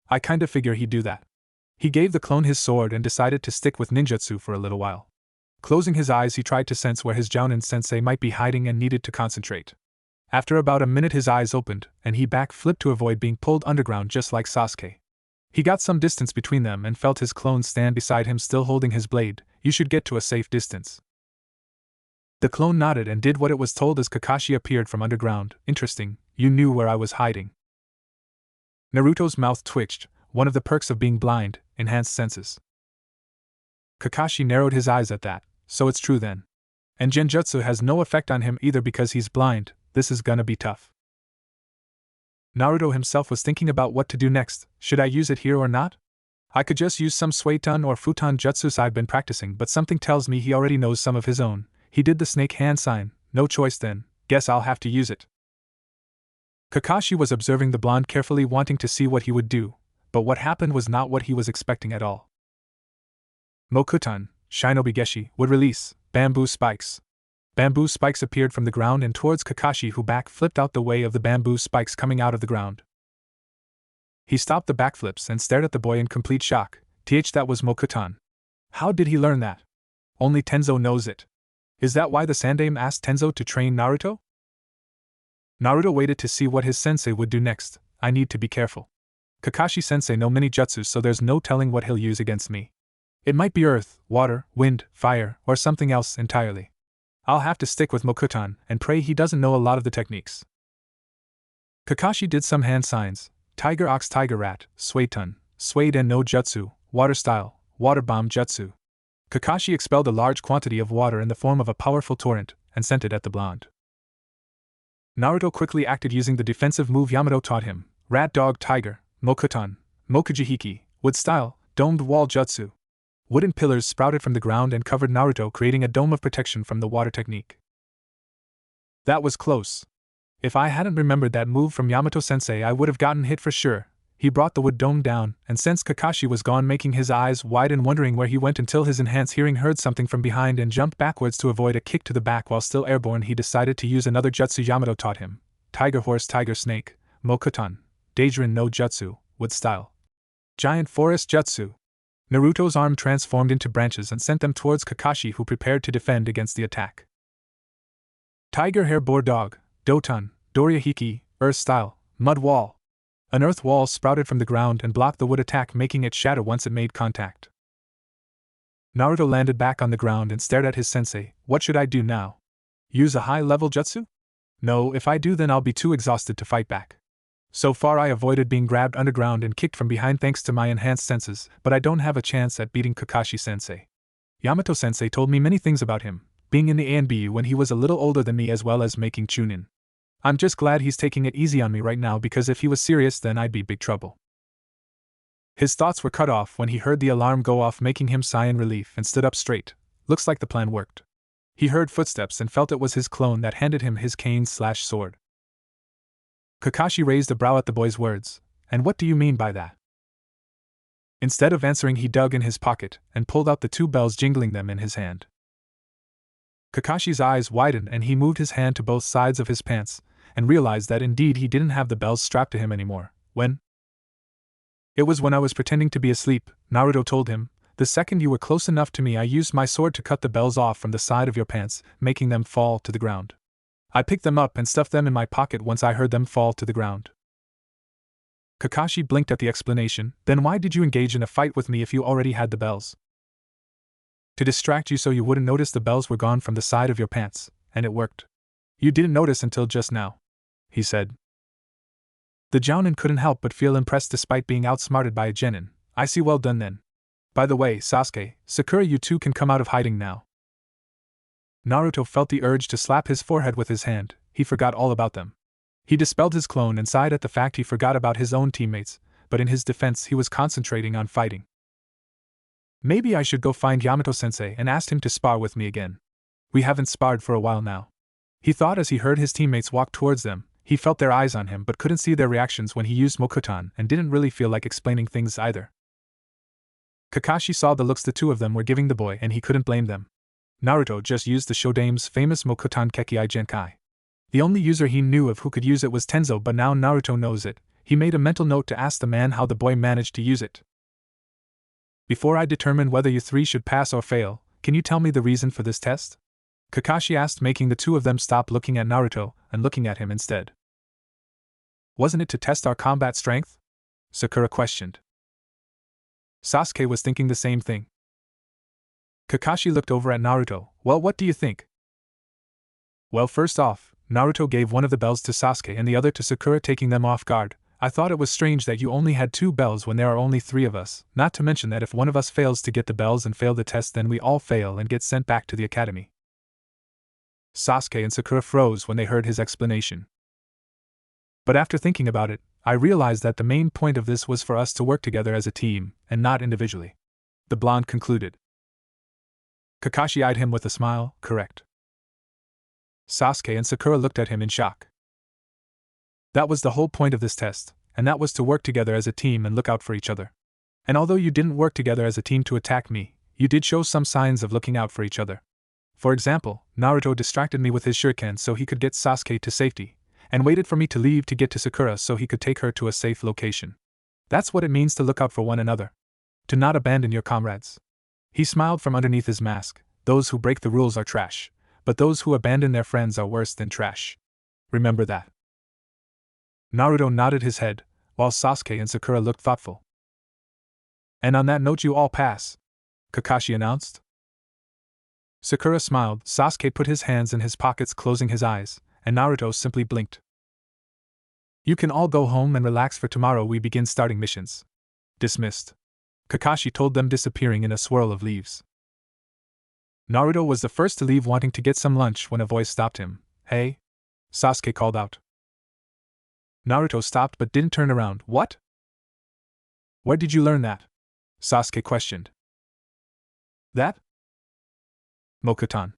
[SPEAKER 1] I kinda figure he'd do that. He gave the clone his sword and decided to stick with ninjutsu for a little while. Closing his eyes, he tried to sense where his jounin sensei might be hiding and needed to concentrate. After about a minute, his eyes opened, and he backflipped to avoid being pulled underground just like Sasuke. He got some distance between them and felt his clone stand beside him still holding his blade. You should get to a safe distance. The clone nodded and did what it was told as Kakashi appeared from underground. Interesting, you knew where I was hiding. Naruto's mouth twitched, one of the perks of being blind, enhanced senses. Kakashi narrowed his eyes at that. So it's true then. And genjutsu has no effect on him either because he's blind. This is gonna be tough. Naruto himself was thinking about what to do next. Should I use it here or not? I could just use some suiton or futon jutsus I've been practicing, but something tells me he already knows some of his own. He did the snake hand sign. No choice then. Guess I'll have to use it. Kakashi was observing the blonde carefully, wanting to see what he would do, but what happened was not what he was expecting at all. Mokuton, Shinobi Geshi, would release bamboo spikes. Bamboo spikes appeared from the ground and towards Kakashi, who backflipped out the way of the bamboo spikes coming out of the ground. He stopped the backflips and stared at the boy in complete shock. That was Mokuton. How did he learn that? Only Tenzo knows it. Is that why the Sandaime asked Tenzo to train Naruto? Naruto waited to see what his sensei would do next. I need to be careful. Kakashi sensei no mini jutsu, so there's no telling what he'll use against me. It might be earth, water, wind, fire, or something else entirely. I'll have to stick with Mokuton and pray he doesn't know a lot of the techniques. Kakashi did some hand signs. Tiger ox, tiger rat, suiton, suade and no jutsu, water style, water bomb jutsu. Kakashi expelled a large quantity of water in the form of a powerful torrent and sent it at the blonde. Naruto quickly acted using the defensive move Yamato taught him. Rat dog tiger, Mokuton, Mokujihiki, wood style, domed wall jutsu. Wooden pillars sprouted from the ground and covered Naruto, creating a dome of protection from the water technique. That was close. If I hadn't remembered that move from Yamato-sensei, I would have gotten hit for sure. He brought the wood dome down, and since Kakashi was gone, making his eyes wide and wondering where he went, until his enhanced hearing heard something from behind and jumped backwards to avoid a kick to the back while still airborne. He decided to use another jutsu Yamato taught him. Tiger horse, tiger snake, Mokuton, Daijin no jutsu, wood style. Giant forest jutsu. Naruto's arm transformed into branches and sent them towards Kakashi, who prepared to defend against the attack. Tiger hair boar dog, Doton, Dorihiki, earth style, mud wall. An earth wall sprouted from the ground and blocked the wood attack, making it shatter once it made contact. Naruto landed back on the ground and stared at his sensei. What should I do now? Use a high-level jutsu? No, if I do then I'll be too exhausted to fight back. So far I avoided being grabbed underground and kicked from behind thanks to my enhanced senses, but I don't have a chance at beating Kakashi-sensei. Yamato-sensei told me many things about him, being in the ANBU when he was a little older than me, as well as making Chunin. I'm just glad he's taking it easy on me right now, because if he was serious then I'd be big trouble. His thoughts were cut off when he heard the alarm go off, making him sigh in relief and stood up straight. Looks like the plan worked. He heard footsteps and felt it was his clone that handed him his cane/sword. Kakashi raised a brow at the boy's words. And what do you mean by that? Instead of answering, he dug in his pocket and pulled out the 2 bells, jingling them in his hand. Kakashi's eyes widened and he moved his hand to both sides of his pants and realized that indeed he didn't have the bells strapped to him anymore. When? It was when I was pretending to be asleep, Naruto told him. The second you were close enough to me, I used my sword to cut the bells off from the side of your pants, making them fall to the ground. I picked them up and stuffed them in my pocket once I heard them fall to the ground. Kakashi blinked at the explanation. Then why did you engage in a fight with me if you already had the bells? To distract you so you wouldn't notice the bells were gone from the side of your pants, and it worked. You didn't notice until just now, he said. The Jounin couldn't help but feel impressed despite being outsmarted by a genin. I see, well done then. By the way, Sasuke, Sakura, you two can come out of hiding now. Naruto felt the urge to slap his forehead with his hand. He forgot all about them. He dispelled his clone and sighed at the fact he forgot about his own teammates, but in his defense he was concentrating on fighting. Maybe I should go find Yamato-sensei and ask him to spar with me again. We haven't sparred for a while now. He thought as he heard his teammates walk towards them. He felt their eyes on him but couldn't see their reactions when he used Mokuton and didn't really feel like explaining things either. Kakashi saw the looks the 2 of them were giving the boy and he couldn't blame them. Naruto just used the Shodame's famous Mokuton Kekkai Genkai. The only user he knew of who could use it was Tenzo, but now Naruto knows it. He made a mental note to ask the man how the boy managed to use it. Before I determine whether you 3 should pass or fail, can you tell me the reason for this test? Kakashi asked, making the 2 of them stop looking at Naruto and looking at him instead. Wasn't it to test our combat strength? Sakura questioned. Sasuke was thinking the same thing. Kakashi looked over at Naruto. Well, what do you think? Well, first off, Naruto gave one of the bells to Sasuke and the other to Sakura, taking them off guard. I thought it was strange that you only had 2 bells when there are only 3 of us, not to mention that if one of us fails to get the bells and fail the test, then we all fail and get sent back to the academy. Sasuke and Sakura froze when they heard his explanation. But after thinking about it, I realized that the main point of this was for us to work together as a team, and not individually. The blonde concluded. Kakashi eyed him with a smile. Correct. Sasuke and Sakura looked at him in shock. That was the whole point of this test, and that was to work together as a team and look out for each other. And although you didn't work together as a team to attack me, you did show some signs of looking out for each other. For example, Naruto distracted me with his shuriken so he could get Sasuke to safety, and waited for me to leave to get to Sakura so he could take her to a safe location. That's what it means to look out for one another. To not abandon your comrades. He smiled from underneath his mask. Those who break the rules are trash, but those who abandon their friends are worse than trash. Remember that. Naruto nodded his head, while Sasuke and Sakura looked thoughtful. And on that note, you all pass, Kakashi announced. Sakura smiled. Sasuke put his hands in his pockets, closing his eyes, and Naruto simply blinked. You can all go home and relax, for tomorrow we begin starting missions. Dismissed, Kakashi told them, disappearing in a swirl of leaves. Naruto was the first to leave, wanting to get some lunch, when a voice stopped him. Hey? Sasuke called out. Naruto stopped but didn't turn around. What? Where did you learn that? Sasuke questioned. That? Mokuton.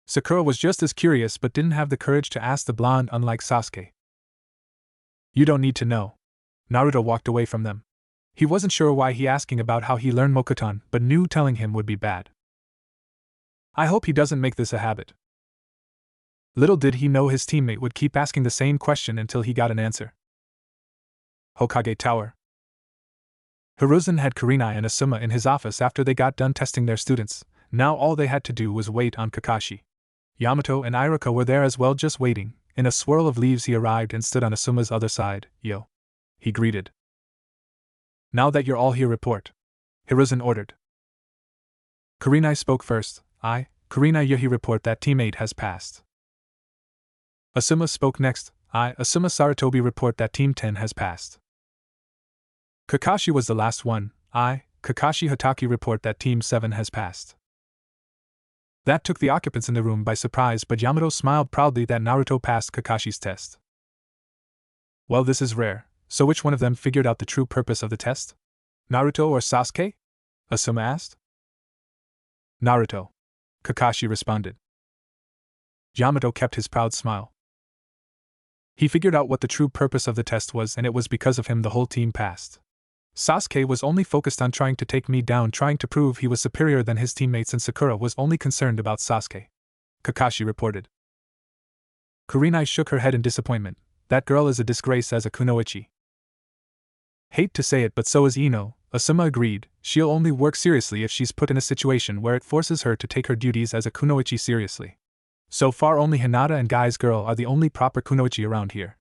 [SPEAKER 1] Sakura was just as curious but didn't have the courage to ask the blonde, unlike Sasuke. You don't need to know. Naruto walked away from them. He wasn't sure why he asking about how he learned Mokuton, but knew telling him would be bad. I hope he doesn't make this a habit. Little did he know his teammate would keep asking the same question until he got an answer. Hokage Tower. Hiruzen had Kurenai and Asuma in his office after they got done testing their students. Now all they had to do was wait on Kakashi. Yamato and Iruka were there as well, just waiting. In a swirl of leaves he arrived and stood on Asuma's other side. Yo. He greeted. Now that you're all here, report. Hiruzen ordered. Kurenai spoke first. Kurenai Yahi, report that teammate has passed. Asuma spoke next. Asuma Saratobi, report that Team 10 has passed. Kakashi was the last one. Kakashi Hataki, report that Team 7 has passed. That took the occupants in the room by surprise, but Yamato smiled proudly that Naruto passed Kakashi's test. Well, this is rare, so which one of them figured out the true purpose of the test? Naruto or Sasuke? Asuma asked. Naruto. Kakashi responded. Yamato kept his proud smile. He figured out what the true purpose of the test was, and it was because of him the whole team passed. Sasuke was only focused on trying to take me down, trying to prove he was superior than his teammates, and Sakura was only concerned about Sasuke. Kakashi reported. Kurenai shook her head in disappointment. That girl is a disgrace as a kunoichi. Hate to say it, but so is Ino, Asuma agreed. She'll only work seriously if she's put in a situation where it forces her to take her duties as a kunoichi seriously. So far only Hinata and Guy's girl are the only proper kunoichi around here.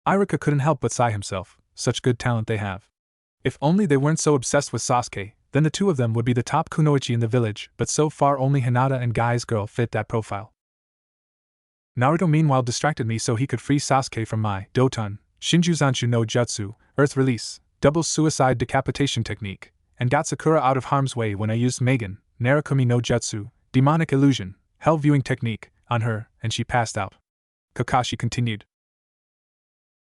[SPEAKER 1] Iruka couldn't help but sigh himself. Such good talent they have. If only they weren't so obsessed with Sasuke, then the two of them would be the top kunoichi in the village, but so far only Hinata and Guy's girl fit that profile. Naruto meanwhile distracted me so he could free Sasuke from my Doton, Shinjuzanshu no Jutsu, Earth Release, Double Suicide Decapitation Technique, and got Sakura out of harm's way when I used Megan, Narakumi no Jutsu, Demonic Illusion, Hell Viewing Technique, on her, and she passed out. Kakashi continued.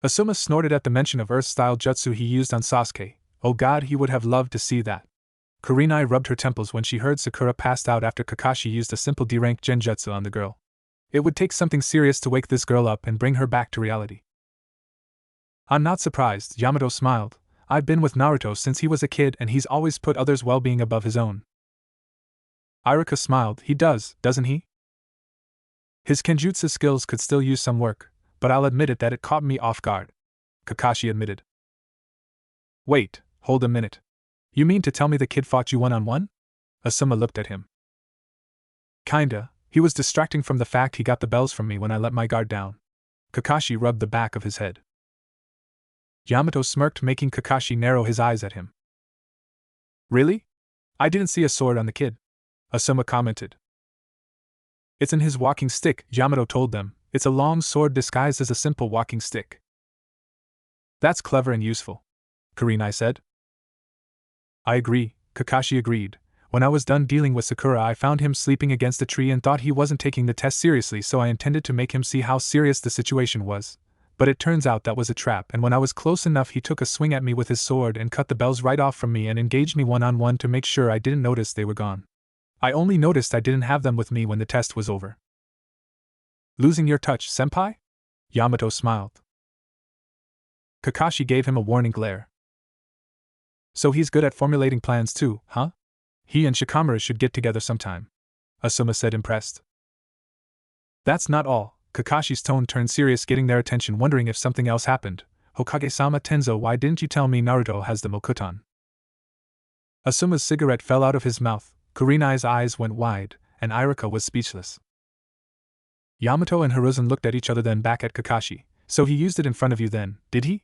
[SPEAKER 1] Asuma snorted at the mention of Earth-style jutsu he used on Sasuke. Oh god, he would have loved to see that. Kurenai rubbed her temples when she heard Sakura passed out after Kakashi used a simple D-rank genjutsu on the girl. It would take something serious to wake this girl up and bring her back to reality. I'm not surprised, Yamato smiled. I've been with Naruto since he was a kid and he's always put others' well-being above his own. Iruka smiled. He does, doesn't he? His kenjutsu skills could still use some work, but I'll admit it that it caught me off guard. Kakashi admitted. Wait, hold a minute. You mean to tell me the kid fought you one-on-one? Asuma looked at him. Kinda, he was distracting from the fact he got the bells from me when I let my guard down. Kakashi rubbed the back of his head. Yamato smirked, making Kakashi narrow his eyes at him. Really? I didn't see a sword on the kid. Asuma commented. It's in his walking stick, Yamato told them. It's a long sword disguised as a simple walking stick. That's clever and useful, Kurenai said. I agree, Kakashi agreed. When I was done dealing with Sakura, I found him sleeping against a tree and thought he wasn't taking the test seriously, so I intended to make him see how serious the situation was. But it turns out that was a trap, and when I was close enough, he took a swing at me with his sword and cut the bells right off from me and engaged me one-on-one to make sure I didn't notice they were gone. I only noticed I didn't have them with me when the test was over. Losing your touch, senpai? Yamato smiled. Kakashi gave him a warning glare. So he's good at formulating plans too, huh? He and Shikamaru should get together sometime, Asuma said, impressed. That's not all. Kakashi's tone turned serious, getting their attention, wondering if something else happened. Hokage-sama Tenzo, why didn't you tell me Naruto has the Mokuton? Asuma's cigarette fell out of his mouth, Kurenai's eyes went wide, and Iruka was speechless. Yamato and Hiruzen looked at each other, then back at Kakashi. So he used it in front of you then, did he?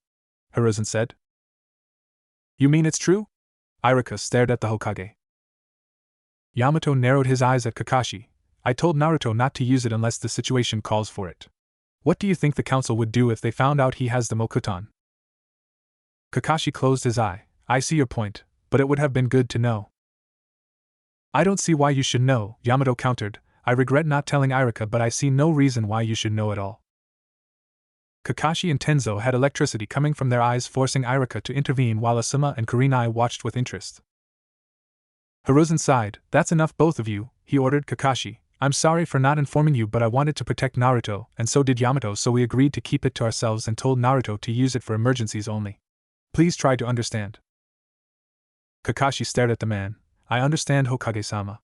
[SPEAKER 1] Hiruzen said. You mean it's true? Iruka stared at the Hokage. Yamato narrowed his eyes at Kakashi. I told Naruto not to use it unless the situation calls for it. What do you think the council would do if they found out he has the Mokuton? Kakashi closed his eye. I see your point, but it would have been good to know. I don't see why you should know, Yamato countered. I regret not telling Iruka, but I see no reason why you should know at all. Kakashi and Tenzo had electricity coming from their eyes, forcing Iruka to intervene while Asuma and Kurenai watched with interest. Hiruzen sighed. That's enough, both of you, he ordered Kakashi. I'm sorry for not informing you, but I wanted to protect Naruto, and so did Yamato, so we agreed to keep it to ourselves and told Naruto to use it for emergencies only. Please try to understand. Kakashi stared at the man. I understand, Hokage-sama.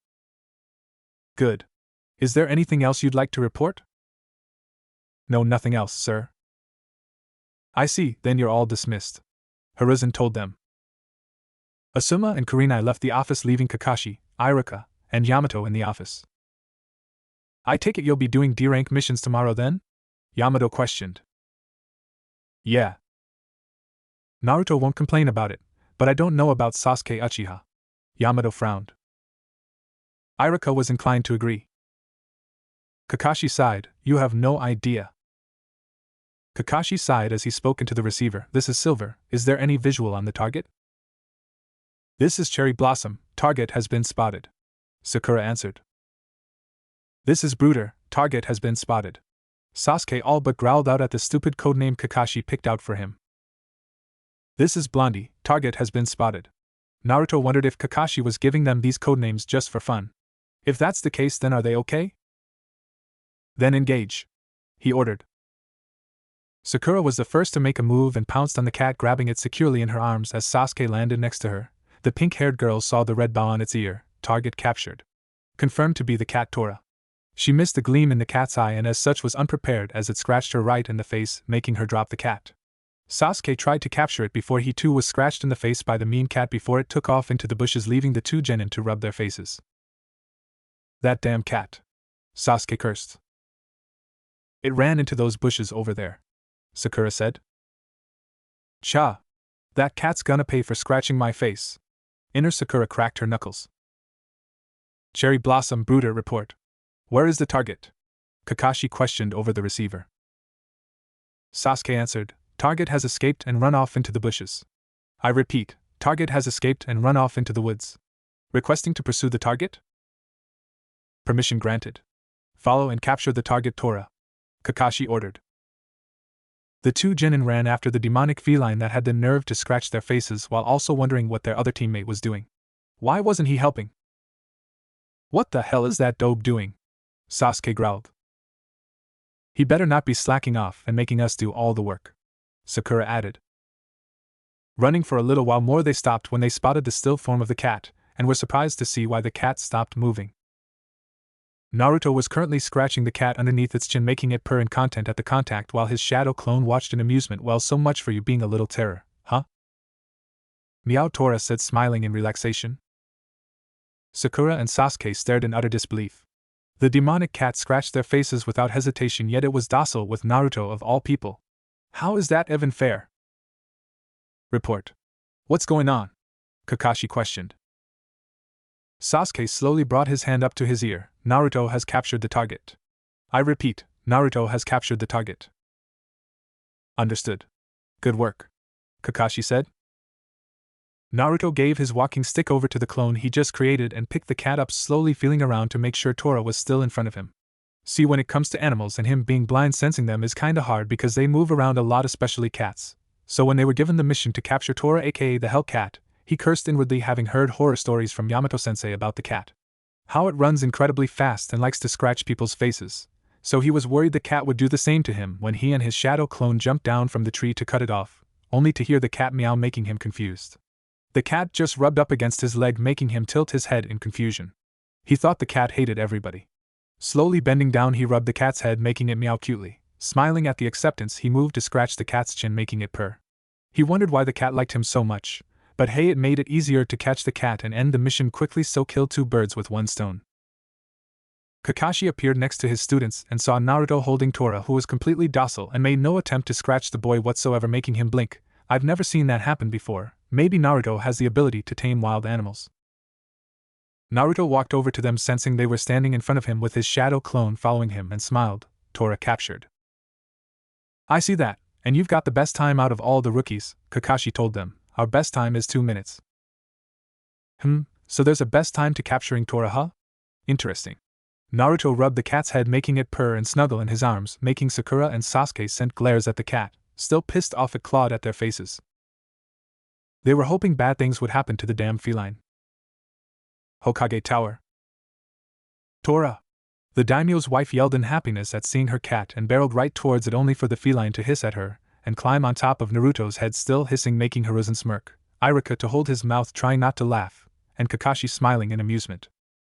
[SPEAKER 1] Good. Is there anything else you'd like to report? No, nothing else, sir. I see, then you're all dismissed, Hiruzen told them. Asuma and Kurenai left the office, leaving Kakashi, Iruka, and Yamato in the office. I take it you'll be doing D-rank missions tomorrow then? Yamato questioned. Yeah. Naruto won't complain about it, but I don't know about Sasuke Uchiha. Yamato frowned. Iruka was inclined to agree. Kakashi sighed. You have no idea. Kakashi sighed as he spoke into the receiver. This is Silver. Is there any visual on the target? This is Cherry Blossom. Target has been spotted. Sakura answered. This is Brooder. Target has been spotted. Sasuke all but growled out at the stupid codename Kakashi picked out for him. This is Blondie. Target has been spotted. Naruto wondered if Kakashi was giving them these codenames just for fun. If that's the case, then are they okay? Then engage, he ordered. Sakura was the first to make a move and pounced on the cat, grabbing it securely in her arms as Sasuke landed next to her. The pink-haired girl saw the red bow on its ear. Target captured. Confirmed to be the cat Tora. She missed the gleam in the cat's eye and as such was unprepared as it scratched her right in the face, making her drop the cat. Sasuke tried to capture it before he too was scratched in the face by the mean cat before it took off into the bushes, leaving the two genin to rub their faces. That damn cat. Sasuke cursed. It ran into those bushes over there, Sakura said. Cha! That cat's gonna pay for scratching my face. Inner Sakura cracked her knuckles. Cherry Blossom Brooder report. Where is the target? Kakashi questioned over the receiver. Sasuke answered, Target has escaped and run off into the bushes. I repeat, Target has escaped and run off into the woods. Requesting to pursue the target? Permission granted. Follow and capture the target Tora, Kakashi ordered. The two genin ran after the demonic feline that had the nerve to scratch their faces while also wondering what their other teammate was doing. Why wasn't he helping? What the hell is that dope doing? Sasuke growled. He better not be slacking off and making us do all the work, Sakura added. Running for a little while more, they stopped when they spotted the still form of the cat, and were surprised to see why the cat stopped moving. Naruto was currently scratching the cat underneath its chin, making it purr in content at the contact while his shadow clone watched in amusement. Well, so much for you being a little terror, huh? Meow, Tora said, smiling in relaxation. Sakura and Sasuke stared in utter disbelief. The demonic cat scratched their faces without hesitation, yet it was docile with Naruto of all people. How is that even fair? Report. What's going on? Kakashi questioned. Sasuke slowly brought his hand up to his ear. Naruto has captured the target. I repeat, Naruto has captured the target. Understood. Good work, Kakashi said. Naruto gave his walking stick over to the clone he just created and picked the cat up, slowly feeling around to make sure Tora was still in front of him. See, when it comes to animals and him being blind, sensing them is kinda hard because they move around a lot, especially cats. So when they were given the mission to capture Tora, aka the Hellcat, he cursed inwardly, having heard horror stories from Yamato-sensei about the cat. How it runs incredibly fast and likes to scratch people's faces. So he was worried the cat would do the same to him when he and his shadow clone jumped down from the tree to cut it off, only to hear the cat meow, making him confused. The cat just rubbed up against his leg, making him tilt his head in confusion. He thought the cat hated everybody. Slowly bending down, he rubbed the cat's head, making it meow cutely. Smiling at the acceptance, he moved to scratch the cat's chin, making it purr. He wondered why the cat liked him so much, but hey, it made it easier to catch the cat and end the mission quickly, so kill two birds with one stone. Kakashi appeared next to his students and saw Naruto holding Tora, who was completely docile and made no attempt to scratch the boy whatsoever, making him blink. I've never seen that happen before. Maybe Naruto has the ability to tame wild animals. Naruto walked over to them, sensing they were standing in front of him with his shadow clone following him, and smiled. Tora captured. I see that, and you've got the best time out of all the rookies, Kakashi told them. Our best time is 2 minutes. So there's a best time to capturing Tora, huh? Interesting. Naruto rubbed the cat's head, making it purr and snuggle in his arms, making Sakura and Sasuke sent glares at the cat, still pissed off it clawed at their faces. They were hoping bad things would happen to the damn feline. Hokage Tower. Tora! The daimyo's wife yelled in happiness at seeing her cat and barreled right towards it, only for the feline to hiss at her and climb on top of Naruto's head, still hissing, making Hiruzen smirk, Iruka to hold his mouth trying not to laugh, and Kakashi smiling in amusement.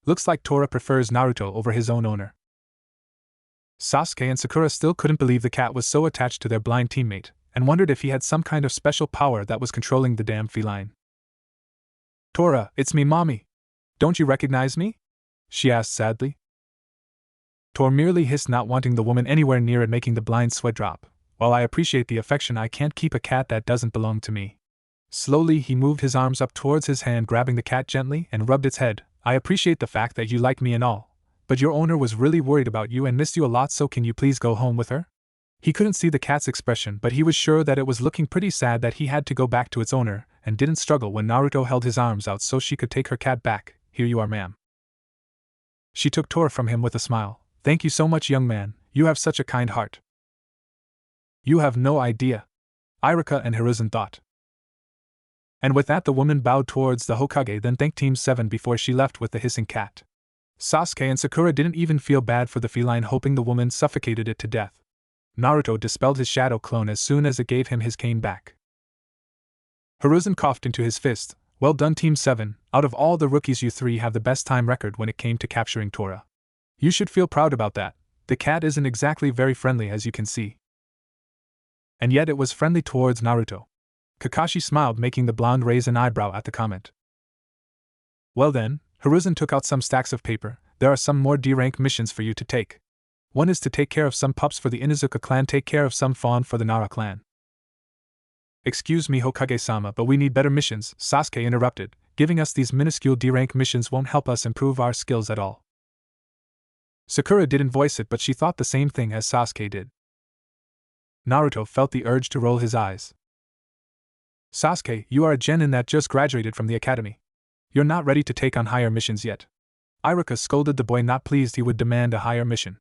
[SPEAKER 1] Looks like Tora prefers Naruto over his own owner. Sasuke and Sakura still couldn't believe the cat was so attached to their blind teammate, and wondered if he had some kind of special power that was controlling the damn feline. Tora, it's me, mommy. Don't you recognize me? She asked sadly. Tora merely hissed, not wanting the woman anywhere near it, making the blind sweat drop. While I appreciate the affection, I can't keep a cat that doesn't belong to me. Slowly he moved his arms up towards his hand, grabbing the cat gently, and rubbed its head. I appreciate the fact that you like me and all, but your owner was really worried about you and missed you a lot, so can you please go home with her? He couldn't see the cat's expression, but he was sure that it was looking pretty sad that he had to go back to its owner, and didn't struggle when Naruto held his arms out so she could take her cat back. Here you are, ma'am. She took Tora from him with a smile. Thank you so much, young man, you have such a kind heart. You have no idea, Iruka and Hiruzen thought. And with that, the woman bowed towards the Hokage, then thanked Team 7 before she left with the hissing cat. Sasuke and Sakura didn't even feel bad for the feline, hoping the woman suffocated it to death. Naruto dispelled his shadow clone as soon as it gave him his cane back. Hiruzen coughed into his fist. Well done, Team 7. Out of all the rookies, you three have the best time record when it came to capturing Tora. You should feel proud about that. The cat isn't exactly very friendly, as you can see. And yet it was friendly towards Naruto. Kakashi smiled, making the blonde raise an eyebrow at the comment. Well then, Hiruzen took out some stacks of paper. There are some more D-rank missions for you to take. One is to take care of some pups for the Inuzuka clan, take care of some fawn for the Nara clan. Excuse me, Hokage-sama, but we need better missions, Sasuke interrupted. Giving us these minuscule D-rank missions won't help us improve our skills at all. Sakura didn't voice it, but she thought the same thing as Sasuke did. Naruto felt the urge to roll his eyes. Sasuke, you are a genin that just graduated from the academy. You're not ready to take on higher missions yet. Iruka scolded the boy, not pleased he would demand a higher mission.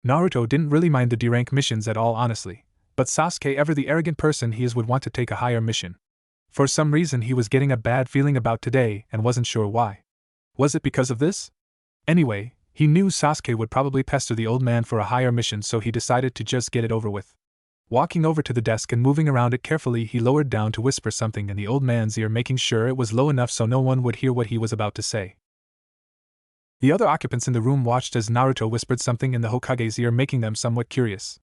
[SPEAKER 1] Naruto didn't really mind the D-rank missions at all, honestly, but Sasuke, ever the arrogant person he is, would want to take a higher mission. For some reason he was getting a bad feeling about today and wasn't sure why. Was it because of this? Anyway, he knew Sasuke would probably pester the old man for a higher mission, so he decided to just get it over with. Walking over to the desk and moving around it carefully, he lowered down to whisper something in the old man's ear, making sure it was low enough so no one would hear what he was about to say. The other occupants in the room watched as Naruto whispered something in the Hokage's ear, making them somewhat curious.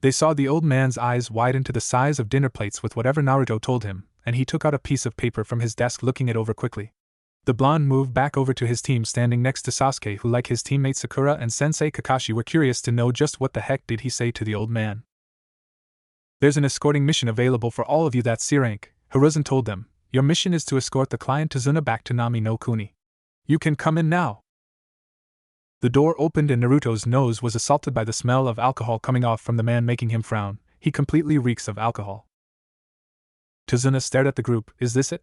[SPEAKER 1] They saw the old man's eyes widen to the size of dinner plates with whatever Naruto told him, and he took out a piece of paper from his desk, looking it over quickly. The blonde moved back over to his team, standing next to Sasuke, who, like his teammates Sakura and Sensei Kakashi, were curious to know just what the heck did he say to the old man. There's an escorting mission available for all of you that's C-rank, Hiruzen told them. Your mission is to escort the client Tazuna back to Nami no Kuni. You can come in now. The door opened and Naruto's nose was assaulted by the smell of alcohol coming off from the man, making him frown. He completely reeks of alcohol. Tazuna stared at the group. Is this it?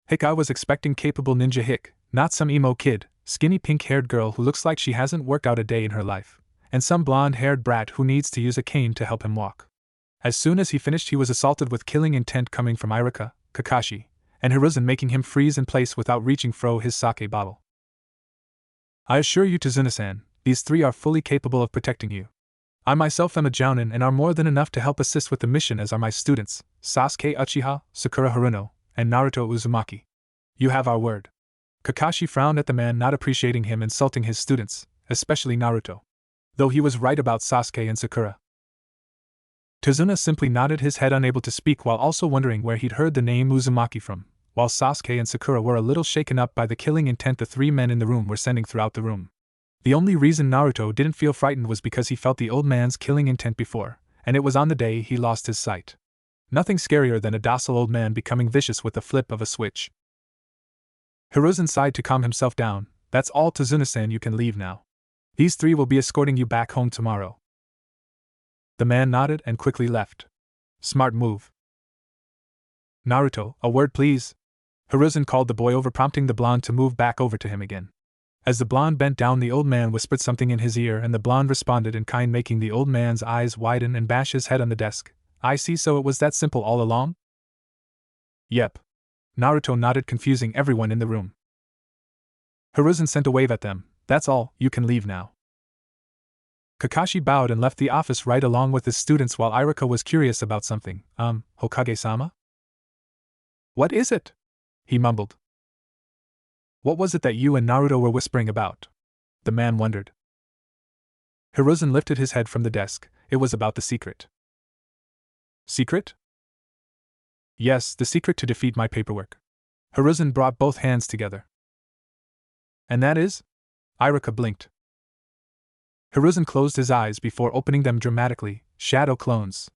[SPEAKER 1] Hick, I was expecting capable ninja Hick, not some emo kid, skinny pink-haired girl who looks like she hasn't worked out a day in her life, and some blonde-haired brat who needs to use a cane to help him walk. As soon as he finished, he was assaulted with killing intent coming from Iruka, Kakashi, and Hiruzen, making him freeze in place without reaching for his sake bottle. I assure you, Tazuna-san, these three are fully capable of protecting you. I myself am a jounin and are more than enough to help assist with the mission, as are my students, Sasuke Uchiha, Sakura Haruno, and Naruto Uzumaki. You have our word. Kakashi frowned at the man, not appreciating him insulting his students, especially Naruto. Though he was right about Sasuke and Sakura. Tazuna simply nodded his head, unable to speak, while also wondering where he'd heard the name Uzumaki from, while Sasuke and Sakura were a little shaken up by the killing intent the three men in the room were sending throughout the room. The only reason Naruto didn't feel frightened was because he felt the old man's killing intent before, and it was on the day he lost his sight. Nothing scarier than a docile old man becoming vicious with the flip of a switch. Hiruzen sighed to calm himself down. That's all, Tazuna-san, you can leave now. These three will be escorting you back home tomorrow. The man nodded and quickly left. Smart move. Naruto, a word please. Hiruzen called the boy over, prompting the blonde to move back over to him again. As the blonde bent down, the old man whispered something in his ear, and the blonde responded in kind, making the old man's eyes widen and bash his head on the desk. I see, so it was that simple all along? Yep. Naruto nodded, confusing everyone in the room. Hiruzen sent a wave at them. That's all, you can leave now. Kakashi bowed and left the office right along with his students, while Iruka was curious about something. Hokage-sama? What is it? He mumbled. What was it that you and Naruto were whispering about? The man wondered. Hiruzen lifted his head from the desk. It was about the secret. Secret? Yes, the secret to defeat my paperwork. Hiruzen brought both hands together. And that is? Iruka blinked. Hiruzen closed his eyes before opening them dramatically. Shadow clones.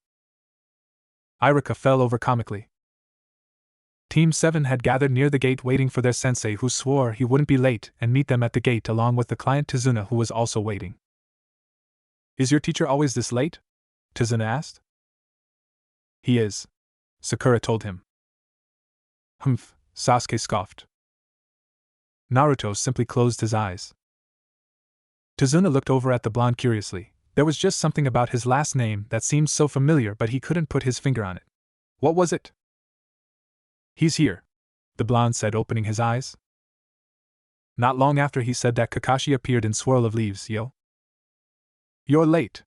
[SPEAKER 1] Iruka fell over comically. Team 7 had gathered near the gate waiting for their sensei, who swore he wouldn't be late, and meet them at the gate along with the client Tazuna, who was also waiting. Is your teacher always this late? Tazuna asked. He is, Sakura told him. Humph, Sasuke scoffed. Naruto simply closed his eyes. Tazuna looked over at the blonde curiously. There was just something about his last name that seemed so familiar, but he couldn't put his finger on it. What was it? He's here, the blonde said, opening his eyes. Not long after he said that, Kakashi appeared in swirl of leaves. Yo. You're late,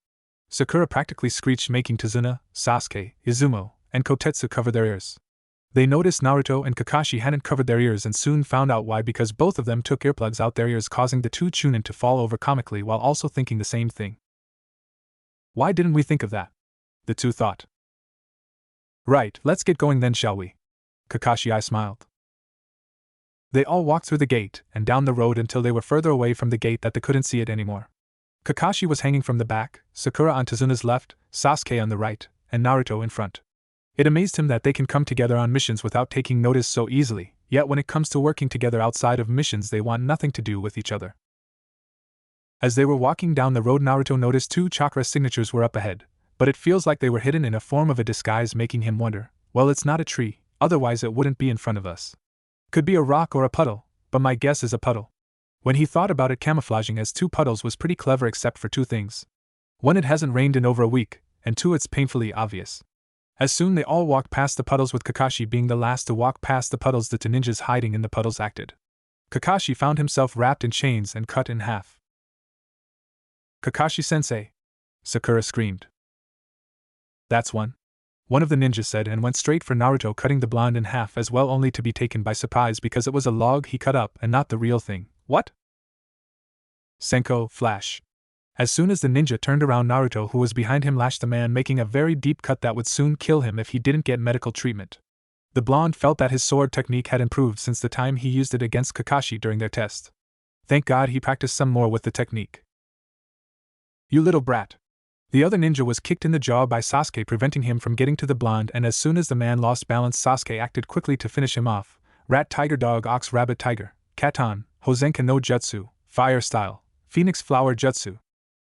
[SPEAKER 1] Sakura practically screeched, making Tazuna, Sasuke, Izumo, and Kotetsu cover their ears. They noticed Naruto and Kakashi hadn't covered their ears and soon found out why, because both of them took earplugs out their ears, causing the two Chunin to fall over comically while also thinking the same thing. Why didn't we think of that? The two thought. Right, let's get going then, shall we? Kakashi smiled. They all walked through the gate and down the road until they were further away from the gate that they couldn't see it anymore. Kakashi was hanging from the back, Sakura on Tazuna's left, Sasuke on the right, and Naruto in front. It amazed him that they can come together on missions without taking notice so easily, yet when it comes to working together outside of missions they want nothing to do with each other. As they were walking down the road, Naruto noticed two chakra signatures were up ahead, but it feels like they were hidden in a form of a disguise, making him wonder, well, it's not a tree, otherwise it wouldn't be in front of us. Could be a rock or a puddle, but my guess is a puddle. When he thought about it, camouflaging as two puddles was pretty clever except for two things. One, it hasn't rained in over a week, and two, it's painfully obvious. As soon they all walked past the puddles, with Kakashi being the last to walk past the puddles, the two ninjas hiding in the puddles acted. Kakashi found himself wrapped in chains and cut in half. Kakashi-sensei! Sakura screamed. That's one of the ninjas said, and went straight for Naruto, cutting the blonde in half as well, only to be taken by surprise because it was a log he cut up and not the real thing. What? Senko, flash. As soon as the ninja turned around, Naruto, who was behind him, lashed the man, making a very deep cut that would soon kill him if he didn't get medical treatment. The blonde felt that his sword technique had improved since the time he used it against Kakashi during their test. Thank God he practiced some more with the technique. You little brat. The other ninja was kicked in the jaw by Sasuke, preventing him from getting to the blonde, and as soon as the man lost balance, Sasuke acted quickly to finish him off. Rat, tiger, dog, ox, rabbit, tiger, katan, Hozenka no jutsu, fire style, phoenix flower jutsu.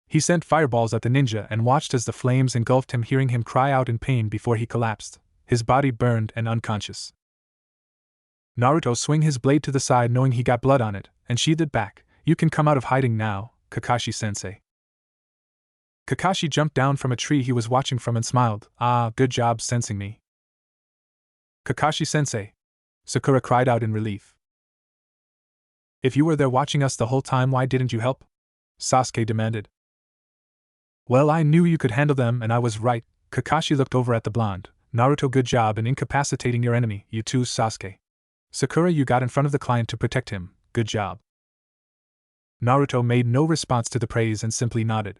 [SPEAKER 1] He sent fireballs at the ninja and watched as the flames engulfed him, hearing him cry out in pain before he collapsed, his body burned and unconscious. Naruto swung his blade to the side, knowing he got blood on it, and sheathed it back. You can come out of hiding now, Kakashi-sensei. Kakashi jumped down from a tree he was watching from and smiled. Ah, good job sensing me. Kakashi-sensei! Sakura cried out in relief. If you were there watching us the whole time, why didn't you help? Sasuke demanded. Well, I knew you could handle them and I was right. Kakashi looked over at the blonde. Naruto, good job in incapacitating your enemy, you too, Sasuke. Sakura, you got in front of the client to protect him, good job. Naruto made no response to the praise and simply nodded.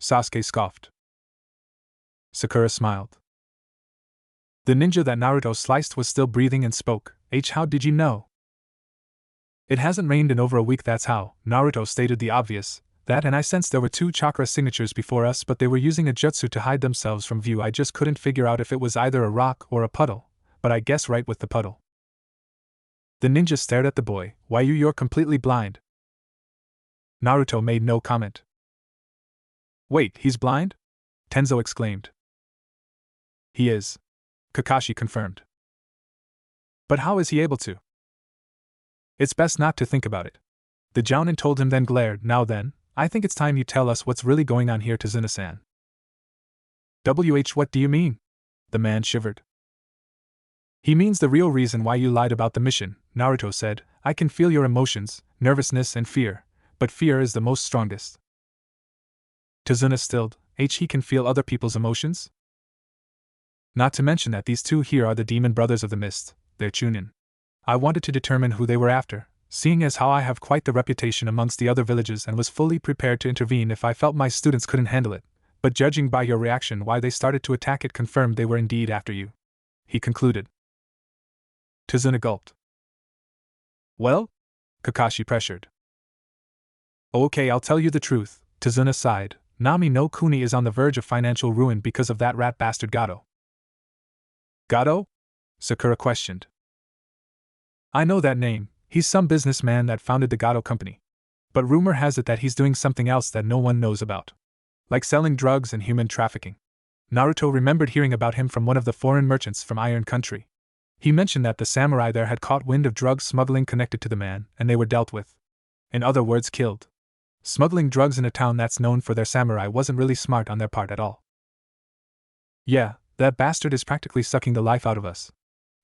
[SPEAKER 1] Sasuke scoffed. Sakura smiled. The ninja that Naruto sliced was still breathing and spoke. How did you know? It hasn't rained in over a week, that's how. Naruto stated the obvious. That, and I sensed there were two chakra signatures before us, but they were using a jutsu to hide themselves from view. I just couldn't figure out if it was either a rock or a puddle, but I guess right with the puddle. The ninja stared at the boy. Why, you're completely blind. Naruto made no comment. Wait, he's blind? Tenzo exclaimed. He is. Kakashi confirmed. But how is he able to? It's best not to think about it. The Jounin told him, then glared. Now then, I think it's time you tell us what's really going on here, Tazuna-san. What do you mean? The man shivered. He means the real reason why you lied about the mission, Naruto said. I can feel your emotions, nervousness and fear, but fear is the most strongest. Tazuna stilled. He can feel other people's emotions? Not to mention that these two here are the demon brothers of the mist, they're Chunin. I wanted to determine who they were after, seeing as how I have quite the reputation amongst the other villages, and was fully prepared to intervene if I felt my students couldn't handle it, but judging by your reaction why they started to attack, it confirmed they were indeed after you. He concluded. Tazuna gulped. Well? Kakashi pressured. Okay, I'll tell you the truth, Tazuna sighed. Nami no Kuni is on the verge of financial ruin because of that rat bastard Gato. Gato? Sakura questioned. I know that name, he's some businessman that founded the Gato company. But rumor has it that he's doing something else that no one knows about. Like selling drugs and human trafficking. Naruto remembered hearing about him from one of the foreign merchants from Iron Country. He mentioned that the samurai there had caught wind of drug smuggling connected to the man, and they were dealt with. In other words, killed. Smuggling drugs in a town that's known for their samurai wasn't really smart on their part at all. Yeah, that bastard is practically sucking the life out of us.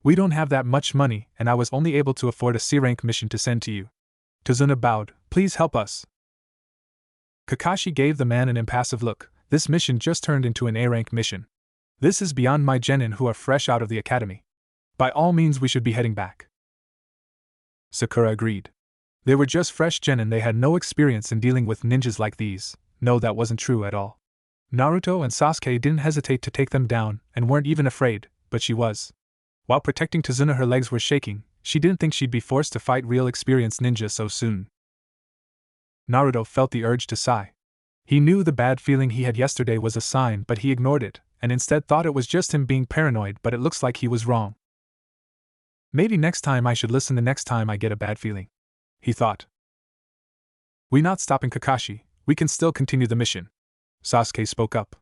[SPEAKER 1] We don't have that much money, and I was only able to afford a C-rank mission to send to you. Tazuna bowed. Please help us. Kakashi gave the man an impassive look. This mission just turned into an A-rank mission. This is beyond my genin who are fresh out of the academy. By all means we should be heading back. Sakura agreed. They were just fresh genin, they had no experience in dealing with ninjas like these. No, that wasn't true at all. Naruto and Sasuke didn't hesitate to take them down, and weren't even afraid, but she was. While protecting Tazuna, her legs were shaking. She didn't think she'd be forced to fight real experienced ninja so soon. Naruto felt the urge to sigh. He knew the bad feeling he had yesterday was a sign, but he ignored it, and instead thought it was just him being paranoid, but it looks like he was wrong. Maybe next time I should listen the next time I get a bad feeling, he thought. We're not stopping, Kakashi, we can still continue the mission. Sasuke spoke up.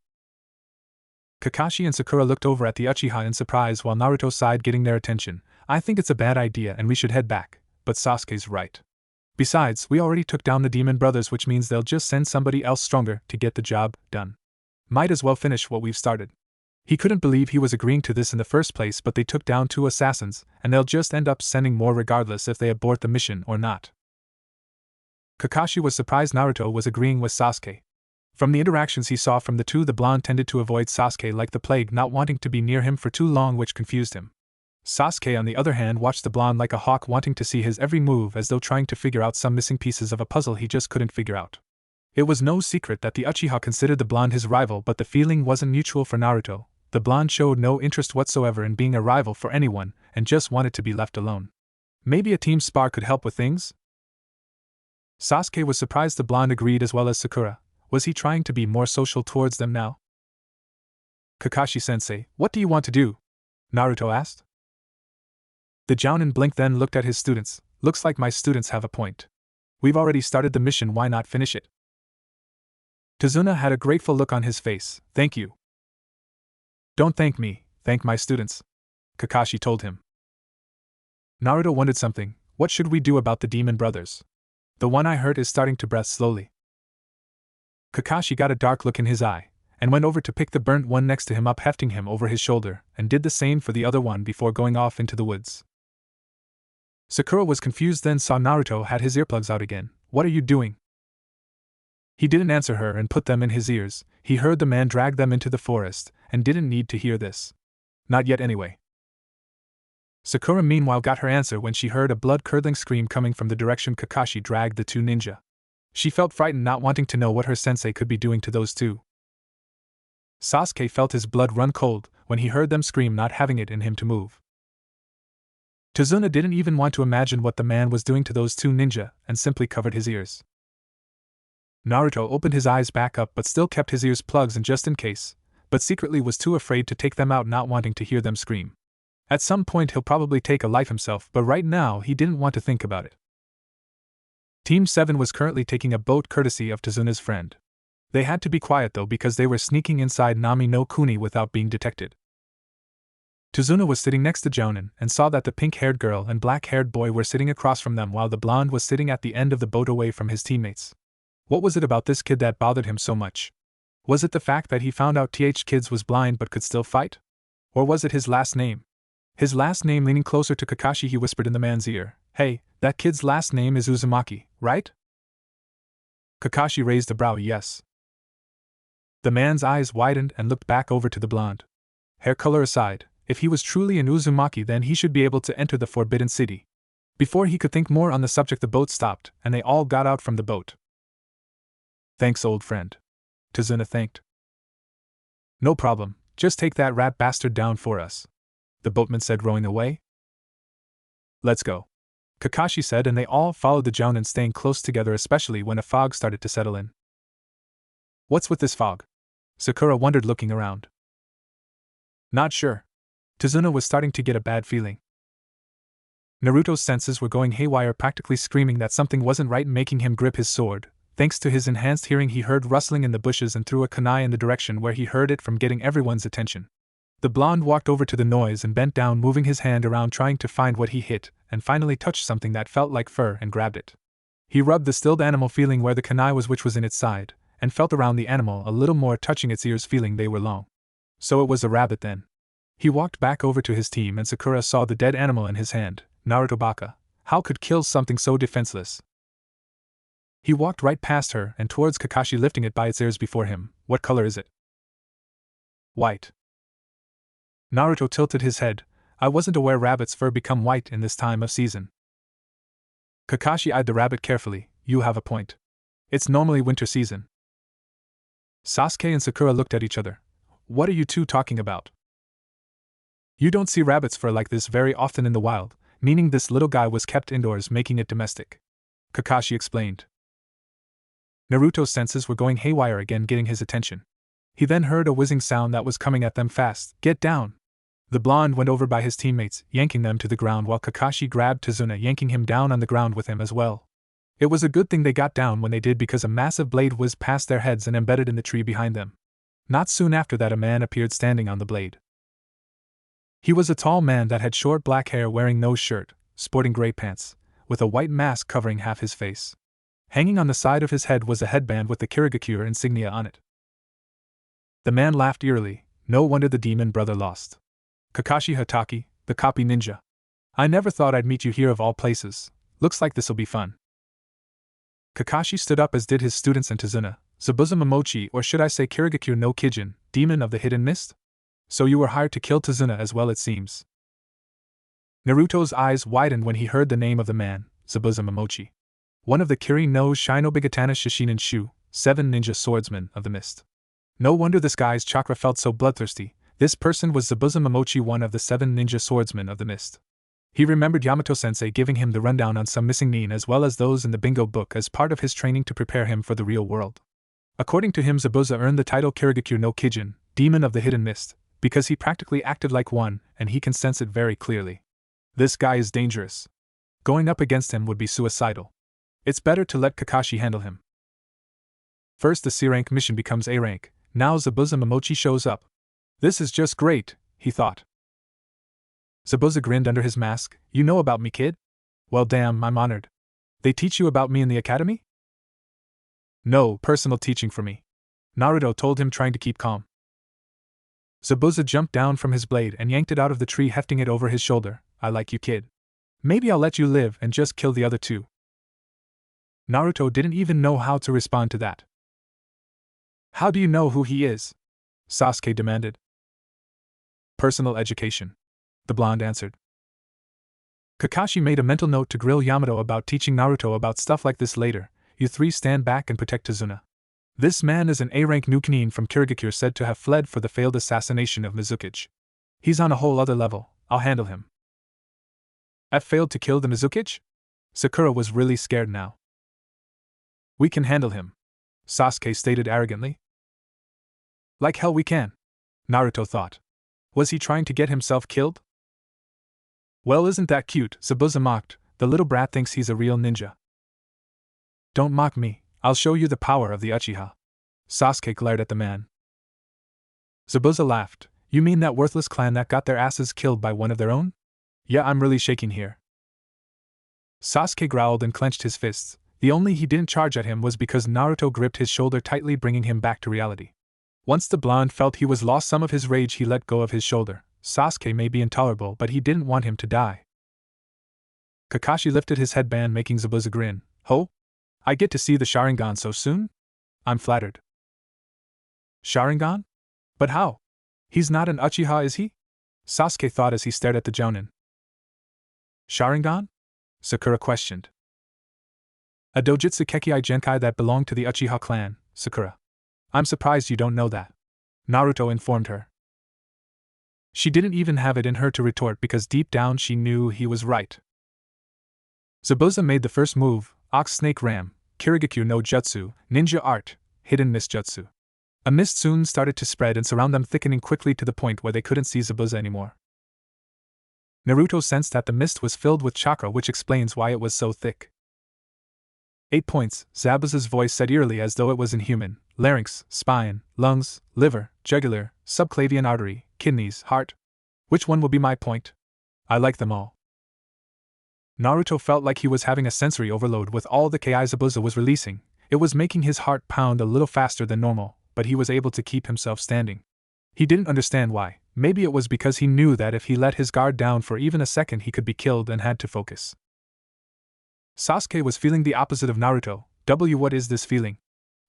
[SPEAKER 1] Kakashi and Sakura looked over at the Uchiha in surprise while Naruto sighed, getting their attention. I think it's a bad idea and we should head back, but Sasuke's right. Besides, we already took down the demon brothers, which means they'll just send somebody else stronger to get the job done. Might as well finish what we've started. He couldn't believe he was agreeing to this in the first place, but they took down 2 assassins, and they'll just end up sending more regardless if they abort the mission or not. Kakashi was surprised Naruto was agreeing with Sasuke. From the interactions he saw from the two, the blonde tended to avoid Sasuke like the plague, not wanting to be near him for too long, which confused him. Sasuke, on the other hand, watched the blonde like a hawk, wanting to see his every move, as though trying to figure out some missing pieces of a puzzle he just couldn't figure out. It was no secret that the Uchiha considered the blonde his rival, but the feeling wasn't mutual for Naruto. The blonde showed no interest whatsoever in being a rival for anyone, and just wanted to be left alone. Maybe a team spar could help with things? Sasuke was surprised the blonde agreed, as well as Sakura. Was he trying to be more social towards them now? Kakashi-sensei, what do you want to do? Naruto asked. The Jounin blinked, then looked at his students. Looks like my students have a point. We've already started the mission, why not finish it? Tazuna had a grateful look on his face. Thank you. Don't thank me, thank my students, Kakashi told him. Naruto wondered something. What should we do about the demon brothers? The one I heard is starting to breath slowly. Kakashi got a dark look in his eye, and went over to pick the burnt one next to him up, hefting him over his shoulder, and did the same for the other one before going off into the woods. Sakura was confused, then saw Naruto had his earplugs out again. What are you doing? He didn't answer her and put them in his ears. He heard the man drag them into the forest, and didn't need to hear this. Not yet anyway. Sakura meanwhile got her answer when she heard a blood-curdling scream coming from the direction Kakashi dragged the 2 ninja. She felt frightened, not wanting to know what her sensei could be doing to those 2. Sasuke felt his blood run cold when he heard them scream, not having it in him to move. Tazuna didn't even want to imagine what the man was doing to those 2 ninja, and simply covered his ears. Naruto opened his eyes back up but still kept his ears plugged in just in case, but secretly was too afraid to take them out, not wanting to hear them scream. At some point he'll probably take a life himself, but right now he didn't want to think about it. Team 7 was currently taking a boat courtesy of Tazuna's friend. They had to be quiet though, because they were sneaking inside Nami no Kuni without being detected. Tazuna was sitting next to Jounin and saw that the pink-haired girl and black-haired boy were sitting across from them, while the blonde was sitting at the end of the boat away from his teammates. What was it about this kid that bothered him so much? Was it the fact that he found out Kids was blind but could still fight? Or was it his last name? His last name. Leaning closer to Kakashi, he whispered in the man's ear, "Hey, that kid's last name is Uzumaki, right?" Kakashi raised a brow. Yes. The man's eyes widened and looked back over to the blonde. Hair color aside, if he was truly an Uzumaki, then he should be able to enter the Forbidden City. Before he could think more on the subject, the boat stopped, and they all got out from the boat. Thanks, old friend. Tazuna thanked. No problem, just take that rat bastard down for us, the boatman said, rowing away. Let's go, Kakashi said, and they all followed the Jounin, staying close together, especially when a fog started to settle in. What's with this fog? Sakura wondered, looking around. Not sure. Tazuna was starting to get a bad feeling. Naruto's senses were going haywire, practically screaming that something wasn't right, making him grip his sword. Thanks to his enhanced hearing, he heard rustling in the bushes and threw a kunai in the direction where he heard it from, getting everyone's attention. The blonde walked over to the noise and bent down, moving his hand around trying to find what he hit, and finally touched something that felt like fur and grabbed it. He rubbed the stilled animal, feeling where the kunai was, which was in its side, and felt around the animal a little more, touching its ears, feeling they were long. So it was a rabbit then. He walked back over to his team and Sakura saw the dead animal in his hand. Naruto baka. How could kill something so defenseless? He walked right past her and towards Kakashi, lifting it by its ears before him. What color is it? White. Naruto tilted his head. I wasn't aware rabbit's fur become white in this time of season. Kakashi eyed the rabbit carefully. You have a point. It's normally winter season. Sasuke and Sakura looked at each other. What are you two talking about? You don't see rabbit's fur like this very often in the wild, meaning this little guy was kept indoors, making it domestic. Kakashi explained. Naruto's senses were going haywire again, getting his attention. He then heard a whizzing sound that was coming at them fast. Get down! The blonde went over by his teammates, yanking them to the ground while Kakashi grabbed Tazuna, yanking him down on the ground with him as well. It was a good thing they got down when they did, because a massive blade whizzed past their heads and embedded in the tree behind them. Not soon after that, a man appeared standing on the blade. He was a tall man that had short black hair, wearing no shirt, sporting gray pants, with a white mask covering half his face. Hanging on the side of his head was a headband with the Kirigakure insignia on it. The man laughed eerily. No wonder the demon brother lost. Kakashi Hatake, the copy ninja. I never thought I'd meet you here of all places. Looks like this'll be fun. Kakashi stood up, as did his students and Tazuna. Zabuza Momochi, or should I say Kirigakure no Kijin, demon of the hidden mist? So you were hired to kill Tazuna as well, it seems. Naruto's eyes widened when he heard the name of the man, Zabuza Momochi. One of the Kiri no Shinobigatana Shishinin Shu, 7 ninja swordsmen of the mist. No wonder this guy's chakra felt so bloodthirsty. This person was Zabuza Momochi, one of the 7 ninja swordsmen of the mist. He remembered Yamato-sensei giving him the rundown on some missing nin as well as those in the bingo book as part of his training to prepare him for the real world. According to him, Zabuza earned the title Kirigakure no Kijin, demon of the hidden mist, because he practically acted like one, and he can sense it very clearly. This guy is dangerous. Going up against him would be suicidal. It's better to let Kakashi handle him. First, the C-rank mission becomes A rank. Now Zabuza Momochi shows up. This is just great, he thought. Zabuza grinned under his mask. You know about me, kid? Well, damn, I'm honored. They teach you about me in the academy? No, personal teaching for me. Naruto told him, trying to keep calm. Zabuza jumped down from his blade and yanked it out of the tree, hefting it over his shoulder. I like you, kid. Maybe I'll let you live and just kill the other two. Naruto didn't even know how to respond to that. How do you know who he is? Sasuke demanded. Personal education, the blonde answered. Kakashi made a mental note to grill Yamato about teaching Naruto about stuff like this later. You three stand back and protect Tazuna. This man is an A-rank new Chunin from Kirigakure, said to have fled for the failed assassination of Mizukage. He's on a whole other level. I'll handle him. I've failed to kill the Mizukage? Sakura was really scared now. We can handle him, Sasuke stated arrogantly. Like hell we can, Naruto thought. Was he trying to get himself killed? Well, isn't that cute, Zabuza mocked. The little brat thinks he's a real ninja. Don't mock me, I'll show you the power of the Uchiha. Sasuke glared at the man. Zabuza laughed. You mean that worthless clan that got their asses killed by one of their own? Yeah, I'm really shaking here. Sasuke growled and clenched his fists. The only he didn't charge at him was because Naruto gripped his shoulder tightly, bringing him back to reality. Once the blonde felt he was lost some of his rage, he let go of his shoulder. Sasuke may be intolerable, but he didn't want him to die. Kakashi lifted his headband, making Zabuza grin. Ho? I get to see the Sharingan so soon? I'm flattered. Sharingan? But how? He's not an Uchiha, is he? Sasuke thought as he stared at the Jounin. Sharingan? Sakura questioned. A dojutsu Kekkai Genkai that belonged to the Uchiha clan, Sakura. I'm surprised you don't know that, Naruto informed her. She didn't even have it in her to retort because deep down she knew he was right. Zabuza made the first move, Ox Snake Ram, Kirigakure no Jutsu, Ninja Art, Hidden Mist Jutsu. A mist soon started to spread and surround them, thickening quickly to the point where they couldn't see Zabuza anymore. Naruto sensed that the mist was filled with chakra, which explains why it was so thick. 8 points, Zabuza's voice said eerily as though it was inhuman. Larynx, spine, lungs, liver, jugular, subclavian artery, kidneys, heart. Which one will be my point? I like them all. Naruto felt like he was having a sensory overload with all the Ki Zabuza was releasing. It was making his heart pound a little faster than normal, but he was able to keep himself standing. He didn't understand why. Maybe it was because he knew that if he let his guard down for even a second he could be killed and had to focus. Sasuke was feeling the opposite of Naruto. What is this feeling?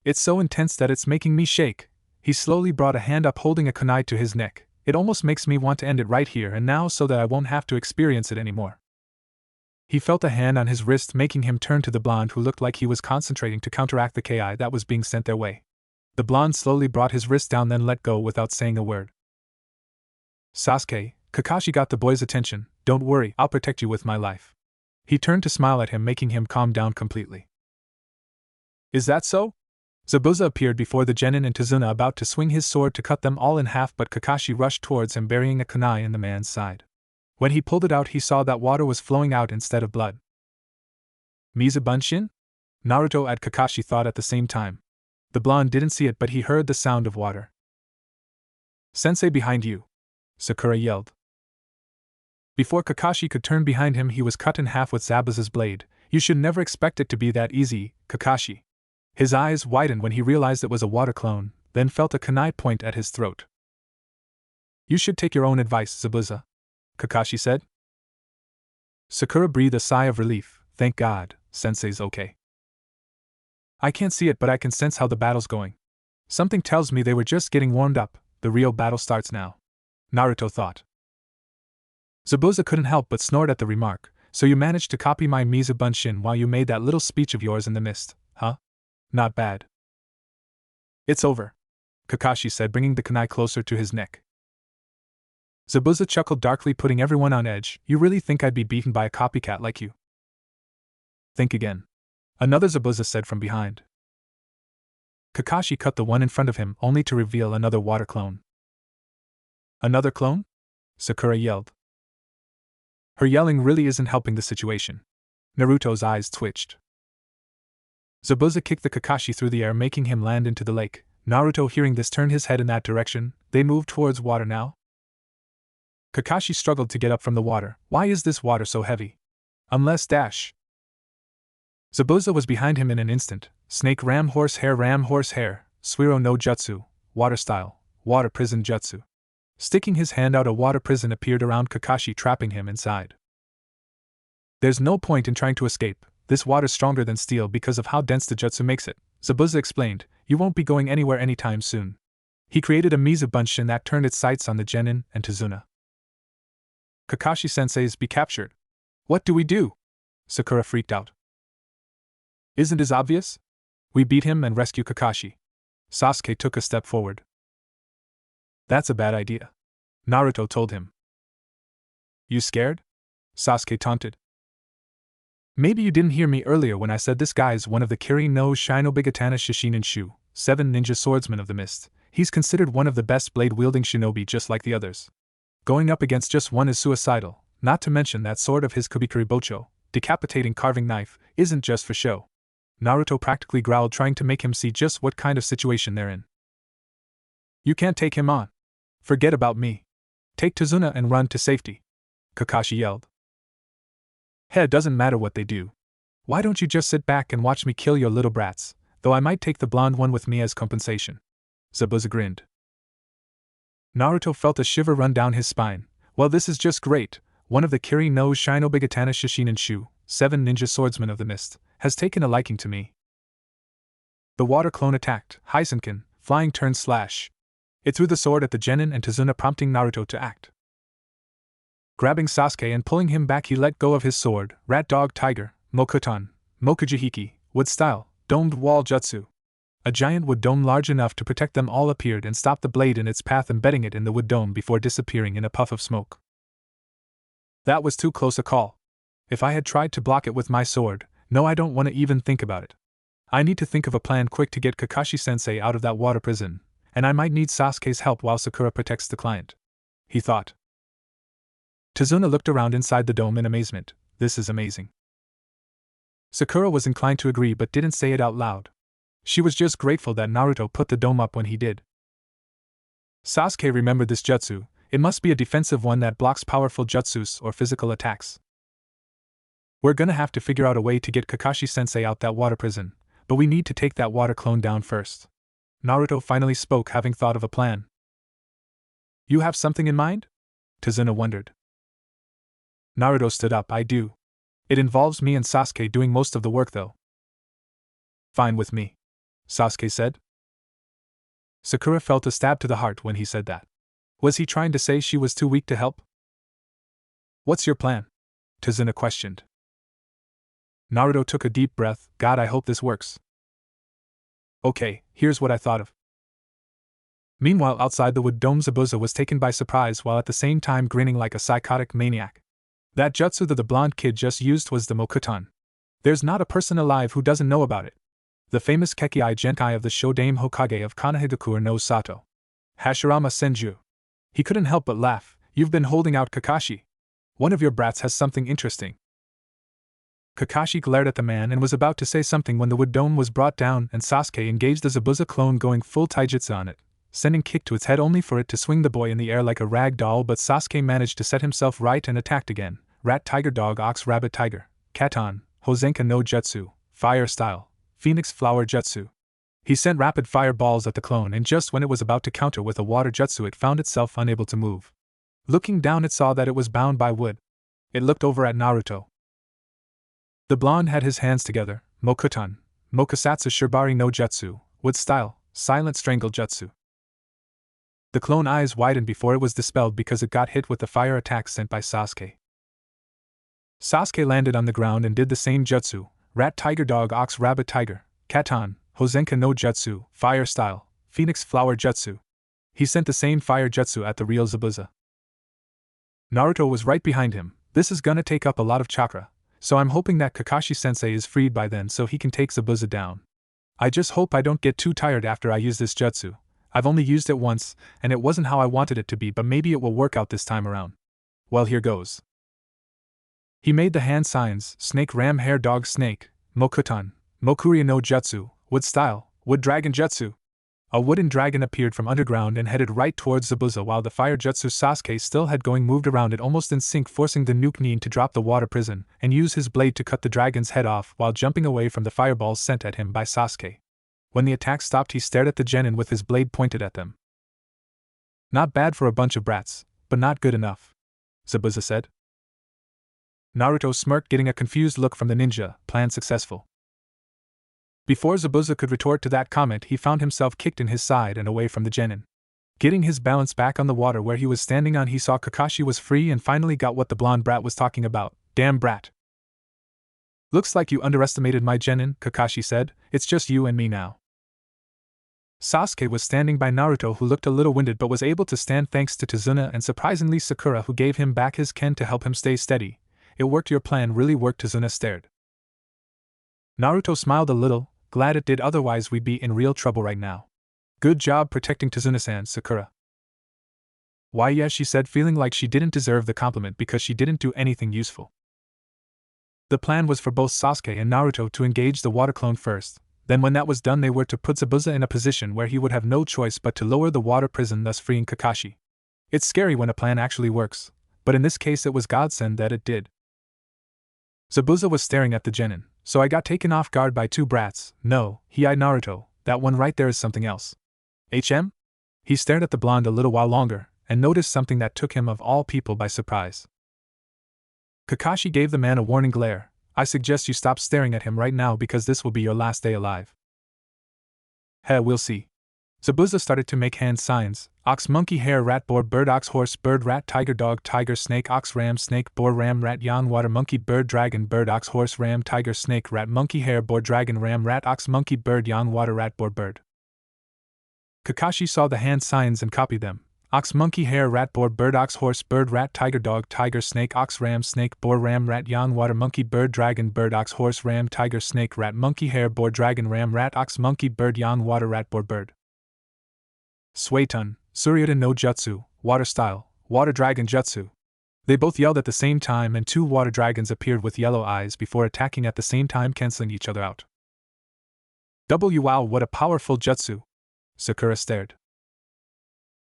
[SPEAKER 1] It's so intense that it's making me shake. He slowly brought a hand up holding a kunai to his neck. It almost makes me want to end it right here and now so that I won't have to experience it anymore. He felt a hand on his wrist making him turn to the blonde who looked like he was concentrating to counteract the ki that was being sent their way. The blonde slowly brought his wrist down then let go without saying a word. Sasuke, Kakashi got the boy's attention. Don't worry, I'll protect you with my life. He turned to smile at him making him calm down completely. Is that so? Zabuza appeared before the genin and Tazuna about to swing his sword to cut them all in half but Kakashi rushed towards him burying a kunai in the man's side. When he pulled it out he saw that water was flowing out instead of blood. Mizubunshin? Naruto and Kakashi thought at the same time. The blonde didn't see it but he heard the sound of water. Sensei behind you! Sakura yelled. Before Kakashi could turn behind him he was cut in half with Zabuza's blade. You should never expect it to be that easy, Kakashi. His eyes widened when he realized it was a water clone, then felt a kunai point at his throat. You should take your own advice, Zabuza, Kakashi said. Sakura breathed a sigh of relief. Thank God, Sensei's okay. I can't see it but I can sense how the battle's going. Something tells me they were just getting warmed up, the real battle starts now. Naruto thought. Zabuza couldn't help but snort at the remark. So you managed to copy my Mizubunshin while you made that little speech of yours in the mist, huh? Not bad. It's over, Kakashi said bringing the kunai closer to his neck. Zabuza chuckled darkly putting everyone on edge. You really think I'd be beaten by a copycat like you? Think again. Another Zabuza said from behind. Kakashi cut the one in front of him only to reveal another water clone. Another clone? Sakura yelled. Her yelling really isn't helping the situation. Naruto's eyes twitched. Zabuza kicked the Kakashi through the air making him land into the lake. Naruto hearing this turned his head in that direction. They moved towards water now. Kakashi struggled to get up from the water. Why is this water so heavy? Unless dash. Zabuza was behind him in an instant. Snake ram horse hair, Suiro no jutsu, water style, water prison jutsu. Sticking his hand out a water prison appeared around Kakashi trapping him inside. There's no point in trying to escape, this water's stronger than steel because of how dense the jutsu makes it, Zabuza explained, you won't be going anywhere anytime soon. He created a Mizubunshin that turned its sights on the genin and Tazuna. Kakashi-sensei's be captured. What do we do? Sakura freaked out. Isn't it obvious? We beat him and rescue Kakashi. Sasuke took a step forward. That's a bad idea, Naruto told him. You scared? Sasuke taunted. Maybe you didn't hear me earlier when I said this guy's one of the Kirin no Shinobigatana Shishinin Shu, 7 ninja swordsmen of the mist. He's considered one of the best blade-wielding shinobi just like the others. Going up against just one is suicidal, not to mention that sword of his Kubikuri Bocho, decapitating carving knife, isn't just for show. Naruto practically growled trying to make him see just what kind of situation they're in. You can't take him on. Forget about me. Take Tazuna and run to safety, Kakashi yelled. Hey, it doesn't matter what they do. Why don't you just sit back and watch me kill your little brats, though I might take the blonde one with me as compensation. Zabuza grinned. Naruto felt a shiver run down his spine. Well, this is just great. One of the Kirin no Shinobigatana Shishinin Shu, 7 ninja swordsmen of the mist, has taken a liking to me. The water clone attacked. Hisenkin, flying turn slash. It threw the sword at the genin and Tazuna prompting Naruto to act. Grabbing Sasuke and pulling him back he let go of his sword. Rat dog tiger, Mokuton, Mokujihiki, wood style, domed wall jutsu. A giant wood dome large enough to protect them all appeared and stopped the blade in its path embedding it in the wood dome before disappearing in a puff of smoke. That was too close a call. If I had tried to block it with my sword, no, I don't want to even think about it. I need to think of a plan quick to get Kakashi-sensei out of that water prison, and I might need Sasuke's help while Sakura protects the client, he thought. Tazuna looked around inside the dome in amazement. This is amazing. Sakura was inclined to agree but didn't say it out loud. She was just grateful that Naruto put the dome up when he did. Sasuke remembered this jutsu. It must be a defensive one that blocks powerful jutsus or physical attacks. We're gonna have to figure out a way to get Kakashi-sensei out that water prison, but we need to take that water clone down first. Naruto finally spoke having thought of a plan. You have something in mind? Tazuna wondered. Naruto stood up. I do. It involves me and Sasuke doing most of the work though. Fine with me, Sasuke said. Sakura felt a stab to the heart when he said that. Was he trying to say she was too weak to help? What's your plan? Tazuna questioned. Naruto took a deep breath. God, I hope this works. Okay, here's what I thought of. Meanwhile, outside the wood dome, Zabuza was taken by surprise while at the same time grinning like a psychotic maniac. That jutsu that the blonde kid just used was the Mokuton. There's not a person alive who doesn't know about it. The famous Kekkei Genkai of the Shodame Hokage of Konohagakure no Sato. Hashirama Senju. He couldn't help but laugh. You've been holding out, Kakashi. One of your brats has something interesting. Kakashi glared at the man and was about to say something when the wood dome was brought down and Sasuke engaged the Zabuza clone going full taijutsu on it, sending kick to its head only for it to swing the boy in the air like a rag doll, but Sasuke managed to set himself right and attacked again. Rat tiger dog ox rabbit tiger, Katon, Hozenka no Jutsu, fire style, phoenix flower jutsu. He sent rapid fireballs at the clone and just when it was about to counter with a water jutsu it found itself unable to move. Looking down it saw that it was bound by wood. It looked over at Naruto. The blonde had his hands together, Mokuton, Mokusatsu Shibari no Jutsu, wood style, silent strangle jutsu. The clone eyes widened before it was dispelled because it got hit with the fire attack sent by Sasuke. Sasuke landed on the ground and did the same jutsu, rat tiger dog ox rabbit tiger, Katon, Hozenka no Jutsu, fire style, phoenix flower jutsu. He sent the same fire jutsu at the real Zabuza. Naruto was right behind him. This is gonna take up a lot of chakra, so I'm hoping that Kakashi-sensei is freed by then so he can take Zabuza down. I just hope I don't get too tired after I use this jutsu. I've only used it once, and it wasn't how I wanted it to be, but maybe it will work out this time around. Well, here goes. He made the hand signs, snake ram hair dog snake, Mokuton, Mokuria no Jutsu, wood style, wood dragon jutsu. A wooden dragon appeared from underground and headed right towards Zabuza while the fire jutsu Sasuke still had going moved around it almost in sync, forcing the nuke Nin to drop the water prison and use his blade to cut the dragon's head off while jumping away from the fireballs sent at him by Sasuke. When the attack stopped he stared at the genin with his blade pointed at them. Not bad for a bunch of brats, but not good enough, Zabuza said. Naruto smirked, getting a confused look from the ninja. Plan successful. Before Zabuza could retort to that comment he found himself kicked in his side and away from the genin. Getting his balance back on the water where he was standing on, he saw Kakashi was free and finally got what the blonde brat was talking about. Damn brat. Looks like you underestimated my genin, Kakashi said. It's just you and me now. Sasuke was standing by Naruto, who looked a little winded but was able to stand thanks to Tazuna and surprisingly Sakura, who gave him back his ken to help him stay steady. It worked, your plan really worked, Tazuna stared. Naruto smiled a little, glad it did, otherwise we'd be in real trouble right now. Good job protecting Tazuna-san, Sakura. Why yes, she said, feeling like she didn't deserve the compliment because she didn't do anything useful. The plan was for both Sasuke and Naruto to engage the water clone first. Then when that was done they were to put Zabuza in a position where he would have no choice but to lower the water prison, thus freeing Kakashi. It's scary when a plan actually works, but in this case it was godsend that it did. Zabuza was staring at the genin. So I got taken off guard by two brats. No, he eyed Naruto, that one right there is something else. HM? He stared at the blonde a little while longer, and noticed something that took him of all people by surprise. Kakashi gave the man a warning glare. I suggest you stop staring at him right now because this will be your last day alive. We'll see. Zabuza started to make hand signs. Ox monkey hare rat boar bird ox horse bird rat tiger dog tiger snake ox ram snake boar ram rat yan water monkey bird dragon bird ox horse ram tiger snake rat monkey hare boar dragon ram rat ox monkey bird yan water rat boar bird. Kakashi saw the hand signs and copied them. Ox monkey hare rat boar bird ox horse bird rat tiger dog tiger snake ox ram snake boar ram rat yan water monkey bird dragon bird ox horse ram tiger snake rat monkey hare boar dragon ram rat ox monkey bird yan water rat boar bird. Suiton, Suryuta no Jutsu, water style, water dragon jutsu. They both yelled at the same time and two water dragons appeared with yellow eyes before attacking at the same time, canceling each other out. Wow, what a powerful jutsu! Sakura stared.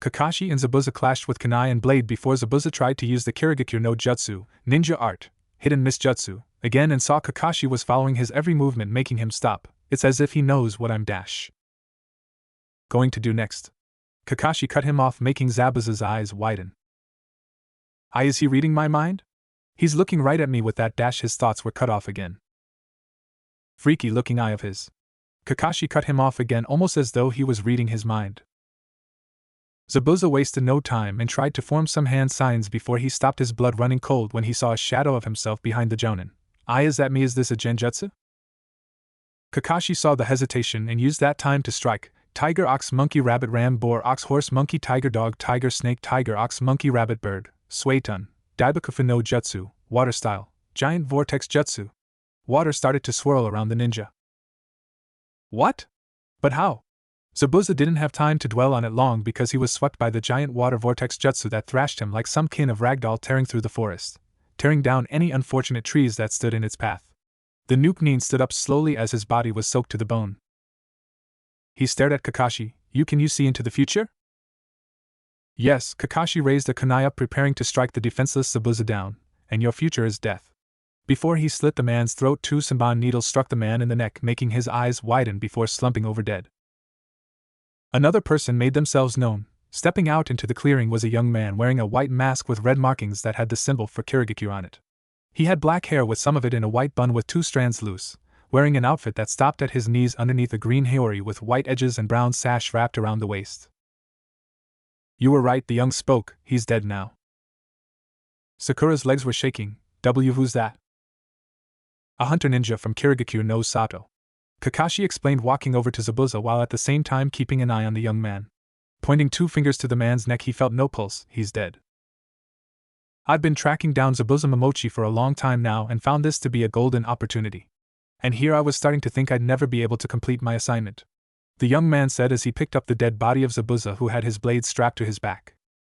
[SPEAKER 1] Kakashi and Zabuza clashed with kunai and blade before Zabuza tried to use the Kirigakure no Jutsu, ninja art, hidden miss jutsu, again and saw Kakashi was following his every movement, making him stop. It's as if he knows what I'm going to do next. Kakashi cut him off, making Zabuza's eyes widen. Is he reading my mind? He's looking right at me with that dash. His thoughts were cut off again. Freaky looking eye of his. Kakashi cut him off again, almost as though he was reading his mind. Zabuza wasted no time and tried to form some hand signs before he stopped, his blood running cold when he saw a shadow of himself behind the Jonin. Is that me? Is this a genjutsu? Kakashi saw the hesitation and used that time to strike. Tiger, ox, monkey, rabbit, ram, boar, ox, horse, monkey, tiger, dog, tiger, snake, tiger, ox, monkey, rabbit, bird, Suetun, Daibakufu no Jutsu, water style, giant vortex jutsu. Water started to swirl around the ninja. What? But how? Zabuza didn't have time to dwell on it long because he was swept by the giant water vortex jutsu that thrashed him like some kin of ragdoll, tearing through the forest, tearing down any unfortunate trees that stood in its path. The Nuke-Nin stood up slowly as his body was soaked to the bone. He stared at Kakashi. Can you see into the future? Yes, Kakashi raised a kunai up, preparing to strike the defenseless Zabuza down. And your future is death. Before he slit the man's throat, 2 Senbon needles struck the man in the neck, making his eyes widen before slumping over dead. Another person made themselves known. Stepping out into the clearing was a young man wearing a white mask with red markings that had the symbol for Kirigakure on it. He had black hair with some of it in a white bun with 2 strands loose, wearing an outfit that stopped at his knees underneath a green haori with white edges and brown sash wrapped around the waist. You were right, the young spoke, he's dead now. Sakura's legs were shaking. Who's that? A hunter ninja from Kirigakure no Sato. Kakashi explained, walking over to Zabuza while at the same time keeping an eye on the young man. Pointing 2 fingers to the man's neck, he felt no pulse. He's dead. I've been tracking down Zabuza Momochi for a long time now and found this to be a golden opportunity. And here I was starting to think I'd never be able to complete my assignment. The young man said as he picked up the dead body of Zabuza, who had his blade strapped to his back.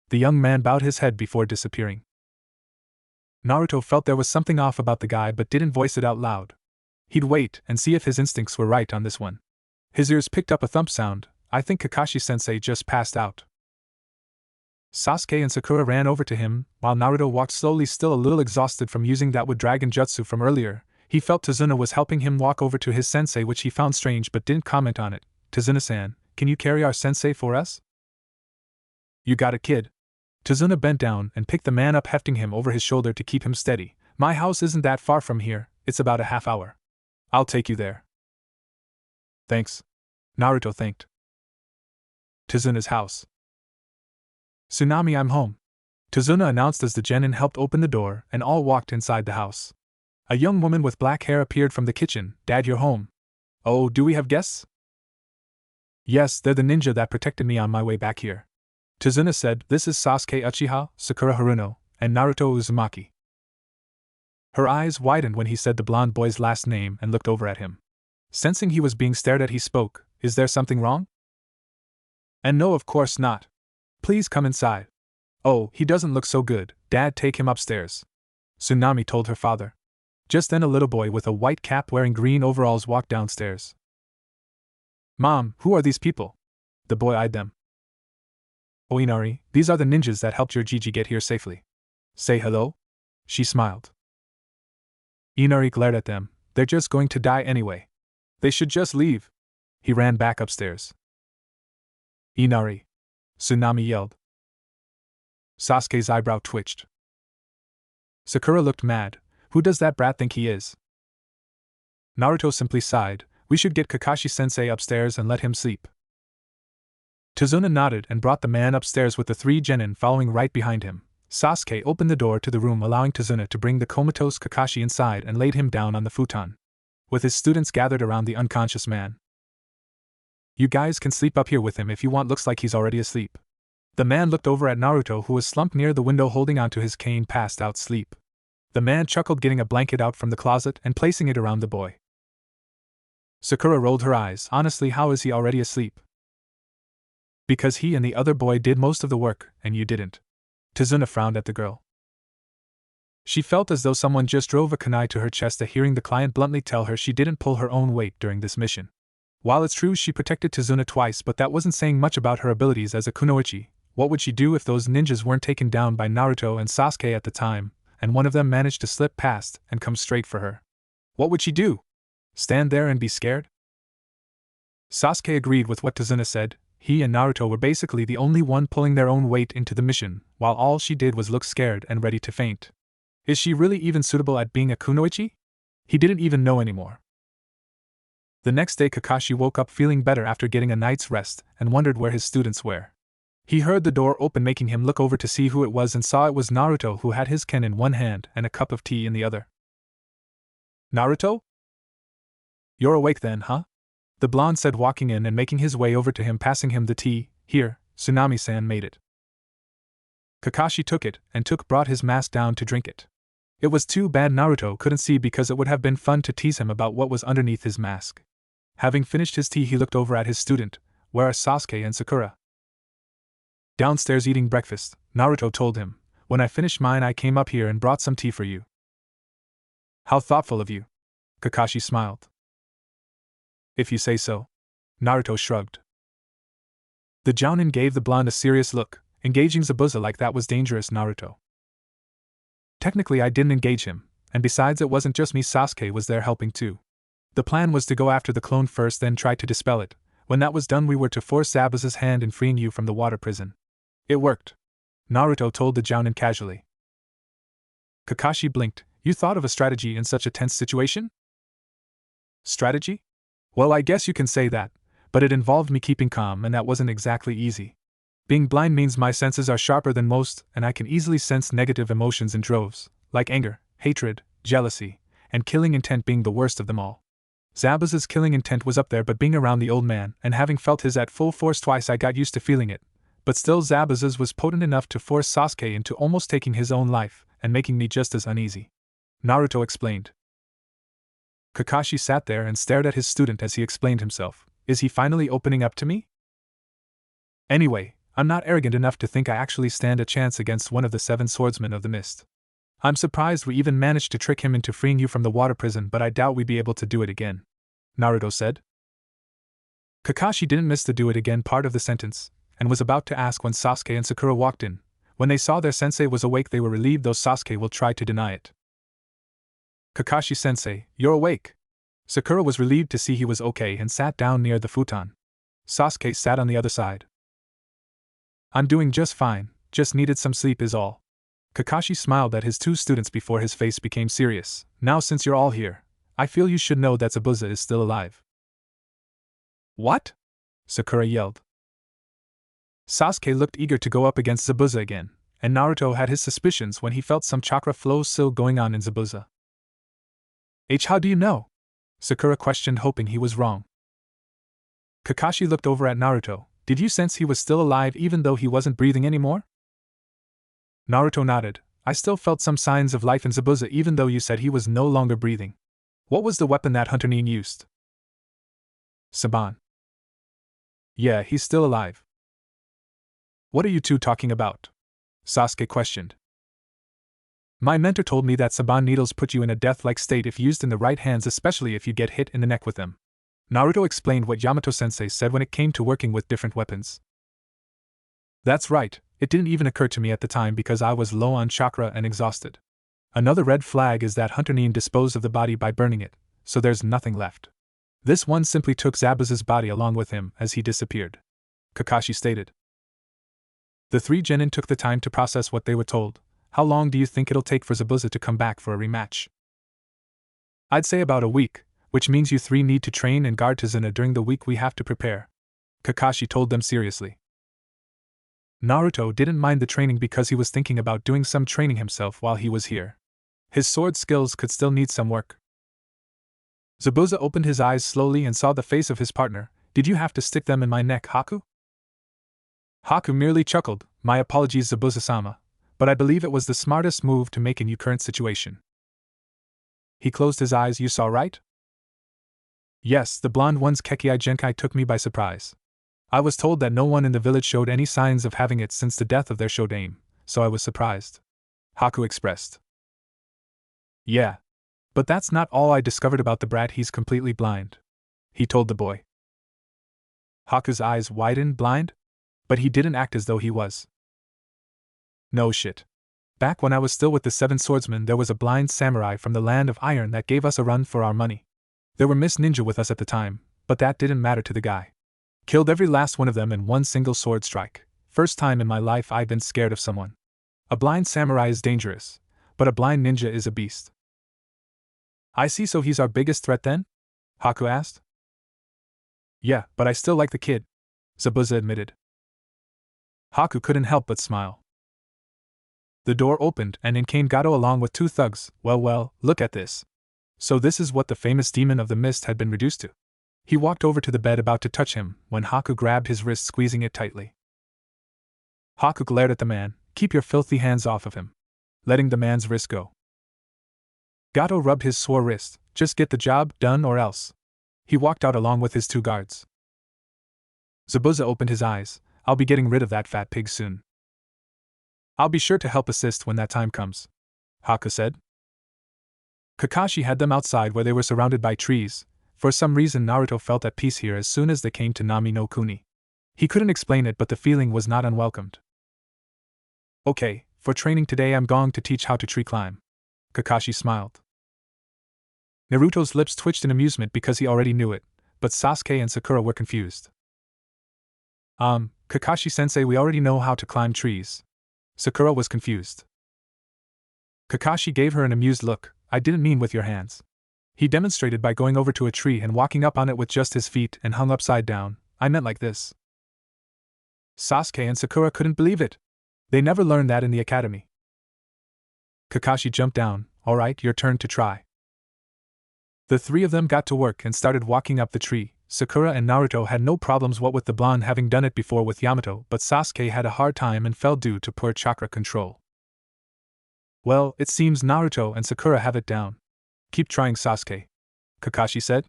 [SPEAKER 1] The young man bowed his head before disappearing. Naruto felt there was something off about the guy but didn't voice it out loud. He'd wait and see if his instincts were right on this one. His ears picked up a thump sound. I think Kakashi-sensei just passed out. Sasuke and Sakura ran over to him, while Naruto walked slowly, still a little exhausted from using that wood dragon jutsu from earlier. He felt Tazuna was helping him walk over to his sensei, which he found strange but didn't comment on it. Tazuna-san, can you carry our sensei for us? You got it, kid. Tazuna bent down and picked the man up, hefting him over his shoulder to keep him steady. My house isn't that far from here, it's about a half hour. I'll take you there. Thanks. Naruto thanked. Tazuna's house. Tsunami, I'm home. Tazuna announced as the genin helped open the door and all walked inside the house. A young woman with black hair appeared from the kitchen. Dad, you're home. Oh, do we have guests? Yes, they're the ninja that protected me on my way back here. Tazuna said, this is Sasuke Uchiha, Sakura Haruno, and Naruto Uzumaki. Her eyes widened when he said the blonde boy's last name and looked over at him. Sensing he was being stared at, he spoke, is there something wrong? And no, of course not. Please come inside. Oh, he doesn't look so good, Dad, take him upstairs. Tsunami told her father. Just then a little boy with a white cap wearing green overalls walked downstairs. Mom, who are these people? The boy eyed them. Oh, Inari, these are the ninjas that helped your Gigi get here safely. Say hello? She smiled. Inari glared at them. They're just going to die anyway. They should just leave. He ran back upstairs. Inari. Tsunami yelled. Sasuke's eyebrow twitched. Sakura looked mad. Who does that brat think he is? Naruto simply sighed. We should get Kakashi-sensei upstairs and let him sleep. Tazuna nodded and brought the man upstairs with the 3 genin following right behind him. Sasuke opened the door to the room, allowing Tazuna to bring the comatose Kakashi inside and laid him down on the futon, with his students gathered around the unconscious man. You guys can sleep up here with him if you want, looks like he's already asleep. The man looked over at Naruto, who was slumped near the window holding onto his cane, passed out sleep. The man chuckled, getting a blanket out from the closet and placing it around the boy. Sakura rolled her eyes. Honestly, how is he already asleep? Because he and the other boy did most of the work, and you didn't. Tazuna frowned at the girl. She felt as though someone just drove a kunai to her chest at hearing the client bluntly tell her she didn't pull her own weight during this mission. While it's true she protected Tazuna twice, but that wasn't saying much about her abilities as a kunoichi. What would she do if those ninjas weren't taken down by Naruto and Sasuke at the time, and one of them managed to slip past and come straight for her? What would she do? Stand there and be scared? Sasuke agreed with what Tazuna said. he and Naruto were basically the only one pulling their own weight into the mission, while all she did was look scared and ready to faint. Is she really even suitable at being a kunoichi? He didn't even know anymore. The next day Kakashi woke up feeling better after getting a night's rest and wondered where his students were. He heard the door open, making him look over to see who it was, and saw it was Naruto, who had his ken in one hand and a cup of tea in the other. Naruto? You're awake then, huh? The blonde said, walking in and making his way over to him, passing him the tea. Here, Tsunami-san made it. Kakashi took it and brought his mask down to drink it. It was too bad Naruto couldn't see, because it would have been fun to tease him about what was underneath his mask. Having finished his tea, he looked over at his student. Where are Sasuke and Sakura? Downstairs eating breakfast, Naruto told him. When I finished mine, I came up here and brought some tea for you. How thoughtful of you. Kakashi smiled. If you say so. Naruto shrugged. The Jounin gave the blonde a serious look. Engaging Zabuza like that was dangerous, Naruto. Technically I didn't engage him, and besides it wasn't just me, Sasuke was there helping too. The plan was to go after the clone first, then try to dispel it. When that was done, we were to force Zabuza's hand in freeing you from the water prison. It worked. Naruto told the Jounin casually. Kakashi blinked. You thought of a strategy in such a tense situation? Strategy? Well, I guess you can say that, but it involved me keeping calm, and that wasn't exactly easy. Being blind means my senses are sharper than most, and I can easily sense negative emotions in droves, like anger, hatred, jealousy, and killing intent being the worst of them all. Zabuza's killing intent was up there, but being around the old man and having felt his at full force twice, I got used to feeling it. But still, Zabuza's was potent enough to force Sasuke into almost taking his own life, and making me just as uneasy. Naruto explained. Kakashi sat there and stared at his student as he explained himself. Is he finally opening up to me? Anyway, I'm not arrogant enough to think I actually stand a chance against one of the 7 swordsmen of the mist. I'm surprised we even managed to trick him into freeing you from the water prison, but I doubt we'd be able to do it again. Naruto said. Kakashi didn't miss the do it again part of the sentence, and was about to ask when Sasuke and Sakura walked in. When they saw their sensei was awake, they were relieved, though Sasuke will try to deny it. Kakashi-sensei, you're awake. Sakura was relieved to see he was okay and sat down near the futon. Sasuke sat on the other side. I'm doing just fine, just needed some sleep is all. Kakashi smiled at his 2 students before his face became serious. Now since you're all here, I feel you should know that Zabuza is still alive. What? Sakura yelled. Sasuke looked eager to go up against Zabuza again, and Naruto had his suspicions when he felt some chakra flow still going on in Zabuza. How do you know? Sakura questioned, hoping he was wrong. Kakashi looked over at Naruto. Did you sense he was still alive even though he wasn't breathing anymore? Naruto nodded. I still felt some signs of life in Zabuza even though you said he was no longer breathing. What was the weapon that Hunter Nin used? Saban. Yeah, he's still alive. What are you two talking about? Sasuke questioned. My mentor told me that Saban needles put you in a death-like state if used in the right hands, especially if you get hit in the neck with them. Naruto explained what Yamato-sensei said when it came to working with different weapons. That's right, it didn't even occur to me at the time because I was low on chakra and exhausted. Another red flag is that Hunter Nin disposed of the body by burning it, so there's nothing left. This one simply took Zabuza's body along with him as he disappeared. Kakashi stated. The 3 genin took the time to process what they were told. How long do you think it'll take for Zabuza to come back for a rematch? I'd say about a week, which means you 3 need to train and guard Tazuna during the week we have to prepare. Kakashi told them seriously. Naruto didn't mind the training because he was thinking about doing some training himself while he was here. His sword skills could still need some work. Zabuza opened his eyes slowly and saw the face of his partner. Did you have to stick them in my neck, Haku? Haku merely chuckled. My apologies, Zabuza-sama, but I believe it was the smartest move to make in your current situation. He closed his eyes. You saw right? Yes, the blonde one's Kekei Genkai took me by surprise. I was told that no one in the village showed any signs of having it since the death of their Shodaime, so I was surprised. Haku expressed. Yeah. But that's not all I discovered about the brat. He's completely blind. He told the boy. Haku's eyes widened. Blind? But he didn't act as though he was. No shit. Back when I was still with the 7 swordsmen, there was a blind samurai from the land of iron that gave us a run for our money. There were Miss Ninja with us at the time, but that didn't matter to the guy. Killed every last one of them in one single sword strike. First time in my life I've been scared of someone. A blind samurai is dangerous, but a blind ninja is a beast. I see, so he's our biggest threat then? Haku asked. Yeah, but I still like the kid, Zabuza admitted. Haku couldn't help but smile. The door opened and in came Gato along with 2 thugs. Well, look at this. So this is what the famous demon of the mist had been reduced to. He walked over to the bed about to touch him when Haku grabbed his wrist, squeezing it tightly. Haku glared at the man. Keep your filthy hands off of him. Letting the man's wrist go. Gato rubbed his sore wrist. Just get the job done or else. He walked out along with his 2 guards. Zabuza opened his eyes. I'll be getting rid of that fat pig soon. I'll be sure to help assist when that time comes, Haku said. Kakashi had them outside where they were surrounded by trees. For some reason Naruto felt at peace here as soon as they came to Nami no Kuni. He couldn't explain it, but the feeling was not unwelcomed. Okay, for training today I'm going to teach how to tree climb. Kakashi smiled. Naruto's lips twitched in amusement because he already knew it, but Sasuke and Sakura were confused. Kakashi-sensei, we already know how to climb trees. Sakura was confused. Kakashi gave her an amused look. I didn't mean with your hands. He demonstrated by going over to a tree and walking up on it with just his feet and hung upside down. I meant like this. Sasuke and Sakura couldn't believe it. They never learned that in the academy. Kakashi jumped down. Alright, your turn to try. The 3 of them got to work and started walking up the tree. Sakura and Naruto had no problems, what with the blonde having done it before with Yamato, but Sasuke had a hard time and fell due to poor chakra control. Well, it seems Naruto and Sakura have it down. Keep trying, Sasuke, Kakashi said.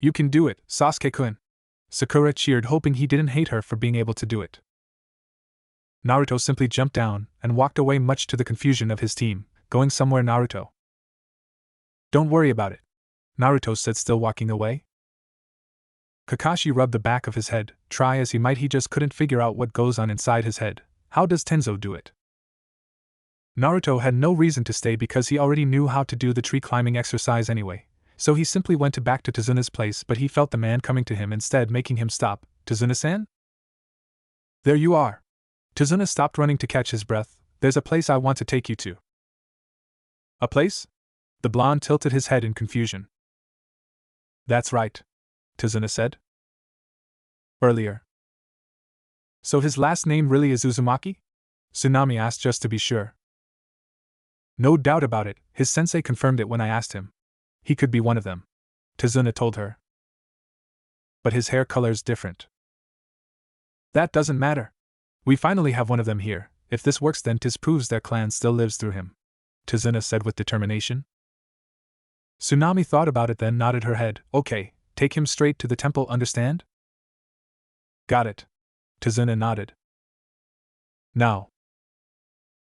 [SPEAKER 1] You can do it, Sasuke-kun. Sakura cheered, hoping he didn't hate her for being able to do it. Naruto simply jumped down and walked away, much to the confusion of his team. Going somewhere, Naruto? Don't worry about it, Naruto said, still walking away. Kakashi rubbed the back of his head. Try as he might, he just couldn't figure out what goes on inside his head. How does Tenzo do it? Naruto had no reason to stay because he already knew how to do the tree climbing exercise anyway, so he simply went back to Tazuna's place, but he felt the man coming to him instead, making him stop. Tazuna-san? There you are. Tazuna stopped running to catch his breath. There's a place I want to take you to. A place? The blonde tilted his head in confusion. That's right, Tazuna said. Earlier. So his last name really is Uzumaki? Tsunami asked just to be sure. No doubt about it, his sensei confirmed it when I asked him. He could be one of them, Tazuna told her. But his hair color's different. That doesn't matter. We finally have one of them here. If this works, then 'tis proves their clan still lives through him, Tazuna said with determination. Tsunami thought about it, then nodded her head. Okay, take him straight to the temple, understand? Got it. Tazuna nodded. Now.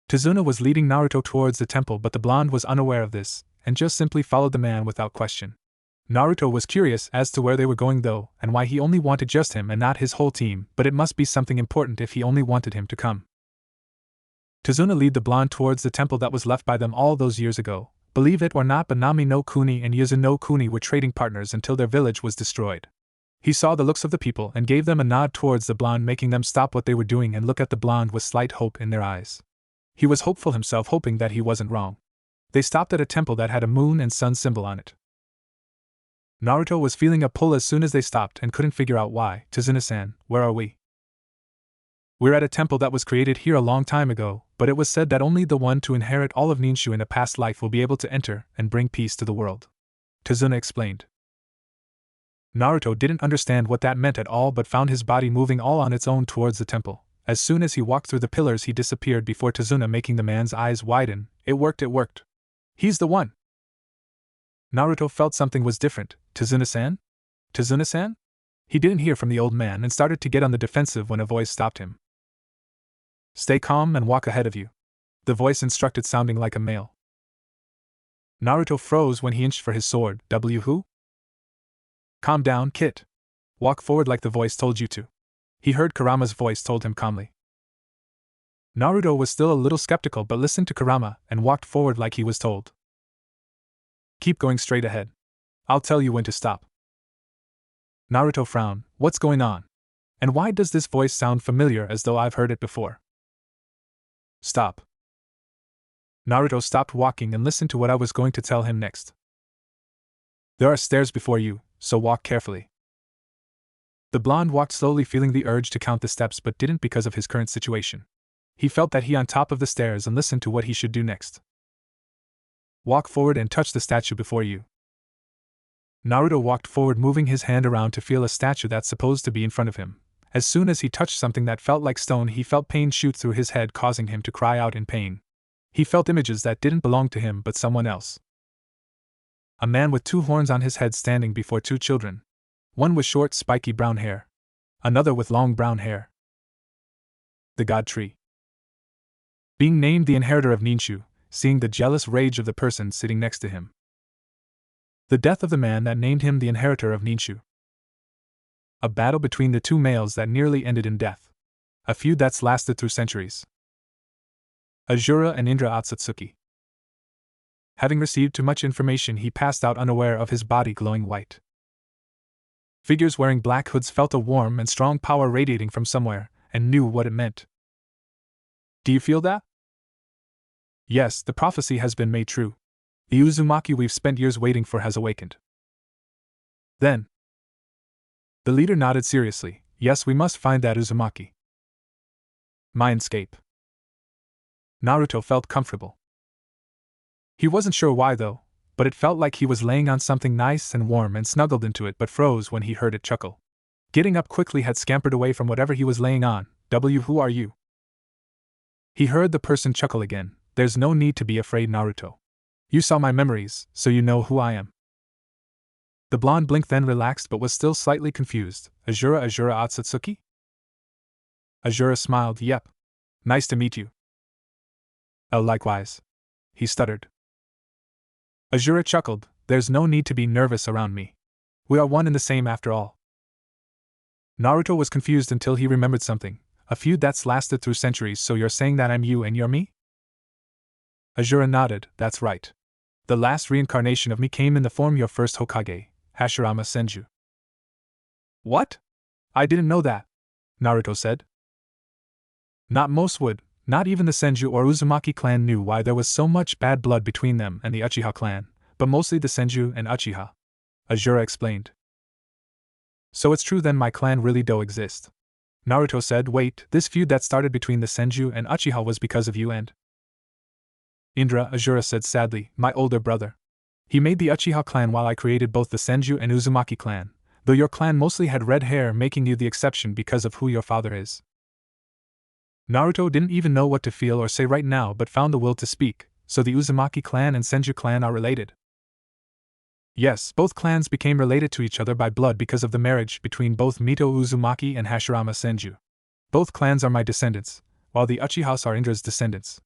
[SPEAKER 1] Tazuna was leading Naruto towards the temple, but the blonde was unaware of this, and just simply followed the man without question. Naruto was curious as to where they were going though, and why he only wanted just him and not his whole team, but it must be something important if he only wanted him to come. Tazuna led the blonde towards the temple that was left by them all those years ago. Believe it or not, but Nami no Kuni and Yuzu no Kuni were trading partners until their village was destroyed. He saw the looks of the people and gave them a nod towards the blonde, making them stop what they were doing and look at the blonde with slight hope in their eyes. He was hopeful himself, hoping that he wasn't wrong. They stopped at a temple that had a moon and sun symbol on it. Naruto was feeling a pull as soon as they stopped and couldn't figure out why. Tazuna-san, where are we? We're at a temple that was created here a long time ago, but it was said that only the one to inherit all of Ninshu in a past life will be able to enter and bring peace to the world. Tazuna explained. Naruto didn't understand what that meant at all, but found his body moving all on its own towards the temple. As soon as he walked through the pillars, he disappeared before Tazuna, making the man's eyes widen. It worked. He's the one. Naruto felt something was different. Tazuna-san? Tazuna-san? He didn't hear from the old man and started to get on the defensive when a voice stopped him. Stay calm and walk ahead of you, the voice instructed, sounding like a male. Naruto froze when he inched for his sword. Who? Calm down, Kit. Walk forward like the voice told you to. He heard Kurama's voice told him calmly. Naruto was still a little skeptical but listened to Kurama and walked forward like he was told. Keep going straight ahead. I'll tell you when to stop. Naruto frowned. What's going on? And why does this voice sound familiar as though I've heard it before? Stop. Naruto stopped walking and listened to what I was going to tell him next. There are stairs before you, so walk carefully. The blonde walked slowly, feeling the urge to count the steps but didn't because of his current situation. He felt that he on top of the stairs and listened to what he should do next. Walk forward and touch the statue before you. Naruto walked forward, moving his hand around to feel a statue that's supposed to be in front of him. As soon as he touched something that felt like stone, he felt pain shoot through his head, causing him to cry out in pain. He felt images that didn't belong to him but someone else. A man with 2 horns on his head standing before 2 children. One with short, spiky brown hair. Another with long brown hair. The God Tree. Being named the inheritor of Ninshu, seeing the jealous rage of the person sitting next to him. The death of the man that named him the inheritor of Ninshu. A battle between the 2 males that nearly ended in death. A feud that's lasted through centuries. Azura and Indra Otsutsuki. Having received too much information, he passed out unaware of his body glowing white. Figures wearing black hoods felt a warm and strong power radiating from somewhere, and knew what it meant. Do you feel that? Yes, the prophecy has been made true. The Uzumaki we've spent years waiting for has awakened. Then. The leader nodded seriously. Yes, we must find that Uzumaki. Mindscape. Naruto felt comfortable. He wasn't sure why though, but it felt like he was laying on something nice and warm and snuggled into it, but froze when he heard it chuckle. Getting up quickly, had scampered away from whatever he was laying on. Who are you? He heard the person chuckle again. There's no need to be afraid, Naruto. You saw my memories, so you know who I am. The blonde blinked, then relaxed but was still slightly confused. Azura Otsutsuki? Azura smiled. Yep. Nice to meet you. Oh, likewise. He stuttered. Azura chuckled. There's no need to be nervous around me. We are one and the same after all. Naruto was confused until he remembered something. A feud that's lasted through centuries, so you're saying that I'm you and you're me? Azura nodded. That's right. The last reincarnation of me came in the form your first Hokage, Hashirama Senju. What? I didn't know that, Naruto said. Not most would, not even the Senju or Uzumaki clan knew why there was so much bad blood between them and the Uchiha clan, but mostly the Senju and Uchiha. Azura explained. So it's true then, my clan really do exist. Naruto said. Wait, this feud that started between the Senju and Uchiha was because of you and Indra, Azura said sadly, my older brother. He made the Uchiha clan while I created both the Senju and Uzumaki clan, though your clan mostly had red hair, making you the exception because of who your father is. Naruto didn't even know what to feel or say right now, but found the will to speak. So the Uzumaki clan and Senju clan are related? Yes, both clans became related to each other by blood because of the marriage between both Mito Uzumaki and Hashirama Senju. Both clans are my descendants, while the Uchihas are Indra's descendants,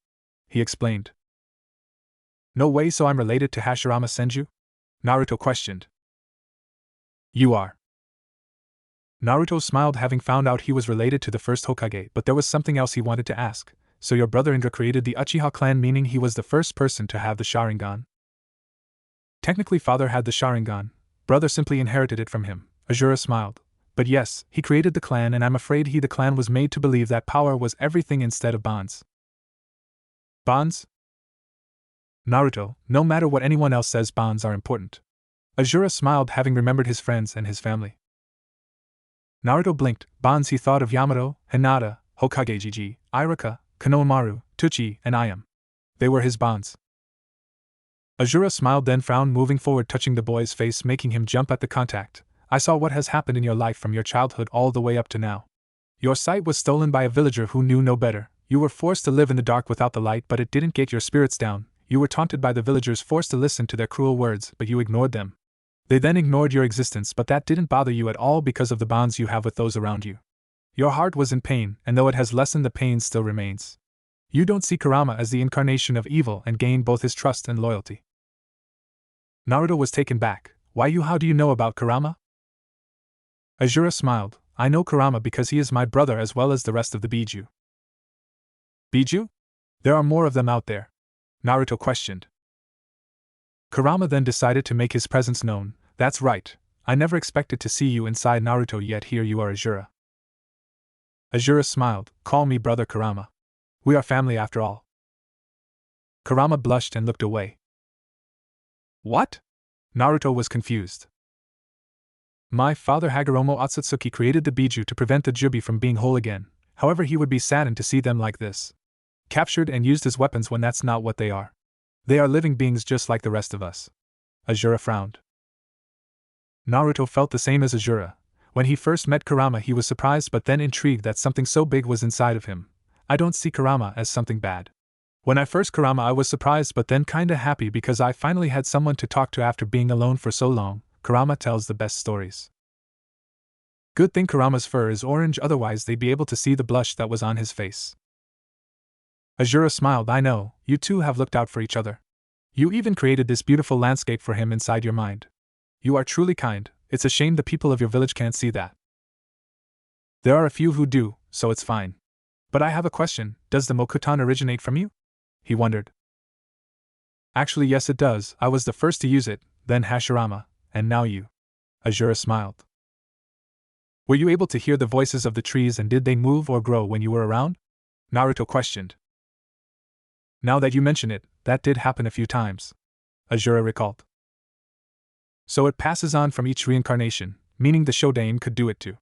[SPEAKER 1] he explained. No way, so I'm related to Hashirama Senju? Naruto questioned. You are. Naruto smiled, having found out he was related to the first Hokage, but there was something else he wanted to ask. So your brother Indra created the Uchiha clan, meaning he was the first person to have the Sharingan? Technically father had the Sharingan, brother simply inherited it from him, Azura smiled. But yes, he created the clan, and I'm afraid the clan was made to believe that power was everything instead of bonds. Bonds? Naruto, no matter what anyone else says, bonds are important. Azura smiled, having remembered his friends and his family. Naruto blinked. Bonds, he thought of Yamato, Hinata, Hokage Jiji, Iruka, Konohamaru, Tuchi, and Ayam. They were his bonds. Azura smiled, then frowned, moving forward, touching the boy's face, making him jump at the contact. I saw what has happened in your life from your childhood all the way up to now. Your sight was stolen by a villager who knew no better. You were forced to live in the dark without the light, but it didn't get your spirits down. You were taunted by the villagers, forced to listen to their cruel words, but you ignored them. They then ignored your existence, but that didn't bother you at all because of the bonds you have with those around you. Your heart was in pain, and though it has lessened, the pain still remains. You don't see Kurama as the incarnation of evil and gain both his trust and loyalty. Naruto was taken back. Why you? How do you know about Kurama? Azura smiled. I know Kurama because he is my brother as well as the rest of the Biju. Biju? There are more of them out there? Naruto questioned. Kurama then decided to make his presence known. That's right, I never expected to see you inside Naruto, yet here you are, Azura. Azura smiled. Call me brother Kurama. We are family after all. Kurama blushed and looked away. What? Naruto was confused. My father Hagoromo Otsutsuki created the Biju to prevent the Jubi from being whole again, however he would be saddened to see them like this. Captured and used as weapons when that's not what they are. They are living beings just like the rest of us. Azura frowned. Naruto felt the same as Azura. When he first met Kurama he was surprised but then intrigued that something so big was inside of him. I don't see Kurama as something bad. When I first Kurama I was surprised but then kinda happy because I finally had someone to talk to after being alone for so long. Kurama tells the best stories. Good thing Kurama's fur is orange, otherwise they'd be able to see the blush that was on his face. Azura smiled. I know, you two have looked out for each other. You even created this beautiful landscape for him inside your mind. You are truly kind. It's a shame the people of your village can't see that. There are a few who do, so it's fine. But I have a question, does the Mokuton originate from you? He wondered. Actually yes it does, I was the first to use it, then Hashirama, and now you. Azura smiled. Were you able to hear the voices of the trees and did they move or grow when you were around? Naruto questioned. Now that you mention it, that did happen a few times. Azura recalled. So it passes on from each reincarnation, meaning the Shodaime could do it too.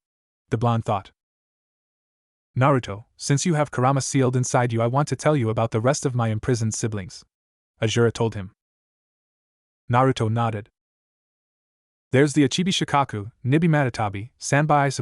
[SPEAKER 1] The blonde thought. Naruto, since you have Kurama sealed inside you I want to tell you about the rest of my imprisoned siblings. Azura told him. Naruto nodded. There's the Achibi Shikaku, Nibi Matatabi, Sanbai Isabu,